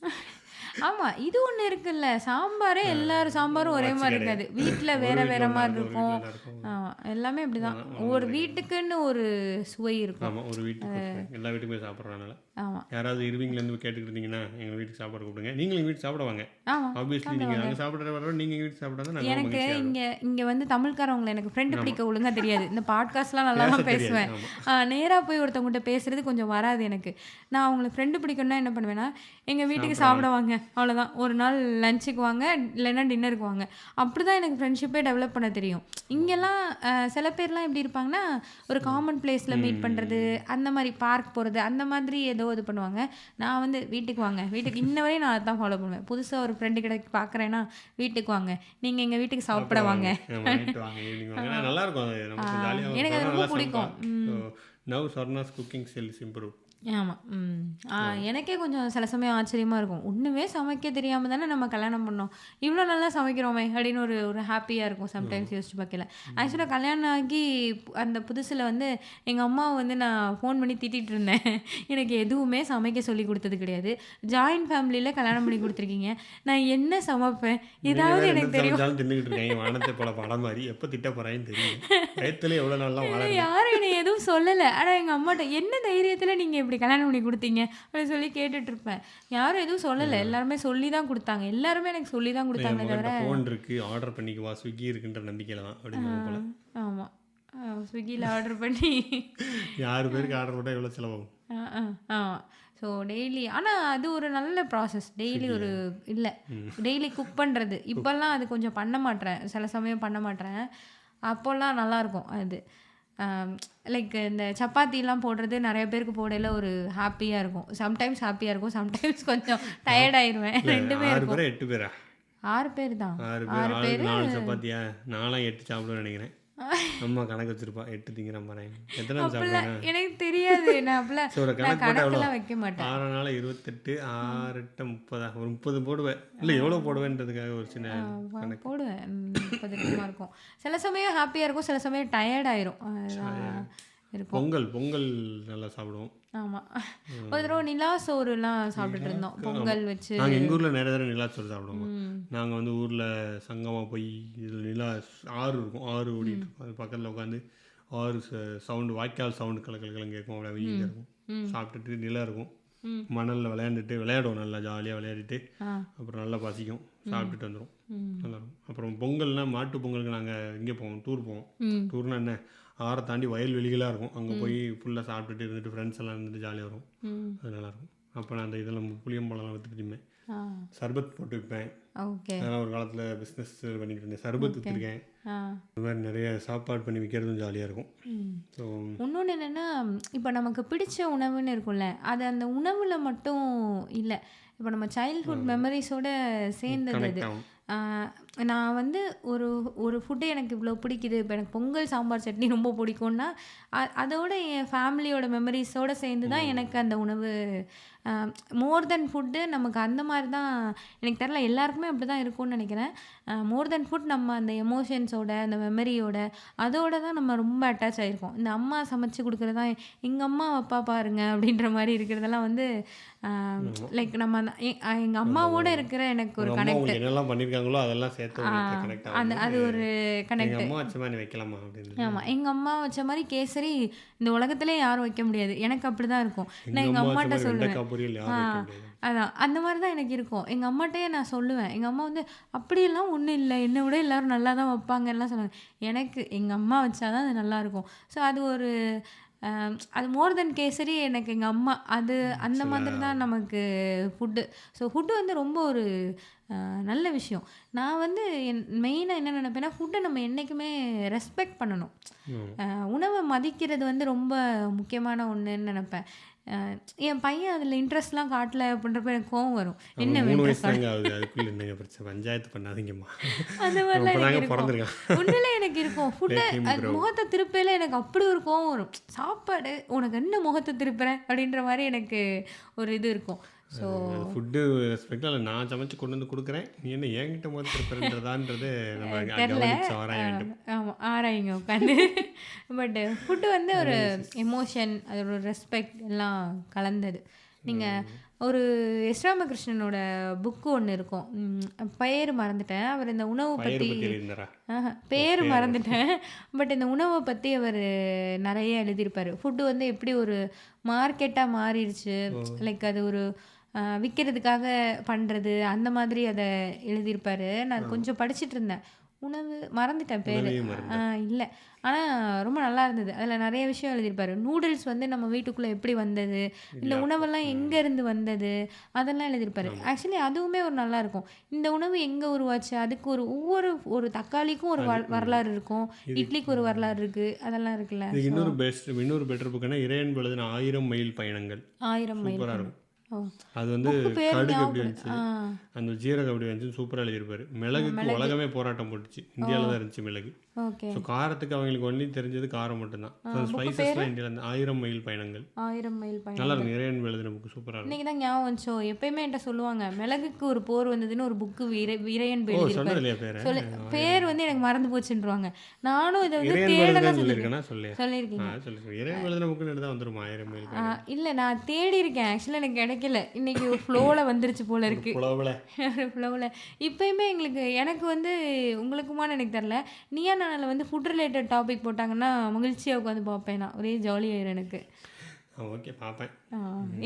ஆமாம், இது ஒன்று இருக்குல்ல, சாம்பாரே எல்லாரும் சாம்பாரும் ஒரே மாதிரி இருக்காது, வீட்டில் வேறு வேறு மாதிரி இருக்கும். ஆமாம், எல்லாமே அப்படி தான். ஒரு வீட்டுக்குன்னு ஒரு சுவை இருக்கும். ஆமாம், ஒரு வீட்டுக்கு எல்லா வீட்டுக்குமே சாப்பிட்றதுனால. ஆமாம், யாராவது இருவீங்கலேருந்து கேட்டுக்கிட்டு இருந்தீங்கன்னா எங்கள் வீட்டுக்கு சாப்பாடு கூப்பிடுங்க, நீங்களும் எங்கள் வீட்டுக்கு சாப்பிடுவாங்க. ஆப்வியஸ்லி நீங்கள் அங்கே சாப்பிட்ற வர நீங்கள் எங்கள் வீட்டுக்கு சாப்பிட்டா தான். எனக்கு இங்கே வந்து தமிழ்காரவங்களை எனக்கு ஃப்ரெண்டு பிடிக்க ஒழுங்காக தெரியாது. இந்த பாட்காஸ்ட்லாம் நல்லா தான் பேசுவேன். நேராக போய் ஒருத்தவங்கள்ட்ட பேசுறது கொஞ்சம் வராது எனக்கு. நான் அவங்களுக்கு ஃப்ரெண்டு பிடிக்கணும்னா என்ன பண்ணுவேன்னா, எங்கள் வீட்டுக்கு சாப்பிடுவாங்க, அவ்வளோதான். ஒரு நாள் லஞ்சுக்கு வாங்க, இல்லைன்னா டின்னருக்கு வாங்க. அப்படி தான் எனக்கு ஃப்ரெண்ட்ஷிப்பே டெவலப் பண்ண தெரியும். இங்கெல்லாம் சில பேர்லாம் எப்படி இருப்பாங்கன்னா, ஒரு காமன் பிளேஸில் மீட் பண்ணுறது, அந்த மாதிரி பார்க் போகிறது, அந்த மாதிரி ஏதோ இது பண்ணுவாங்க. நான் வந்து வீட்டுக்கு வாங்க, வீட்டுக்கு இன்ன வரையும் நான் அதான் ஃபாலோ பண்ணுவேன். புதுசாக ஒரு ஃப்ரெண்டு கிட்ட பார்க்குறேன்னா வீட்டுக்கு வாங்க, நீங்கள் எங்கள் வீட்டுக்கு சாப்பிட வாங்க. எனக்கு அது ரொம்ப பிடிக்கும். Now Sarna's cooking skill is improved. ஆமாம். எனக்கே கொஞ்சம் சில சமயம் ஆச்சரியமாக இருக்கும், ஒன்றுமே சமைக்க தெரியாமல் தானே நம்ம கல்யாணம் பண்ணோம், இவ்வளோ நல்லா சமைக்கிறோமே அப்படின்னு ஒரு ஒரு ஹாப்பியாக இருக்கும் சம்டைம்ஸ் யோசிச்சு பார்க்கல. ஆக்சுவலாக கல்யாணம் ஆகி அந்த புதுசில் வந்து எங்கள் அம்மாவை வந்து நான் ஃபோன் பண்ணி திட்டிகிட்டு இருந்தேன், எனக்கு எதுவுமே சமைக்க சொல்லி கொடுத்தது கிடையாது, ஜாயின்ட் ஃபேமிலியில் கல்யாணம் பண்ணி கொடுத்துருக்கீங்க, நான் என்ன சமைப்பேன், ஏதாவது எனக்கு தெரியும், யாரும் என்னை எதுவும் சொல்லலை. ஆனால் எங்கள் அம்மாட்ட என்ன தைரியத்தில் நீங்கள் இப்படி கல்யாணம் பண்ணி கொடுத்தீங்க அப்படின்னு சொல்லி கேட்டுட்டு இருப்பேன். யாரும் எதுவும் சொல்லலை, எல்லாருமே சொல்லி தான் கொடுத்தாங்க, எல்லாருமே எனக்கு சொல்லி தான் கொடுத்தாங்க. தவிர ஃபோன் இருக்கு, ஆர்டர் பண்ணிக்குவா, ஸ்விக்கி இருக்குன்ற நம்பிக்கையில் தான் அப்படின்னு. ஆமாம், ஸ்விக்கியில் ஆர்டர் பண்ணி 6 பேருக்கு ஆர்டர் போட்டால் எவ்வளோ செலவாகும். ஆமாம். ஸோ டெய்லி, ஆனால் அது ஒரு நல்ல ப்ராசஸ். டெய்லி ஒரு இல்லை டெய்லி குக் பண்ணுறது. இப்போல்லாம் அது கொஞ்சம் பண்ண மாட்டேறேன், சில சமயம் பண்ண மாட்டேறேன். அப்போல்லாம் நல்லாயிருக்கும் அது. லைக் இந்த சப்பாத்திலாம் போடுறது நிறைய பேருக்கு போடையில் ஒரு ஹாப்பியாக இருக்கும். சம்டைம்ஸ் ஹாப்பியாக இருக்கும், சம்டைம்ஸ் கொஞ்சம் டயர்டாயிருவேன். 2 பேர் 8 பேரா? 6 பேர் தான். 6 பேர் 4 சப்பாத்தியா? நான்லாம் 8 சாப்பிடுவேன்னு நினைக்கிறேன். அம்மா கணக்கு வச்சிருப்பா, 8 திங்கிற மாதிரி. எத்தனை சாப்பிடுவேன் எனக்கு தெரியாது, நான் அப்படிலாம் கணக்கெல்லாம் வைக்க மாட்டேன். 6 நாள் 28, 6 8 30, ஒரு 30 போடுவேன். இல்லை எவ்வளோ போடுவேன்றதுக்காக ஒரு சின்ன போடுவேன். 30 இருக்கும். சில சமயம் ஹாப்பியாக இருக்கும், சில சமயம் டயர்ட் ஆயிரும். பொங்கல் நல்லா சாப்பிடுவோம். ஆமாம், ஒரு தடவை நிலா சோறுலாம் சாப்பிட்டுட்டு இருந்தோம் பொங்கல் வச்சு. நாங்கள் எங்கள் ஊரில் நிறைய தடவை நிலா சோறு சாப்பிடுவோம். நாங்கள் வந்து ஊரில் சங்கமாக போய் இதில் நிலா ஆறு இருக்கும், ஆறு ஓடிட்டு இருக்கும், அது பக்கத்தில் உட்காந்து ஆறு சவுண்டு, வாய்க்கால் சவுண்டு கலக்கலன்னு கேட்கும், அவ்வளோ வெயில் இருக்கும். சாப்பிட்டுட்டு நிலா இருக்கும், மணலில் விளையாடுவோம், நல்லா ஜாலியாக விளையாடிட்டு அப்புறம் நல்லா பசிக்கும், சாப்பிட்டுட்டு வந்துடும், நல்லாயிருக்கும். அப்புறம் பொங்கல்னா மாட்டு பொங்கலுக்கு நாங்கள் இங்கே போவோம், டூர் போவோம். டூர்னா என்ன, ஆறை தாண்டி வயல்வெளிகளாக இருக்கும், அங்கே போய் ஃபுல்லாக சாப்பிட்டுட்டு இருந்துட்டு ஃப்ரெண்ட்ஸ் எல்லாம் இருந்துட்டு ஜாலியாக வரும். அது நல்லாயிருக்கும். அப்போ நான் அந்த இதெல்லாம் புளியம்பழம்லாம் விற்றுட்டுமே சர்பத் போட்டு விற்பேன். அதெல்லாம் ஒரு காலத்தில் பிஸ்னஸ் பண்ணிக்கிட்டு இருந்தேன், சர்பத் விற்றுருக்கேன். இந்த மாதிரி நிறைய சாப்பாடு பண்ணி விற்கிறதும் ஜாலியாக இருக்கும். ஸோ இன்னொன்று என்னென்னா, இப்போ நமக்கு பிடிச்ச உணவுன்னு இருக்கும்ல, அது அந்த உணவில் மட்டும் இல்லை, இப்போ நம்ம சைல்ட்ஹுட் மெமரிஸோட சேர்ந்தது அது. நான் வந்து ஒரு ஒரு ஃபுட்டு எனக்கு இவ்வளோ பிடிக்குது, இப்போ எனக்கு பொங்கல் சாம்பார் சட்னி ரொம்ப பிடிக்கும்னா அதோட என் ஃபேமிலியோட மெமரிஸோடு சேர்ந்து தான் எனக்கு அந்த உணவு. மோர் தென் ஃபுட்டு நமக்கு அந்த மாதிரி தான், எனக்கு தெரியல, எல்லாருக்குமே அப்படி தான் இருக்கும்னு நினைக்கிறேன். மோர் தென் ஃபுட் நம்ம அந்த எமோஷன்ஸோட அந்த மெமரியோட அதோட தான் நம்ம ரொம்ப அட்டாச் ஆகிருக்கோம். இந்த அம்மா சமைச்சு கொடுக்குறது தான் எங்கள் அம்மா அப்பா பாருங்க அப்படின்ற மாதிரி இருக்கிறதெல்லாம் வந்து லைக் நம்ம எங்கள் அம்மாவோட இருக்கிற எனக்கு ஒரு கனெக்ட். என்னெல்லாம் பண்ணியிருக்காங்களோ அதெல்லாம் சேர்த்து அந்த அது ஒரு கனெக்ட். அம்மா வச்ச மாதிரி வைக்கலாமா அப்படின்னு. ஆமாம், எங்கள் அம்மா வச்ச மாதிரி கேசரி இந்த உலகத்திலே யாரும் வைக்க முடியாது, எனக்கு அப்படி தான் இருக்கும். நான் எங்கள் அம்மாட்ட சொல்லுவேன். அதான் அந்த மாதிரி தான் எனக்கு இருக்கும். எங்கள் அம்மாட்டையே நான் சொல்லுவேன், எங்கள் அம்மா வந்து அப்படியெல்லாம் ஒன்றும் இல்லை, என்னை விட எல்லோரும் நல்லா தான் வைப்பாங்கலாம் சொல்லுவாங்க. எனக்கு எங்கள் அம்மா வச்சாதான் அது நல்லாயிருக்கும். ஸோ அது ஒரு அது மோர் தென் கேசரி எனக்கு எங்கள் அம்மா, அது அந்த மாதிரி தான் நமக்கு ஃபுட்டு. ஸோ ஃபுட்டு வந்து ரொம்ப ஒரு நல்ல விஷயம். நான் வந்து மெயினாக என்ன நினைப்பேன்னா, ஃபுட்டை நம்ம என்றைக்குமே ரெஸ்பெக்ட் பண்ணணும். உணவை மதிக்கிறது வந்து ரொம்ப முக்கியமான ஒன்றுன்னு நினைப்பேன். என் பையன் அதில் இன்ட்ரெஸ்ட்லாம் காட்டல அப்படின்றப்ப எனக்கு கோவம் வரும். என்ன பஞ்சாயத்து பண்ணாதீங்கம்மா, அந்த மாதிரிலாம் எனக்கு உண்மையிலே எனக்கு இருக்கும். ஃபுட்டை முகத்தை திருப்பையில் எனக்கு அப்படி ஒரு கோவம் வரும். சாப்பாடு உனக்கு என்ன முகத்தை திருப்புறேன் அப்படின்ற மாதிரி எனக்கு ஒரு இது இருக்கும். ஸோ ஃபுட்டு ரெஸ்பெக்ட் இல்லை, நான் சமைச்சு கொண்டு வந்து கொடுக்குறேன், நீ என்ன என்கிட்ட முதல் திருப்புறன்றதான்றது நம்ம ஆராய வேண்டும். ஆமாம், ஆராயுங்க உட்காந்து. பட் ஃபுட்டு வந்து ஒரு எமோஷன், அதோட ஒரு ரெஸ்பெக்ட் எல்லாம் கலந்தது. நீங்கள் ஒரு எஸ் ராமகிருஷ்ணனோட புக்கு ஒன்று இருக்கும், பெயர் மறந்துட்டேன். அவர் இந்த உணவை பற்றி பேர் மறந்துட்டேன், பட் இந்த உணவை பற்றி அவர் நிறைய எழுதியிருப்பார். ஃபுட்டு வந்து எப்படி ஒரு மார்க்கெட்டாக மாறிடுச்சு, லைக் அது ஒரு விற்கிறதுக்காக பண்ணுறது, அந்த மாதிரி அதை எழுதியிருப்பார். நான் கொஞ்சம் படிச்சுட்டு இருந்தேன், உணவு மறந்துட்டேன் பேர், இல்லை, ஆனால் ரொம்ப நல்லா இருந்தது. அதில் நிறைய விஷயம் எழுதியிருப்பார். நூடுல்ஸ் வந்து நம்ம வீட்டுக்குள்ளே எப்படி வந்தது, இந்த உணவெல்லாம் எங்கேருந்து வந்தது, அதெல்லாம் எழுதியிருப்பார். ஆக்சுவலி அதுவுமே ஒரு நல்லாயிருக்கும். இந்த உணவு எங்கே உருவாச்சு, அதுக்கு ஒரு தக்காளிக்கும் ஒரு வரலாறு இருக்கும், இட்லிக்கு ஒரு வரலாறு இருக்குது, அதெல்லாம் இருக்குல்ல. இன்னொரு பெட்டர் புக்குன்னா இறையன்பு எழுதின 1000 மைல் பயணங்கள். 1000 மைல் இருக்கும். அது வந்து கடுகு எப்படி வந்துச்சு, அந்த ஜீரகம் எப்படி வந்துச்சு, சூப்பராக எழுதியிருப்பாரு. மிளகுக்கு உலகமே போராட்டம் போட்டுச்சு, இந்தியாவில் தான் இருந்துச்சு மிளகு. ஸோ காரத்துக்கு அவங்களுக்கு ஒன்லி தெரிஞ்சது காரம் மட்டும்தான். ஸ்பைசஸ்லாம் இந்தியாவில் 1000 மைல் பயணங்கள். 1000 மைல் பயணம் நல்லா இருக்கும். இறையன்பு எழுதின புக்கு சூப்பராக இருக்கும். இன்னைக்கு தான் ஞாபகம் வந்துச்சோ, எப்பயுமே என்கிட்ட சொல்லுவாங்க மிளகுக்கு ஒரு போர் வந்ததுன்னு ஒரு புக்கு இறையன்பு எழுதியிருப்பாரு. பேர் வந்து எனக்கு மறந்து போச்சுன்றாங்க. நானும் இதை வந்து தேடலாம் சொல்லியிருக்கீங்க. இறையன்பு எழுதின புக்கு தான் வந்துருமா 1000 மைல். இல்லை, நான் தேடி இருக்கேன், ஆக்சுவலாக எனக்கு கிடைக்கல. இன்னைக்கு ஒரு ஃப்ளோவில் வந்துருச்சு போல இருக்கு. ஃப்ளோவில் இப்பயுமே எனக்கு வந்து உங்களுக்குமான்னு எனக்கு தெரில, நீயா நானில் வந்து ஃபுட் ரிலேட்டட் டாபிக் போட்டாங்கன்னா மகிழ்ச்சியாக உட்காந்து பார்ப்பேன். நான் ஒரே ஜாலியாயிரும் எனக்கு. ஓகே, பார்ப்பேன்.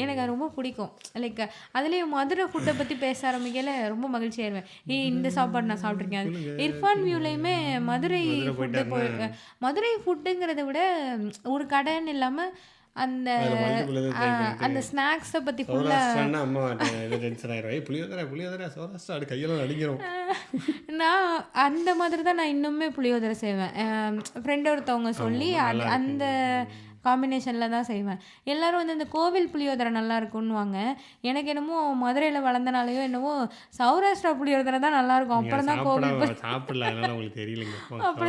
எனக்கு அது ரொம்ப பிடிக்கும். லைக் அதுலேயும் மதுரை ஃபுட்டை பற்றி பேச ஆரம்பிக்கல ரொம்ப மகிழ்ச்சியாயிருவேன். இந்த சாப்பாடு நான் சாப்பிட்ருக்கேன். அது இர்ஃபான் வியூலையுமே மதுரை ஃபுட்டு மதுரை ஃபுட்டுங்கிறத விட ஒரு கடைன்னு இல்லாமல் அந்த அந்த ஸ்நாக்ஸை பற்றி ஃபுல்லாக நான் அந்த மாதிரி தான் நான் இன்னுமே புளியோதரை செய்வேன். ஃப்ரெண்ட் ஒருத்தவங்க சொல்லி அந்த காம்பினேஷனில் தான் செய்வேன். எல்லோரும் வந்து இந்த கோவில் புளியோதரை நல்லா இருக்குன்னுவாங்க. எனக்கு என்னமோ மதுரையில் வளர்ந்தனாலையோ என்னவோ சௌராஷ்டிரா புளியோதரை தான் நல்லாயிருக்கும். அப்புறம் தான் கோவில் அப்படி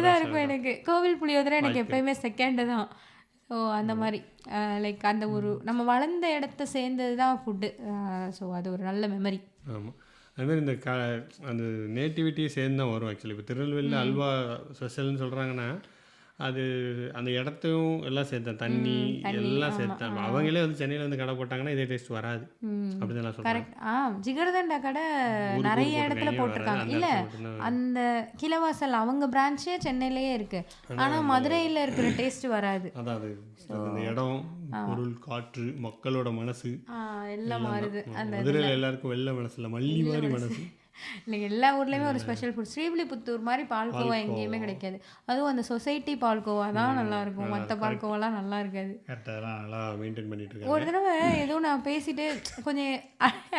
தான் இருக்கும். எனக்கு கோவில் புளியோதரை எனக்கு எப்போயுமே செகண்டு தான். ஸோ அந்த மாதிரி லைக் அந்த ஒரு நம்ம வளர்ந்த இடத்த சேர்ந்தது தான் ஃபுட்டு. ஸோ அது ஒரு நல்ல மெமரி. ஆமாம், அதுமாதிரி இந்த அந்த நேட்டிவிட்டியை சேர்ந்து தான் வரும். ஆக்சுவலி இப்போ திருநெல்வேலியில் அல்வா ஸ்பெஷல்னு சொல்கிறாங்கன்னா, அது அந்த இடத்தையும் எல்லாம் சேர்த்தேன், தண்ணி எல்லாம் சேர்த்தேன். அவங்களே வந்து சென்னையில் வந்து கடை போட்டாங்கன்னா இதே டேஸ்ட் வராது அப்படின்னு நான் சொல்கிறேன். கரெக்ட். ஜிகர்தண்டா கடை நிறைய இடத்துல போட்டிருக்காங்க. இல்லை, அந்த கிலவாசல் அவங்க பிரான்ச்சே சென்னையிலேயே இருக்கு, ஆனால் மதுரையில் இருக்கிற டேஸ்ட் வராது. அதாவது அந்த இடம், பொருள், காற்று, மக்களோட மனசு எல்லாம் மாறுது. அந்த மதுரையில் எல்லாருக்கும் வெள்ளை மனசு இல்லை, மல்லி மாதிரி மனசு. இல்லை, எல்லா ஊர்லேயுமே ஒரு ஸ்பெஷல் ஃபுட். ஸ்ரீவில்லிபுத்தூர் மாதிரி பால்கோவா எங்கேயுமே கிடைக்காது. அதுவும் அந்த சொசைட்டி பால்கோவா தான் நல்லா இருக்கும், மற்ற பால்கோவாலாம் நல்லா இருக்காது. கரெக்டாக நல்லா மெயின்டைன் பண்ணிட்டு இருக்காங்க. ஒரு தடவை ஏதோ நான் பேசிட்டு கொஞ்சம்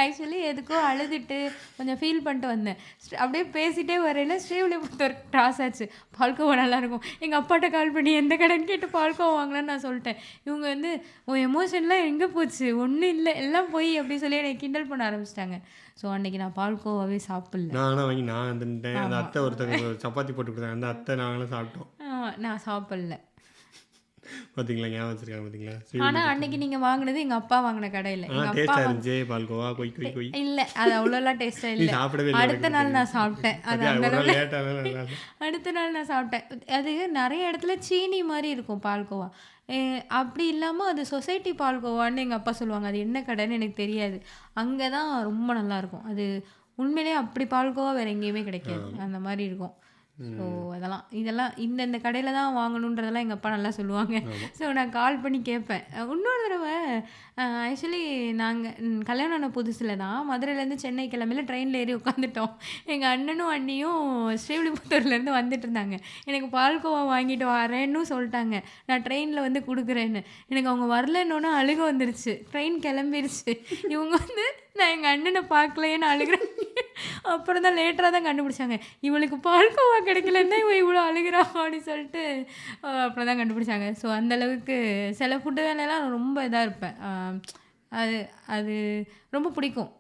ஆக்சுவலி எதுக்கோ அழுதுட்டு கொஞ்சம் ஃபீல் பண்ணிட்டு வந்தேன். அப்படியே பேசிட்டே வரையில ஸ்ரீவில்லிபுத்தூர் கிராஸ் ஆச்சு. பால்கோவா நல்லாயிருக்கும். எங்கள் அப்பாட்ட கால் பண்ணி எந்த கடைன்னு கேட்டு பால்கோவா வாங்கலான்னு நான் சொல்லிட்டேன். இவங்க வந்து உன் எமோஷன்லாம் எங்கே போச்சு, ஒன்றும் இல்லை, எல்லாம் போய் அப்படி சொல்லி என்னை கிண்டல் பண்ண ஆரம்பிச்சிட்டாங்க. ஸோ அன்றைக்கி நான் பால்கோவாவே சாப்பிடல. நானும் வாங்கி நான் வந்துட்டேன். அந்த அத்தை ஒருத்தர் சப்பாத்தி போட்டு கொடுத்தாங்க, அந்த அத்தை நாங்களும் சாப்பிட்டோம். நான் சாப்பிடல. பார்த்தீங்களா, ஞாபகம் வச்சிருக்காங்க பார்த்தீங்களா. ஆனால் அன்னைக்கு நீங்கள் வாங்கினது எங்கள் அப்பா வாங்கின கடையில். எங்கள் அப்பா இருந்துச்சு பால்கோவா, கொய் கொய் கொய். இல்லை, அது அவ்வளோலாம் டேஸ்ட்டாக இல்லை. சாப்பிடவே அடுத்த நாள் நான் சாப்பிட்டேன். அது அந்த லேட்டாக அடுத்த நாள் நான் சாப்பிட்டேன். அது நிறைய இடத்துல சீனி மாதிரி இருக்கும் பால்கோவா. அப்படி இல்லாமல் அது சொசைட்டி பால்கோவான்னு எங்கள் அப்பா சொல்லுவாங்க. அது என்ன கடைன்னு எனக்கு தெரியாது. அங்கே தான் ரொம்ப நல்லாயிருக்கும். அது உண்மையிலே அப்படி பால்கோவா வேறு எங்கேயுமே கிடைக்காது, அந்த மாதிரி இருக்கும். ஸோ இதெல்லாம் இந்தந்த கடையில் தான் வாங்கணுன்றதெல்லாம் எங்கள் அப்பா நல்லா சொல்லுவாங்க. ஸோ நான் கால் பண்ணி கேட்பேன். இன்னொரு தடவை ஆக்சுவலி நாங்கள் கல்யாணம் ஆன புதுசில் தான் மதுரையிலேருந்து சென்னை கிளம்பில ட்ரெயினில் ஏறி உட்காந்துட்டோம். எங்கள் அண்ணனும் அண்ணியும் ஸ்ரீவில்லிபுத்தூர்லேருந்து வந்துட்டு இருந்தாங்க. எனக்கு பால்கோவா வாங்கிட்டு வரேன்னு சொல்லிட்டாங்க. நான் ட்ரெயினில் வந்து கொடுக்குறேன்னு. எனக்கு அவங்க வரலன்னொன்னே அழுக வந்துருச்சு. ட்ரெயின் கிளம்பிருச்சு. இவங்க வந்து நான் எங்கள் அண்ணனை பார்க்கலையேன்னு அழுகிறேன். அப்புறம் தான் லேட்டராக தான் கண்டுபிடிச்சாங்க, இவளுக்கு பால்கோவா கிடைக்கலன்னா இவன் இவ்வளோ அழுகிறா அப்படின்னு சொல்லிட்டு அப்புறம் தான் கண்டுபிடிச்சாங்க. ஸோ அந்தளவுக்கு சில ஃபுட்டு வேலையெல்லாம் ரொம்ப இதாக இருப்பேன். அது அது ரொம்ப பிடிக்கும்.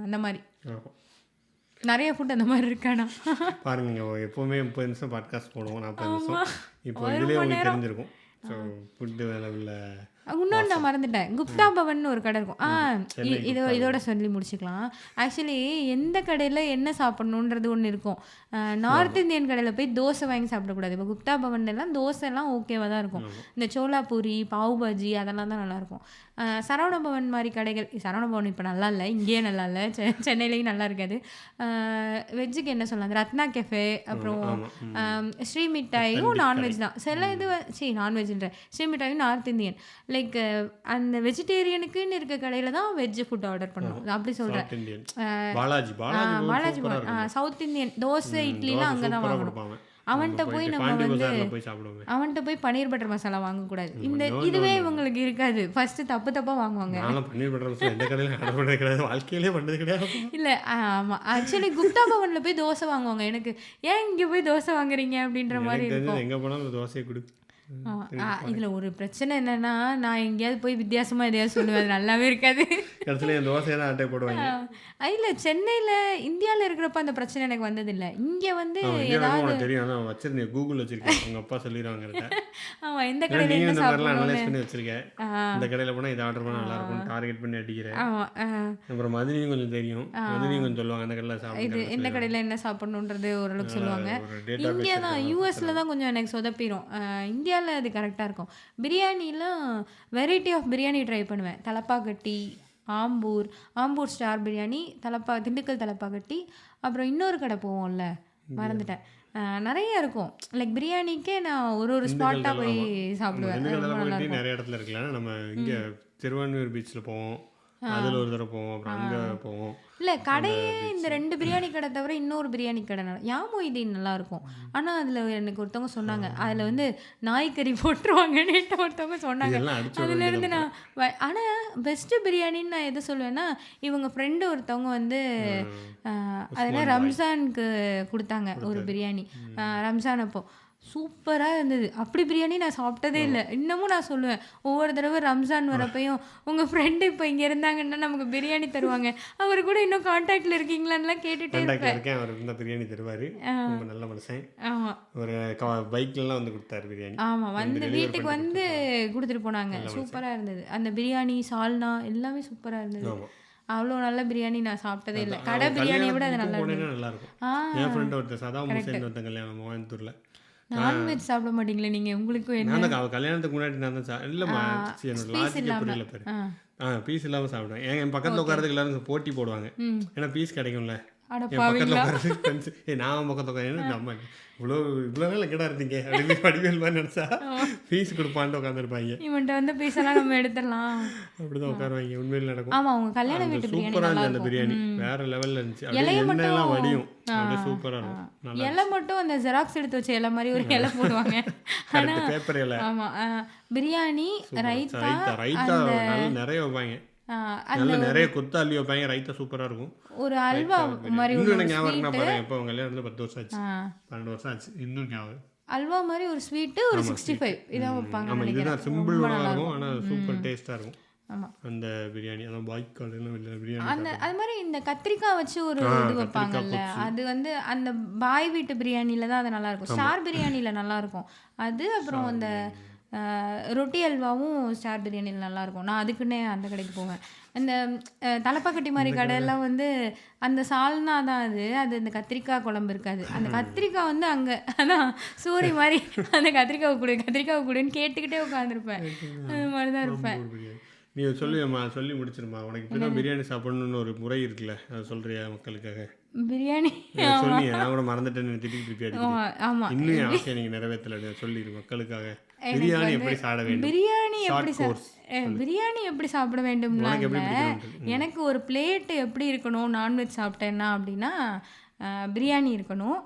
அந்த மாதிரி நிறைய ஃபுட் அந்த மாதிரி இருக்கானா பாருங்க. எப்போவுமே 30 நிமிஷம் பாட்காஸ்ட் போடுவோம், 40 நிமிஷம். இப்போ இதுலேயே உங்களுக்கு தெரிஞ்சிருக்கும். ஸோ ஃபுட்டு வேலை உள்ள இன்னொன்று நான் மறந்துட்டேன். குப்தா பவன் ஒரு கடை இருக்கும். இதோட சொல்லி முடிச்சுக்கலாம். ஆக்சுவலி எந்த கடையில் என்ன சாப்பிட்ணுன்றது ஒன்று இருக்கும். நார்த் இந்தியன் கடையில் போய் தோசை வாங்கி சாப்பிடக்கூடாது. இப்போ குப்தா பவன்லாம் தோசைலாம் ஓகேவாக தான் இருக்கும். இந்த சோலாபூரி, பாவ் பாஜி அதெல்லாம் தான் நல்லாயிருக்கும். சரவண பவன் மாதிரி கடைகள், சரவண பவன் இப்போ நல்லா இல்லை, இங்கேயே நல்லா இல்லை, சென்னையிலையும் நல்லா இருக்காது. வெஜ்ஜுக்கு என்ன சொல்லலாம், ரத்னா கெஃபே, அப்புறம் ஸ்ரீ மிட்டாயும் நான்வெஜ் தான். சில இது நான்வெஜ்ன்ற ஸ்ரீ மிட்டாயும் நார்த் இந்தியன். லைக் அந்த வெஜிடேரியனுக்குன்னு இருக்க கடையில் தான் வெஜ் ஃபுட் ஆர்டர் பண்ணுவோம். அப்படி சொல்கிறேன். பாலாஜி சவுத் இந்தியன் தோசை இட்லிலாம் அங்கே தான் வாங்கணும். அவன்கிட்ட போய் நம்ம வந்து அவன்கிட்ட போய் பன்னீர் பட்டர் மசாலா வாங்கக்கூடாது. இதுவே இவங்களுக்கு இருக்காது. ஃபர்ஸ்ட் தப்பாக வாங்குவாங்க. இல்லை, ஆமாம், ஆக்சுவலி குப்தா பவனில் போய் தோசை வாங்குவாங்க. எனக்கு ஏன் இங்கே போய் தோசை வாங்குறீங்க அப்படின்ற மாதிரி இருக்கும். எங்கே போனாலும் தோசையை கொடு. இதில் ஒரு பிரச்சனை என்னன்னா, நான் எங்கேயாவது போய் வித்தியாசமாக எதையாவது சொல்லுவேன், அது நல்லாவே இருக்காது. தோசையெல்லாம் போடுவாங்க. இல்லை, சென்னையில் இந்தியாவில் இருக்கிறப்ப அந்த பிரச்சனை எனக்கு வந்ததில்லை. இங்கே வந்து ஏதாவது தெரியும், வச்சிருந்தேன், கூகுள் வச்சிருக்கேன், உங்கள் அப்பா சொல்லிடுவாங்க. ஆமாம், எந்த கடையில் என்ன சாப்பிடணும்னு வச்சிருக்கேன். இந்த கடையில் போனால் இதை ஆர்டர் பண்ணால் நல்லா இருக்கும், டார்கெட் பண்ணி அடிக்கிறேன். அப்புறம் மதுரையும் கொஞ்சம் தெரியும், மதுரையும் கொஞ்சம் சொல்லுவாங்க அந்த கடையில் சாப்பிடு, இது எந்த கடையில் என்ன சாப்பிடணுன்றது ஓரளவுக்கு சொல்லுவாங்க. இங்கே தான் யூஎஸில் தான் கொஞ்சம் எனக்கு சொதப்பிடும். இந்தியாவில் அது கரெக்டாக இருக்கும். பிரியாணிலாம் வெரைட்டி ஆஃப் பிரியாணி ட்ரை பண்ணுவேன். தலப்பாக்கட்டி, ஆம்பூர் ஸ்டார் பிரியாணி, திண்டுக்கல் தலப்பாக்கட்டி, அப்புறம் இன்னொரு கடை போவோம்ல, மறந்துட்டேன், நிறைய இருக்கும். லைக் பிரியாணிக்கே நான் ஒரு ஸ்பாட்டாக போய் சாப்பிடுவேன். நிறைய இடத்துல இருக்குல்ல. நம்ம இங்கே திருவான்மையூர் பீச்சில் போவோம், அதில் ஒரு தடவை போவோம், அப்புறம் அங்கே போவோம். இல்லை, கடையே இந்த 2 பிரியாணி கடை தவிர இன்னொரு பிரியாணி கடை யாமொய்தீன் நல்லாயிருக்கும். ஆனால் அதில் எனக்கு ஒருத்தவங்க சொன்னாங்க, அதில் வந்து நாய்க்கறி போட்டுருவாங்கன்னு ஒருத்தவங்க சொன்னாங்க. அதுலேருந்து நான் ஆனால் பெஸ்ட்டு பிரியாணின்னு நான் எதை சொல்லுவேன்னா, இவங்க ஃப்ரெண்டு ஒருத்தவங்க வந்து அதெல்லாம் ரம்ஜானுக்கு கொடுத்தாங்க ஒரு பிரியாணி. ரம்ஜான் அப்போ சூப்பராக இருந்தது. அப்படி பிரியாணி நான் சாப்பிட்டதே இல்லை. இன்னமும் நான் சொல்லுவேன், ஒவ்வொரு தடவை ரம்ஜான் வரப்பையும் உங்கள் ஃப்ரெண்டு இப்போ இங்கே இருந்தாங்கன்னா நமக்கு பிரியாணி தருவாங்க, அவர் கூட இன்னும் கான்டாக்டில் இருக்கீங்களான்லாம் கேட்டுகிட்டே இருப்பேன். அவர் இருந்தால் பிரியாணி தருவார், ரொம்ப நல்ல மனுஷன். ஆமாம், ஒரு பைக்லலாம் வந்து கொடுத்தாரு பிரியாணி. ஆமாம், வந்து வீட்டுக்கு வந்து கொடுத்துட்டு போனாங்க. சூப்பராக இருந்தது. அந்த பிரியாணி, சால்னா எல்லாமே சூப்பராக இருந்தது. அவ்வளோ நல்ல பிரியாணி நான் சாப்பிட்டதே இல்லை. கடை பிரியாணியை விட அது நல்லா இருக்கும். என் ஃப்ரெண்ட் ஒருத்தர் சதாம் ஹுசேன் ஒருத்தன் கல்யாணம் கோயம்புத்தூரில், நான்வெஜ் சாப்பிட மாட்டீங்களே நீங்கள்? உங்களுக்கும் என்ன நான் தான் அவள் கல்யாணத்துக்கு முன்னாடி நான் தான் இல்லைம்மா என்னோட பீஸ் லாஜிக்கே இல்லாமல்? புரியல பாரு. பீஸ் இல்லாமல் சாப்பிடுவேன். என் பக்கத்தில் உட்காரதுக்கு எல்லாரும் போட்டி போடுவாங்க. ஏன்னா பீஸ் கிடைக்கும்ல. அட என் பக்கத்தில் உட்காரதுக்கு ஃப்ரெண்ட்ஸ் நான் பக்கத்தில் உட்காந்து நம்ம இவ்வளோ நாள் கிட்ட இருந்தீங்க அப்படின்னு வடிவேல் மாதிரி நினச்சா ஃபீஸ் கொடுப்பான்ட்டு உட்காந்துருப்பாங்க. இவன்ட்ட வந்து பீஸெல்லாம் நம்ம எடுத்துடலாம். அப்படிதான் உட்காருவாங்க. உண்மையில் நடக்கும். ஆமாம், அவங்க கல்யாண வீட்டு பிரியாணி சூப்பராக நல்லா இருந்துச்சு. அந்த பிரியாணி இருக்கும். வேற லெவலில் இருந்துச்சு. இலையை அப்படியே மட்டும் எண்ணெயெல்லாம் வடியும். அப்படியே சூப்பராக இருக்கும். நல்லா இலை மட்டும் அந்த ஜெராக்ஸ் எடுத்து வச்ச இலை மாதிரி ஒரு இலை போடுவாங்க. கரெக்ட். பேப்பர் இலை. ஆமாம், பிரியாணி, ரைத்தா, ரைத்தா நல்லா நிறைய வைப்பாங்க. அந்த நிறைய கொத்து அள்ளி வைப்பாங்க. ரைத்தா சூப்பராக இருக்கும். ஒரு அல்வா மாதிரி இன்னும் ஒரு எனக்கு ஞாபகம் இருக்குன்னா ஸ்வீட்டு. பாருங்க, இப்போ அவங்க கல்யாணம் 10 வருஷம் ஆச்சு, 12 வருஷம் ஆச்சு. இன்னும் ஞாபகம். அல்வா மாதிரி ஒரு ஸ்வீட்டு, ஒரு 65 இதான் வைப்பாங்க ஆமாம், இதுதான் நினைக்கிறேன். சிம்பிள் ரொம்ப நல்லா இருக்கும். இருக்கும். ஆனால் சூப்பர் டேஸ்ட்டாக இருக்கும் ஆமாம், அந்த பிரியாணி. அதான் பாய்க்கால் இல்லை பிரியாணி. அந்த அது மாதிரி இந்த கத்திரிக்காய் வச்சு ஒரு இது வைப்பாங்கல்ல, அது வந்து அந்த பாய் வீட்டு பிரியாணியில் தான் அது நல்லாயிருக்கும். ஸ்டார் பிரியாணியில் நல்லாயிருக்கும் அது. அப்புறம் அந்த ரொட்டி அல்வாவும் ஸ்டார் பிரியாணியில் நல்லாயிருக்கும். நான் அதுக்குன்னே அந்த கடைக்கு போவேன். அந்த தலப்பாக்கட்டி மாதிரி கடையெல்லாம் வந்து அந்த சால்னா தான் அது இந்த கத்திரிக்காய் குழம்பு இருக்காது. அந்த கத்திரிக்காய் வந்து அங்கே அதான் சூரி மாதிரி அந்த கத்திரிக்காவை கொடுன்னு கேட்டுக்கிட்டே உட்காந்துருப்பேன். அது மாதிரி தான் இருப்பேன். நீ சொல்லுவேம்மா, சொல்லி முடிச்சிருமா. உனக்கு இப்படி தான் பிரியாணி சாப்பிடணும்னு ஒரு முறை இருக்குல்ல, அதை சொல்றியா மக்களுக்காக? பிரியாணி சொன்னீங்க, நான் கூட மறந்துட்டேன்னு திருப்பி அடிக்கிறேன். ஆமாம், இன்னும் என் ஆசையை நீங்கள் நிறைவேற்றல. சொல்லிடு மக்களுக்காக. பிரியாணி எப்படி சாப்பிட வேண்டும்? பிரியாணி எப்படி சாப்பிட வேண்டும்னா எனக்கு ஒரு பிளேட் எப்படி இருக்கணும் நான்வெஜ் சாப்பிட்டேன்னா அப்படின்னா பிரியாணி இருக்கணும்,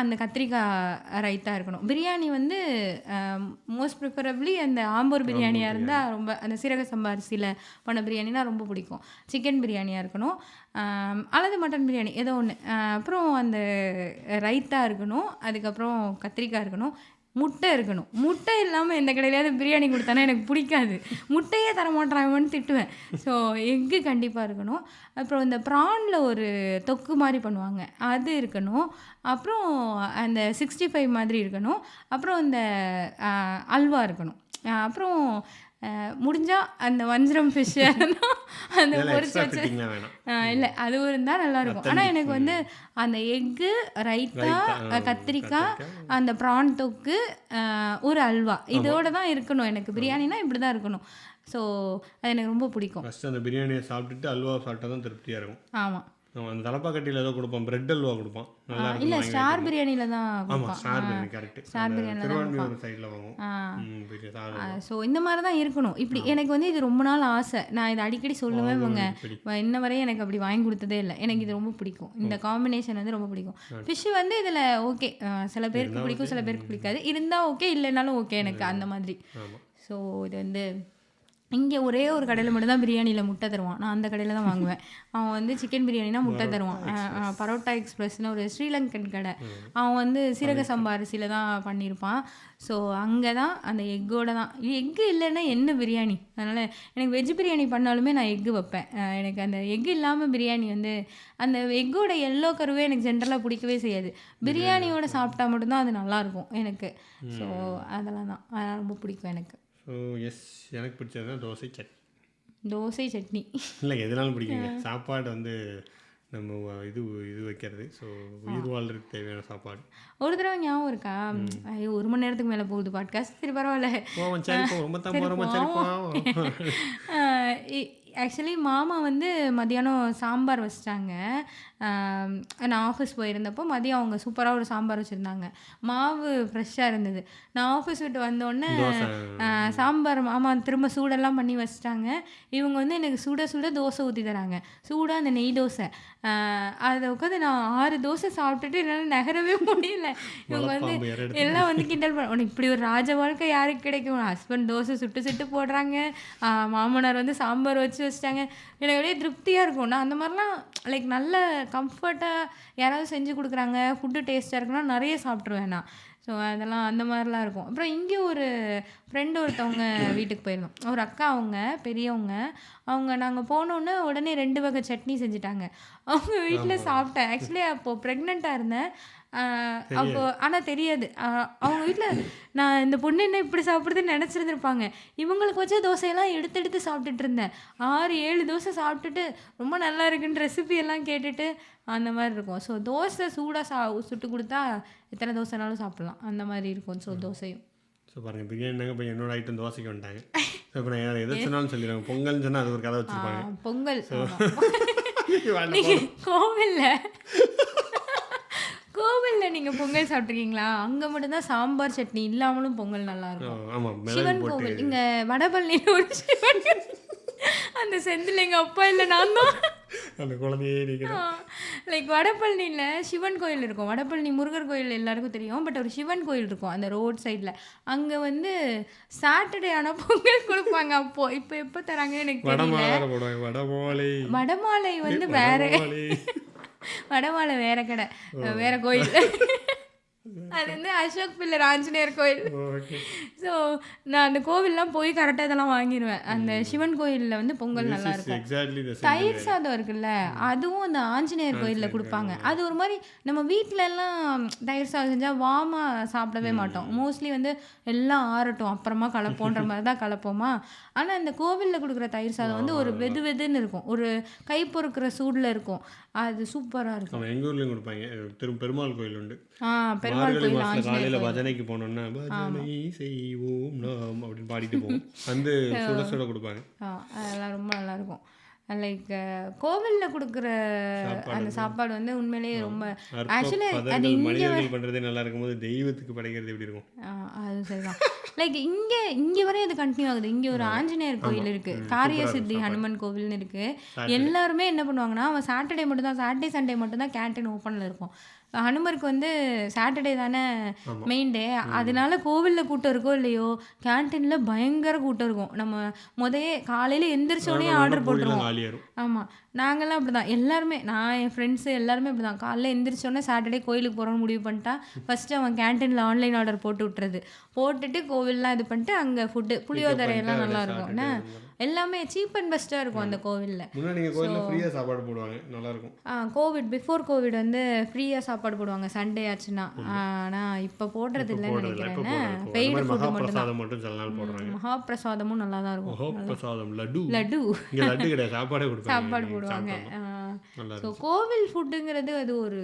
அந்த கத்திரிக்காய் ரைத்தா இருக்கணும். பிரியாணி வந்து மோஸ்ட் ப்ரிஃபரபிளி அந்த ஆம்பூர் பிரியாணியாக இருந்தால் ரொம்ப, அந்த சீரக சம்பா அரிசியில் பண்ண பிரியாணினா ரொம்ப பிடிக்கும். சிக்கன் பிரியாணியாக இருக்கணும் அல்லது மட்டன் பிரியாணி ஏதோ ஒன்று. அப்புறம் அந்த ரைத்தா இருக்கணும், அதுக்கப்புறம் கத்திரிக்காய் இருக்கணும், முட்டை இருக்கணும். முட்டை இல்லாமல் எந்த கடையிலையாவது பிரியாணி கொடுத்தானா எனக்கு பிடிக்காது. முட்டையே தரமாட்டாங்கன்னு திட்டுவேன். ஸோ எக்கு கண்டிப்பாக இருக்கணும். அப்புறம் இந்த ப்ரானில் ஒரு தொக்கு மாதிரி பண்ணுவாங்க, அது இருக்கணும். அப்புறம் அந்த 65 மாதிரி இருக்கணும். அப்புறம் இந்த அல்வா இருக்கணும். அப்புறம் முடிஞ்சால் அந்த வஞ்சரம் ஃபிஷ் அந்த பொரிச்சு வச்சு இல்லை அது இருந்தால் நல்லாயிருக்கும். ஆனால் எனக்கு வந்து அந்த எக்கு, ரைத்தா, கத்திரிக்காய், அந்த ப்ரான் தொக்கு, ஒரு அல்வா இதோட தான் இருக்கணும். எனக்கு பிரியாணினா இப்படி தான் இருக்கணும். ஸோ அது எனக்கு ரொம்ப பிடிக்கும். ஃபஸ்ட்டு அந்த பிரியாணியை சாப்பிட்டுட்டு அல்வா சாப்பிட்டா தான் திருப்தியாக இருக்கும். ஆமாம், அந்த தலப்பாக்கட்டியில் ஏதோ கொடுப்பான், பிரெட் அல்வா கொடுப்பான், நல்லா இருக்கும். இல்லை ஸ்டார் பிரியாணியில் தான் ஆமாம், ஸ்டார் பிரியாணி கரெக்ட். ஸ்டார் பிரியாணியில் தான் திருவான்மியூர் சைடில் வாங்குவோம். ஸோ இந்த மாதிரி தான் இருக்கணும். இப்படி எனக்கு வந்து இது ரொம்ப நாள் ஆசை. நான் இதை அடிக்கடி சொல்லுவேன். இன்ன வரையும் எனக்கு அப்படி வாங்கி கொடுத்ததே இல்லை. எனக்கு இது ரொம்ப பிடிக்கும். இந்த காம்பினேஷன் வந்து ரொம்ப பிடிக்கும். ஃபிஷ் வந்து இதில் ஓகே, சில பேருக்கு பிடிக்கும், சில பேருக்கு பிடிக்காது. இருந்தால் ஓகே, இல்லைனாலும் ஓகே எனக்கு அந்த மாதிரி. ஸோ இது வந்து இங்கே ஒரே ஒரு கடையில் மட்டும்தான் பிரியாணியில் முட்டை தருவான். நான் அந்த கடையில் தான் வாங்குவேன். அவன் வந்து சிக்கன் பிரியாணினா முட்டை தருவான். பரோட்டா எக்ஸ்பிரஸ்னு ஒரு ஸ்ரீலங்கன் கடை. அவன் வந்து சீரக சம்பா அரிசியில் தான் பண்ணியிருப்பான். ஸோ அங்கே தான் அந்த எக்கோட தான். எக்கு இல்லைன்னா என்ன பிரியாணி? அதனால் எனக்கு வெஜ் பிரியாணி பண்ணாலுமே நான் எக்கு வைப்பேன். எனக்கு அந்த எக்கு இல்லாமல் பிரியாணி வந்து அந்த எக்கோட எல்லோ கருவே எனக்கு ஜென்ரலாக பிடிக்கவே செய்யாது. பிரியாணியோட சாப்பிட்டா மட்டும்தான் அது நல்லாயிருக்கும் எனக்கு. ஸோ அதெல்லாம் தான் ரொம்ப பிடிக்கும் எனக்கு. ஸோ எஸ், எனக்கு பிடிச்சது தான் தோசை சட்னி. இல்லை எதுனாலும் பிடிக்குங்க. சாப்பாடு வந்து நம்ம இது வைக்கிறது. ஸோ உயிர் வாழ்றதுக்கு தேவையான சாப்பாடு. ஒரு தடவை ஞாபகம் இருக்கா? ஐயோ 1 மணி நேரத்துக்கு மேலே போகுது பாட்காஸ்ட். சரி பரவாயில்ல. ஆக்சுவலி மாமா வந்து மதியானம் சாம்பார் வச்சிட்டாங்க. நான் ஆஃபீஸ் போயிருந்தப்போ மதியம் அவங்க சூப்பராக ஒரு சாம்பார் வச்சுருந்தாங்க. மாவு ஃப்ரெஷ்ஷாக இருந்தது. நான் ஆஃபீஸ் விட்டு வந்தோடனே சாம்பார் மாமா திரும்ப சூடெல்லாம் பண்ணி வச்சிட்டாங்க. இவங்க வந்து எனக்கு சுட தோசை ஊற்றி தராங்க. சூடாக அந்த நெய் தோசை. அதை உட்காந்து நான் 6 தோசை சாப்பிட்டுட்டு என்னால் நகரவே முடியல. இவங்க வந்து எல்லாம் வந்து கிண்டல் பண்ண, இப்படி ஒரு ராஜ வாழ்க்கை யாருக்கு கிடைக்கும்? ஹஸ்பண்ட் தோசை சுட்டு போடுறாங்க, மாமனார் வந்து சாம்பார் வச்சிட்டாங்க. எனக்கு அப்படியே திருப்தியாக இருக்கும். நான் அந்த மாதிரிலாம் லைக் நல்ல கம்ஃபர்ட்டாக யாராவது செஞ்சு கொடுக்குறாங்க, ஃபுட்டு டேஸ்ட்டாக இருக்குன்னா நிறைய சாப்பிட்ருவேன் நான். ஸோ அதெல்லாம் அந்த மாதிரிலாம் இருக்கும். அப்புறம் இங்கே ஒரு ஃப்ரெண்டு ஒருத்தவங்க வீட்டுக்கு போயிருந்தோம். ஒரு அக்கா, அவங்க பெரியவங்க. அவங்க நாங்கள் போனோன்னே உடனே 2 வகை சட்னி செஞ்சுட்டாங்க. அவங்க வீட்டில் சாப்பிட்டேன். ஆக்சுவலி அப்போது ப்ரெக்னெண்ட்டாக இருந்தேன். அப்போ ஆனால் தெரியாது. அவங்க வீட்டில் நான் இந்த பொண்ணு என்ன இப்படி சாப்பிட்றதுன்னு நினச்சிருந்துருப்பாங்க. இவங்களுக்கு வச்ச தோசையெல்லாம் எடுத்து எடுத்து சாப்பிட்டுட்டு இருந்தேன். 6-7 தோசை சாப்பிட்டுட்டு ரொம்ப நல்லா இருக்குன்னு ரெசிபி எல்லாம் கேட்டுட்டு அந்த மாதிரி இருக்கும். ஸோ தோசை சூடாக சுட்டு கொடுத்தா எத்தனை தோசைனாலும் சாப்பிட்லாம், அந்த மாதிரி இருக்கும். ஸோ தோசையும் ஸோ பாருங்கள், பிரியாணினாங்க இப்போ என்னோட ஐட்டம் தோசைக்கு வந்துட்டாங்க. ஸோ இப்போ நான் எதை சொன்னாலும் சொல்லிடுவாங்க. பொங்கல்னு சொன்னால் அது ஒரு கதை வச்சுருப்பாங்க. பொங்கல் நீங்கள் கோவிலில் நீங்கள் பொங்கல் சாப்பிட்ருக்கீங்களா? அங்கே மட்டும்தான் சாம்பார் சட்னி இல்லாமலும் பொங்கல் நல்லாயிருக்கும். ஆமாம், சிவன் கோவில் இங்கே வடபழனியில் ஒரு சிவன் அந்த செந்தில் எங்கள் அப்பா இல்லை, நான் தான் அந்த குழந்தையே நிற்கிறேன். லைக் வடபழனியில் சிவன் கோயில் இருக்கும். வடபழனி முருகர் கோயில் எல்லாருக்கும் தெரியும். பட் ஒரு சிவன் கோயில் இருக்கும் அந்த ரோட் சைடில். அங்கே வந்து சாட்டர்டே ஆனால் பொங்கல் கொடுப்பாங்க. அப்போது இப்போ எப்போ தராங்கன்னு எனக்கு தெரியல. வடமாலை வந்து வேற, வடமாலை வேற கடை, வேற கோயில். அது வந்து அசோக் பில்லர் ஆஞ்சநேயர் கோயில். ஸோ நான் அந்த கோவில்லாம் போய் கரெக்டாக இதெல்லாம் வாங்கிடுவேன். அந்த சிவன் கோயிலில் வந்து பொங்கல் நல்லா இருக்கும். தயிர் சாதம் இருக்குல்ல, அதுவும் அந்த ஆஞ்சநேயர் கோயிலில் கொடுப்பாங்க. அது ஒரு மாதிரி நம்ம வீட்டில எல்லாம் தயிர் சாதம் செஞ்சால் வாமாக சாப்பிடவே மாட்டோம். மோஸ்ட்லி வந்து எல்லாம் ஆறட்டும் அப்புறமா கலப்போன்ற மாதிரி தான் கலப்போமா. ஆனால் இந்த கோவிலில் கொடுக்குற தயிர் சாதம் வந்து ஒரு வெது வெதுன்னு இருக்கும், ஒரு கை பொறுக்கிற சூடில் இருக்கும். அது சூப்பராக இருக்கும். எங்கள் ஊர்லேயும் கொடுப்பாங்க. பெருமாள் கோயில் உண்டு. பெருமாள் கோயில் காலையில் பஜனைக்கு போனோம்னா பஜனை செய்வோம் நாம் அப்படின்னு பாடிட்டு போவோம். வந்து சுட சுட கொடுப்பாங்க. அதெல்லாம் ரொம்ப நல்லா இருக்கும். லைக் கோவிலில் கொடுக்குற அந்த சாப்பாடு வந்து உண்மையிலேயே ரொம்ப ஆக்சுவலி அது மனிதர்கள் பண்ணுறதே நல்லா இருக்கும்போது தெய்வத்துக்கு படைக்கிறது எப்படி இருக்கும்? அது சரிதான். லைக் இங்கே வரையும் அது கண்டினியூ ஆகுது. இங்கே ஒரு ஆஞ்சநேயர் கோயில் இருக்குது, காரிய சித்தி ஹனுமன் கோவில்னு இருக்குது. எல்லாருமே என்ன பண்ணுவாங்கன்னா, அவன் சாட்டர்டே மட்டும்தான், சாட்டர்டே சண்டே மட்டும்தான் கேன்டீன் ஓப்பனில் இருக்கும். ஹனுமருக்கு வந்து சாட்டர்டே தானே மெயின் டே. அதனால கோவிலில் கூட்டம் இருக்கோ இல்லையோ, கேன்டீனில் பயங்கர கூட்டம் இருக்கும். நம்ம காலையில் எந்திரிச்சோடனே ஆர்டர் போட்டுருவோம். ஆமாம், நாங்கள்லாம் அப்படி தான் எல்லாருமே, நான் என் ஃப்ரெண்ட்ஸு எல்லாருமே அப்படி தான். காலையில் எந்திரிச்சோடனே சாட்டர்டே கோயிலுக்கு போகிறோன்னு முடிவு பண்ணிட்டா ஃபஸ்ட்டு அவன் கேன்டீனில் ஆன்லைன் ஆர்டர் போட்டு விட்டுறது. போட்டுட்டு கோவில்லாம் இது பண்ணிட்டு அங்கே ஃபுட்டு புளியோதரையெல்லாம் நல்லாயிருக்கும். என்ன எல்லாமே சீப் அண்ட் பெஸ்ட்டாக இருக்கும் அந்த கோவிலில். ஃப்ரீயாக சாப்பாடு போடுவாங்க, நல்லாயிருக்கும். கோவிட் பிஃபோர் கோவிட் வந்து ஃப்ரீயாக சாப்பாடு போடுவாங்க சண்டே ஆச்சுன்னா. ஆனால் இப்போ போடுறது இல்லைன்னு நினைக்கிறேன். பெய்டு ஃபுட்டு மட்டும். மகாபிரசாதமும் நல்லா தான் இருக்கும். லட்டு சாப்பாடு போடுவாங்க. ஸோ கோவில் ஃபுட்டுங்கிறது அது ஒரு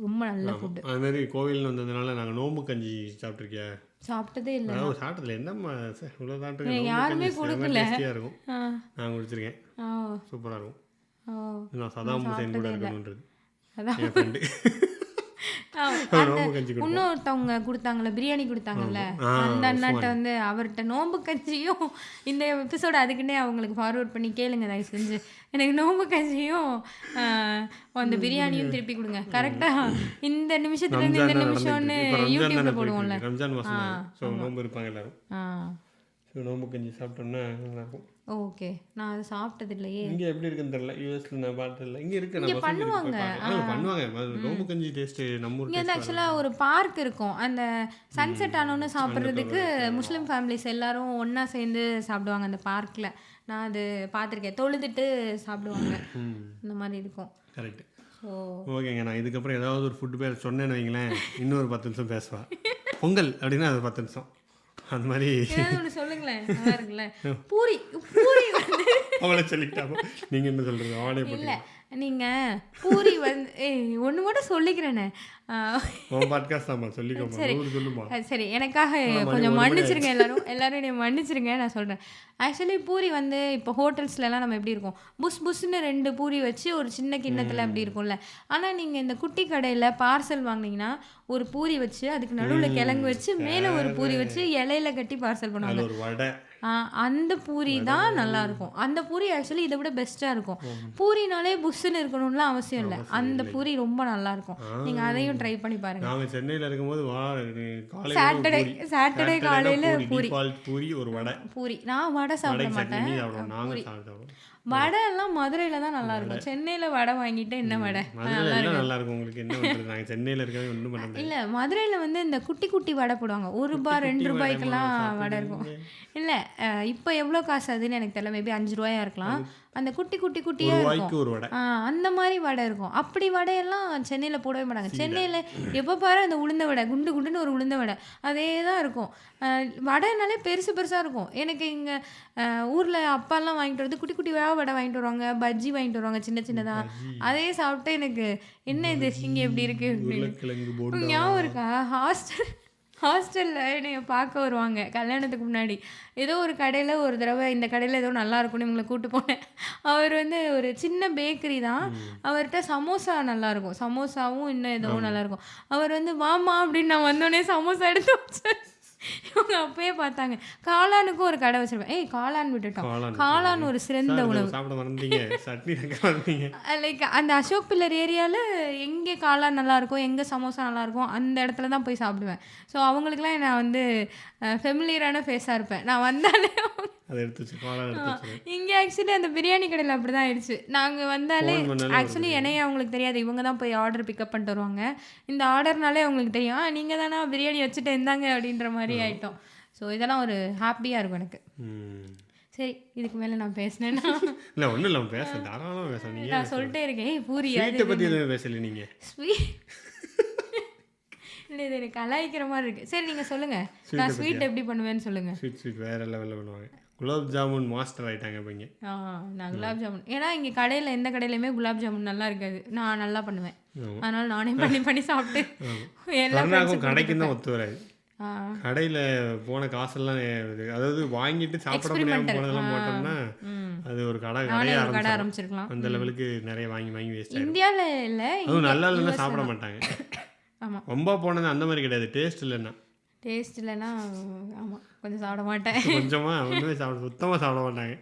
ரொம்ப நல்ல ஃபுட்டு. அது மாதிரி கோவில் வந்ததுனால நாங்கள் நோம்பு கஞ்சி சாப்பிட்ருக்கியா? சாப்பிட்டதே இல்லை. சாப்பிட்டதில்ல. என்னம்மா இவ்வளோ யாருமே கொடுக்கல. இருக்கும். நான் குடிச்சிருக்கேன், சூப்பராக இருக்கும். நான் சதாம் ஹுசைன் கூட இருக்கணுன்றது என் ஃப்ரெண்டு. இன்னொருத்தவங்க கொடுத்தாங்கல்ல, பிரியாணி கொடுத்தாங்கல்ல, அந்த அண்ணாட்ட வந்து அவர்கிட்ட நோம்பு கஞ்சியும் இந்த எபிசோடு அதுக்குன்னே அவங்களுக்கு ஃபார்வர்ட் பண்ணி கேளுங்க தயவு செஞ்சு. எனக்கு நோம்பு கஞ்சியும் அந்த பிரியாணியும் திருப்பி கொடுங்க. கரெக்டாக இந்த நிமிஷத்துலேருந்து இந்த நிமிஷம்னு யூடியூப்ல போடுவோம்ல. ரம்ஜான் மாதம் நோம்பு இருப்பாங்க எல்லாரும். நோம்பு கஞ்சி சாப்பிட்டோம்னா நல்லாயிருக்கும். ஓகே, நான் அதை சாப்பிட்டது இல்லையே. இங்கே எப்படி இருக்குன்னு தெரியல, யூஎஸ்ல நான் பார்த்ததில்ல. இங்கே இருக்கு, நம்ம பண்ணுவாங்க. நோம்பு கஞ்சி டேஸ்ட் நம்ம இங்கே வந்து ஆக்சுவலாக ஒரு பார்க் இருக்கும். அந்த சன்செட் ஆனோன்னு சாப்பிட்றதுக்கு முஸ்லீம் ஃபேமிலிஸ் எல்லாரும் ஒன்றா சேர்ந்து சாப்பிடுவாங்க அந்த பார்க்கில். நான் அது பார்த்துருக்கேன், தொழுதுட்டு சாப்பிடுவாங்க, இந்த மாதிரி இருக்கும். கரெக்ட். ஓகேங்க, நான் இதுக்கப்புறம் ஏதாவது ஒரு ஃபுட் பேர் சொன்னேன்னு வைங்களேன், இன்னொரு 10 நிமிஷம் பேசுவேன். பொங்கல் அப்படின்னா அது 10 நிமிஷம் அந்த மாதிரி ஒன்று சொல்லுங்களேன். நல்லா இருக்குல்ல பூரி. பூரி வந்து அவளை சொல்லிக்கிட்டாங்க. நீங்கள் என்ன சொல்கிறது? அவளே இல்லை, நீங்கள் பூரி வந்து ஒன்று மட்டும் சொல்லிக்கிறேனே. சரி, எனக்காக கொஞ்சம் மன்னிச்சிருங்க. எல்லாரும் என்னை மன்னிச்சிருங்க. நான் சொல்கிறேன். ஆக்சுவலி பூரி வந்து இப்போ ஹோட்டல்ஸ்லாம் நம்ம எப்படி இருக்கும், புஷ்னு 2 பூரி வச்சு ஒரு சின்ன கிண்ணத்தில் அப்படி இருக்கும்ல. ஆனால் நீங்கள் இந்த குட்டி கடையில் பார்சல் வாங்கினீங்கன்னா ஒரு பூரி வச்சு அதுக்கு நடுவில் கிழங்கு வச்சு மேலே ஒரு பூரி வச்சு இலையில கட்டி பார்சல் பண்ணுவாங்க. அந்த பூரி தான் நல்லா இருக்கும். அந்த பூரி ஆக்சுவலி இதை விட பெஸ்ட்டாக இருக்கும். பூரினாலே புஷ்னு இருக்கணும்லாம் அவசியம் இல்லை. அந்த பூரி ரொம்ப நல்லா இருக்கும். நீங்கள் அதையும் ட்ரை பண்ணி பாருங்க. நாங்கள் சென்னையில் இருக்கும்போது சாட்டர்டே காலையில் பூரி ஒரு வடை. பூரி நான் வடை சாப்பிட மாட்டேன். வடை எல்லாம் மதுரையில தான் நல்லா இருக்கும். சென்னையில வடை வாங்கிட்டு என்ன வடை நல்லா இருக்கும். உங்களுக்கு என்ன பண்றது? நாங்க சென்னையில இருக்கவே ஒண்ணும் பண்ண முடியல. இல்ல, மதுரையில வந்து இந்த குட்டி குட்டி வடை போடுவாங்க. 1 ரூபாய் 2 ரூபாய்க்கெல்லாம் வடை இருக்கும். இல்ல இப்போ எவ்வளோ காசு அதுன்னு எனக்கு தெரியல, மேபி 5 ரூபாயா இருக்கலாம். அந்த குட்டி குட்டி ஒரு குட்டியாக இருக்கும். வாய்க்கு ஒரு வடை. அந்த மாதிரி வடை இருக்கும். அப்படி வடையெல்லாம் சென்னையில் போடவே மாட்டாங்க. சென்னையில் எப்போ பாரு அந்த உளுந்த வடை, குண்டு குண்டுன்னு ஒரு உளுந்த வடை அதே தான் இருக்கும். வடைனாலே பெருசு பெருசாக இருக்கும். எனக்கு இங்கே ஊரில் அப்பாலாம் வாங்கிட்டு வந்து குட்டி குட்டி வடை வாங்கிட்டு வருவாங்க, பஜ்ஜி வாங்கிட்டு வருவாங்க சின்ன சின்னதாக. அதே சாப்பிட்டு எனக்கு என்ன இது இங்கே எப்படி இருக்குது அப்படின்னு உருளைக்கிழங்கு போண்டா. ஞாபகம் இருக்கா? ஹாஸ்டலில் என்னை பார்க்க வருவாங்க கல்யாணத்துக்கு முன்னாடி. ஏதோ ஒரு கடையில் ஒரு தடவை இந்த கடையில் ஏதோ நல்லா இருக்கும்னு இவங்களை கூப்பிட்டு போனேன். அவர் வந்து ஒரு சின்ன பேக்கரி தான். அவர்கிட்ட சமோசா நல்லாயிருக்கும், சமோசாவும் இன்னும் ஏதோ நல்லாயிருக்கும். அவர் வந்து வாமா அப்படின்னு நான் வந்தோடனே சமோசா எடுத்து வச்சேன். இவங்க அப்பயே பார்த்தாங்க. காளானுக்கும் ஒரு கடை வச்சிருப்பேன். காளான் விட்டுட்டோம். காளான் ஒரு சிறந்த உணவு. சாப்பிட மறந்தீங்க, சட்னி மறந்தீங்க. லைக் அந்த அசோக் பில்லர் ஏரியாவில் எங்கே காளான் நல்லாயிருக்கும், எங்கே சமோசா நல்லாயிருக்கும் அந்த இடத்துல தான் போய் சாப்பிடுவேன். ஸோ அவங்களுக்குலாம் நான் வந்து ஃபெமிலியரான ஃபேஸாக இருப்பேன். நான் வந்தாலே அதை எடுத்து வச்சு காளான் எடுத்து வச்சு. இங்கே ஆக்சுவலி அந்த பிரியாணி கடையில் அப்படி தான் ஆயிடுச்சு. நாங்கள் வந்தாலே ஆக்சுவலி என்னையே அவங்களுக்கு தெரியாது. இவங்க தான் போய் ஆர்டர் பிக்கப் பண்ணிட்டு வருவாங்க. இந்த ஆர்டர்னாலே அவங்களுக்கு தெரியும், நீங்கள் தானே பிரியாணி வச்சுட்டு இருந்தாங்க அப்படின்ற மாதிரி ஆகிட்டோம். ஸோ இதெல்லாம் ஒரு ஹாப்பியாக இருக்கும் எனக்கு. சரி, இதுக்கு மேலே நான் பேசினேன்னா இல்லை ஒன்றும் இல்லை, பேச தாராளமாக பேச. நீங்கள் நான் சொல்லிட்டே இருக்கேன். பூரி ஸ்வீட்டை பற்றி எதுவும் பேசல நீங்கள். ஸ்வீட் இல்லை, இது எனக்கு கலாய்க்கிற மாதிரி இருக்குது. சரி நீங்கள் சொல்லுங்கள், நான் ஸ்வீட் எப்படி பண்ணுவேன்னு சொல்லுங்கள். ஸ்வீட் வேறு லெவலில் பண்ணுவாங்க. குலாப் ஜாமுன் மாஸ்டர் ஆகிட்டாங்க இப்போ இங்கே. நான் குலாப் ஜாமுன், ஏன்னா இங்கே கடையில் எந்த கடையிலையுமே குலாப் ஜாமுன் நல்லா இருக்காது. நான் நல்லா பண்ணுவேன், அதனால நானே பண்ணி சாப்பிட்டு எல்லாம் கடைக்கும் தான் ஒத்து வராது. கடையில் போன காசெல்லாம் அதாவது வாங்கிட்டு சாப்பிட முடியாமல் போனதெல்லாம் போட்டோம்னா அது ஒரு கடை ஆரம்பிச்சிருக்கலாம். அந்த லெவலுக்கு நிறைய வாங்கி வேஸ்ட். இந்தியாவில் இல்லை, அதுவும் நல்லா இல்லைன்னா சாப்பிட மாட்டாங்க. ஆமாம், ரொம்ப போனது அந்த மாதிரி கிடையாது. டேஸ்ட் இல்லைன்னா ஆமாம் கொஞ்சம் சாப்பிட மாட்டேன். கொஞ்சமாக ஒன்றுமே சுத்தமாக சாப்பிட மாட்டாங்க.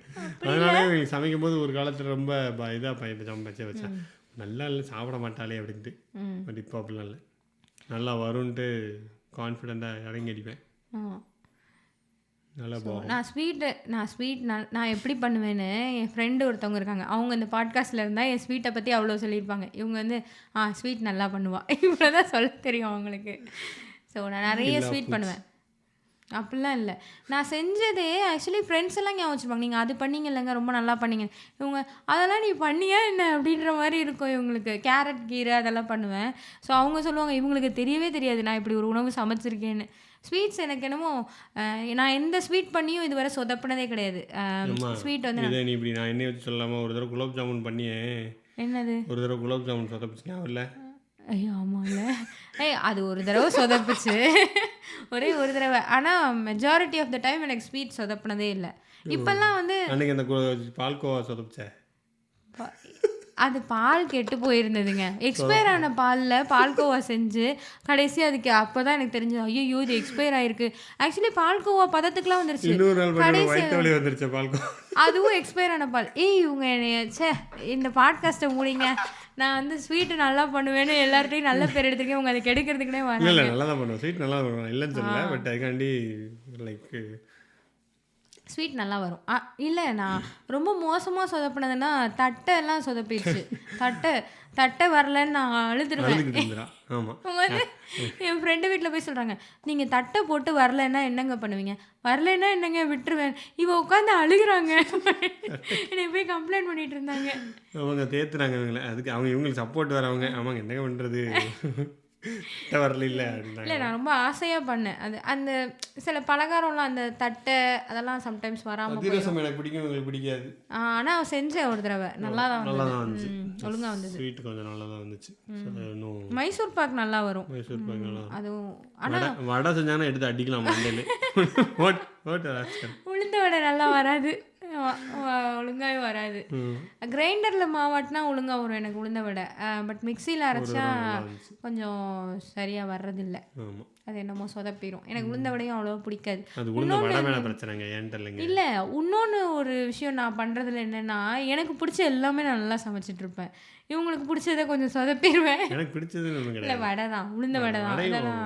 அதனாலே சமைக்கும் போது ஒரு காலத்தில் ரொம்ப இதாக பையன் சமைச்சு வச்சேன், நல்லா இல்லை சாப்பிட மாட்டாளே அப்படின்ட்டு. பட் இப்போ அப்படிலாம் இல்லை, நல்லா வரும்ன்ட்டு கான்ஃபிடெண்ட்டாக இறங்கி அடிப்பேன். நல்லா போகும். நான் ஸ்வீட் நான் எப்படி பண்ணுவேன்னு என் ஃப்ரெண்டு ஒருத்தவங்க இருக்காங்க. அவங்க இந்த பாட்காஸ்ட்டில் இருந்தால் என் ஸ்வீட்டை பற்றி அவ்வளோ சொல்லியிருப்பாங்க. இவங்க வந்து ஸ்வீட் நல்லா பண்ணுவாள், இவ்வளோ தான் சொல்ல தெரியும் அவங்களுக்கு. ஸோ நான் நிறைய ஸ்வீட் பண்ணுவேன். அப்படிலாம் இல்லை, நான் செஞ்சதே ஆக்சுவலி ஃப்ரெண்ட்ஸ் எல்லாம் ஞாபகம் வச்சுருப்பாங்க. நீங்கள் அது பண்ணீங்க இல்லைங்க, ரொம்ப நல்லா பண்ணீங்க. இவங்க அதெல்லாம் நீ பண்ணியா என்ன அப்படின்ற மாதிரி இருக்கும் இவங்களுக்கு. கேரட் கீரை அதெல்லாம் பண்ணுவேன். ஸோ அவங்க சொல்லுவாங்க இவங்களுக்கு தெரியவே தெரியாது நான் இப்படி ஒரு உணவு சமைச்சிருக்கேன்னு. ஸ்வீட்ஸ் எனக்கு என்னமோ நான் எந்த ஸ்வீட் பண்ணியும் இதுவரை சொதப்பினதே கிடையாது. ஸ்வீட் வந்து நீ இப்படி நான் என்ன வச்சு சொல்லாமல் ஒரு தடவை குலாப் ஜாமுன் பண்ணியே. என்னது? ஒரு தடவை குலாப் ஜாமுன் சொதப்பிச்சுனா இல்லை? ஐயோ ஆமாம்ல, அது ஒரு தடவை சொதப்புச்சு, ஒரே ஒரு தடவை. ஆனால் மெஜாரிட்டி ஆஃப் த டைம் எனக்கு ஸ்வீட் சொதப்பினதே இல்லை. இப்போல்லாம் வந்து அன்றைக்கி அந்த பால்கோவா சொதப்பிச்சேன், அது பால் கெட்டு போயிருந்ததுங்க. எக்ஸ்பயர் ஆன பாலில் பால்கோவா செஞ்சு கடைசி அதுக்கு அப்போ தான் எனக்கு தெரிஞ்சது, ஐயோ இது எக்ஸ்பயர் ஆகிருக்கு. ஆக்சுவலி பால்கோவா பதத்துக்குலாம் வந்துருச்சு, வந்துருச்சு பால்கோவா, அதுவும் எக்ஸ்பயர் ஆன பால். இவங்க என்னைய இந்த பாட்காஸ்ட்டை மூடிங்க, நான் வந்து ஸ்வீட்டு நல்லா பண்ணுவேன்னு எல்லார்ட்டையும் நல்ல பேர் எடுத்துருக்கேன். உங்க அதை கெடுக்கிறதுக்குனே வரல. இல்லை நல்லா தான் பண்ணுவேன், ஸ்வீட் நல்லா பண்ணுவேன், இல்லைன்னு சொல்லல. பட் அதுக்காண்டி லைக் ஸ்வீட் நல்லா வரும். இல்லை நான் ரொம்ப மோசமாக சொதப்பினதுன்னா தட்டையெல்லாம் சொதப்பிடுச்சு. தட்டை வரலன்னு நான் அழுதுருவேன். வந்து என் ஃப்ரெண்டு வீட்டில் போய் சொல்கிறாங்க, நீங்கள் தட்டை போட்டு வரலன்னா என்னங்க பண்ணுவீங்க? வரலன்னா என்னங்க விட்டுருவேன். இவன் உட்காந்து அழுகுறாங்க, என்னை போய் கம்ப்ளைண்ட் பண்ணிட்டு இருந்தாங்க. அவங்க தேத்துறாங்க இவங்களை, அதுக்கு அவங்க இவங்களுக்கு சப்போர்ட் வரவங்க. ஆமாங்க என்னங்க பண்ணுறது, வரல இல்லை இல்லை நான் ரொம்ப ஆசையாக பண்ணேன். அது அந்த சில பலகாரம்லாம் அந்த தட்டை அதெல்லாம் சம்டைம்ஸ் வராமல் எனக்கு பிடிக்கும், உங்களுக்கு பிடிக்காது. ஆனால் செஞ்சேன் ஒரு தடவை, நல்லா தான் வந்துச்சு, ஒழுங்காக வந்தது. ஸ்வீட் கொஞ்சம் நல்லா தான் வந்துச்சு. மைசூர் பாக் நல்லா வரும். மைசூர் பாக் நல்லா அதுவும் ஆனால் வடை செஞ்சாங்கன்னா எடுத்து அடிக்கலாம் மண்டையில். உளுந்த வடை நல்லா வராது, ஒழுங்காகவே வராது. கிரைண்டரில் மாவாட்டினா ஒழுங்காக வரும் எனக்கு உளுந்த வடை. பட் மிக்சியில் அரைச்சா கொஞ்சம் சரியாக வர்றதில்லை, அது என்னமோ சொதப்பிடும். எனக்கு உளுந்த வடையும் அவ்வளோ பிடிக்காது. இல்லை இன்னொன்று ஒரு விஷயம் நான் பண்ணுறதுல என்னென்னா, எனக்கு பிடிச்ச எல்லாமே நான் நல்லா சமைச்சிட்டு இருப்பேன். இவங்களுக்கு பிடிச்சதை கொஞ்சம் சொதப்பிடுவேன். எனக்கு பிடிச்சது இல்லை வடை தான், உளுந்த வடை தான். அதெல்லாம்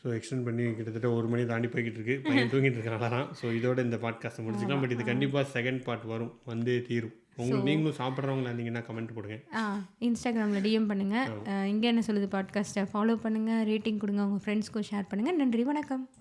ஸோ எக்ஸ்டெண்ட் பண்ணி கிட்டத்தட்ட 1 மணி தாண்டி போய்கிட்டு இருக்கு, பையன் தூங்கிட்டு இருக்கனால தான். ஸோ இதோட இந்த பாட்காஸ்ட்டை முடிச்சுக்கலாம். பட் இது கண்டிப்பாக செகண்ட் பார்ட் வரும், வந்தே தீரும். உங்களுக்கு நீங்களும் சாப்பிட்றவங்களா இருந்தீங்கன்னா கமெண்ட் போடுங்க, இன்ஸ்டாகிராமில் டிஎம் பண்ணுங்கள். இங்கே என்ன சொல்லுது பாட்காஸ்ட்டை ஃபாலோ பண்ணுங்கள், ரேட்டிங் கொடுங்க, உங்கள் ஃப்ரெண்ட்ஸ்க்கும் ஷேர் பண்ணுங்கள். நன்றி, வணக்கம்.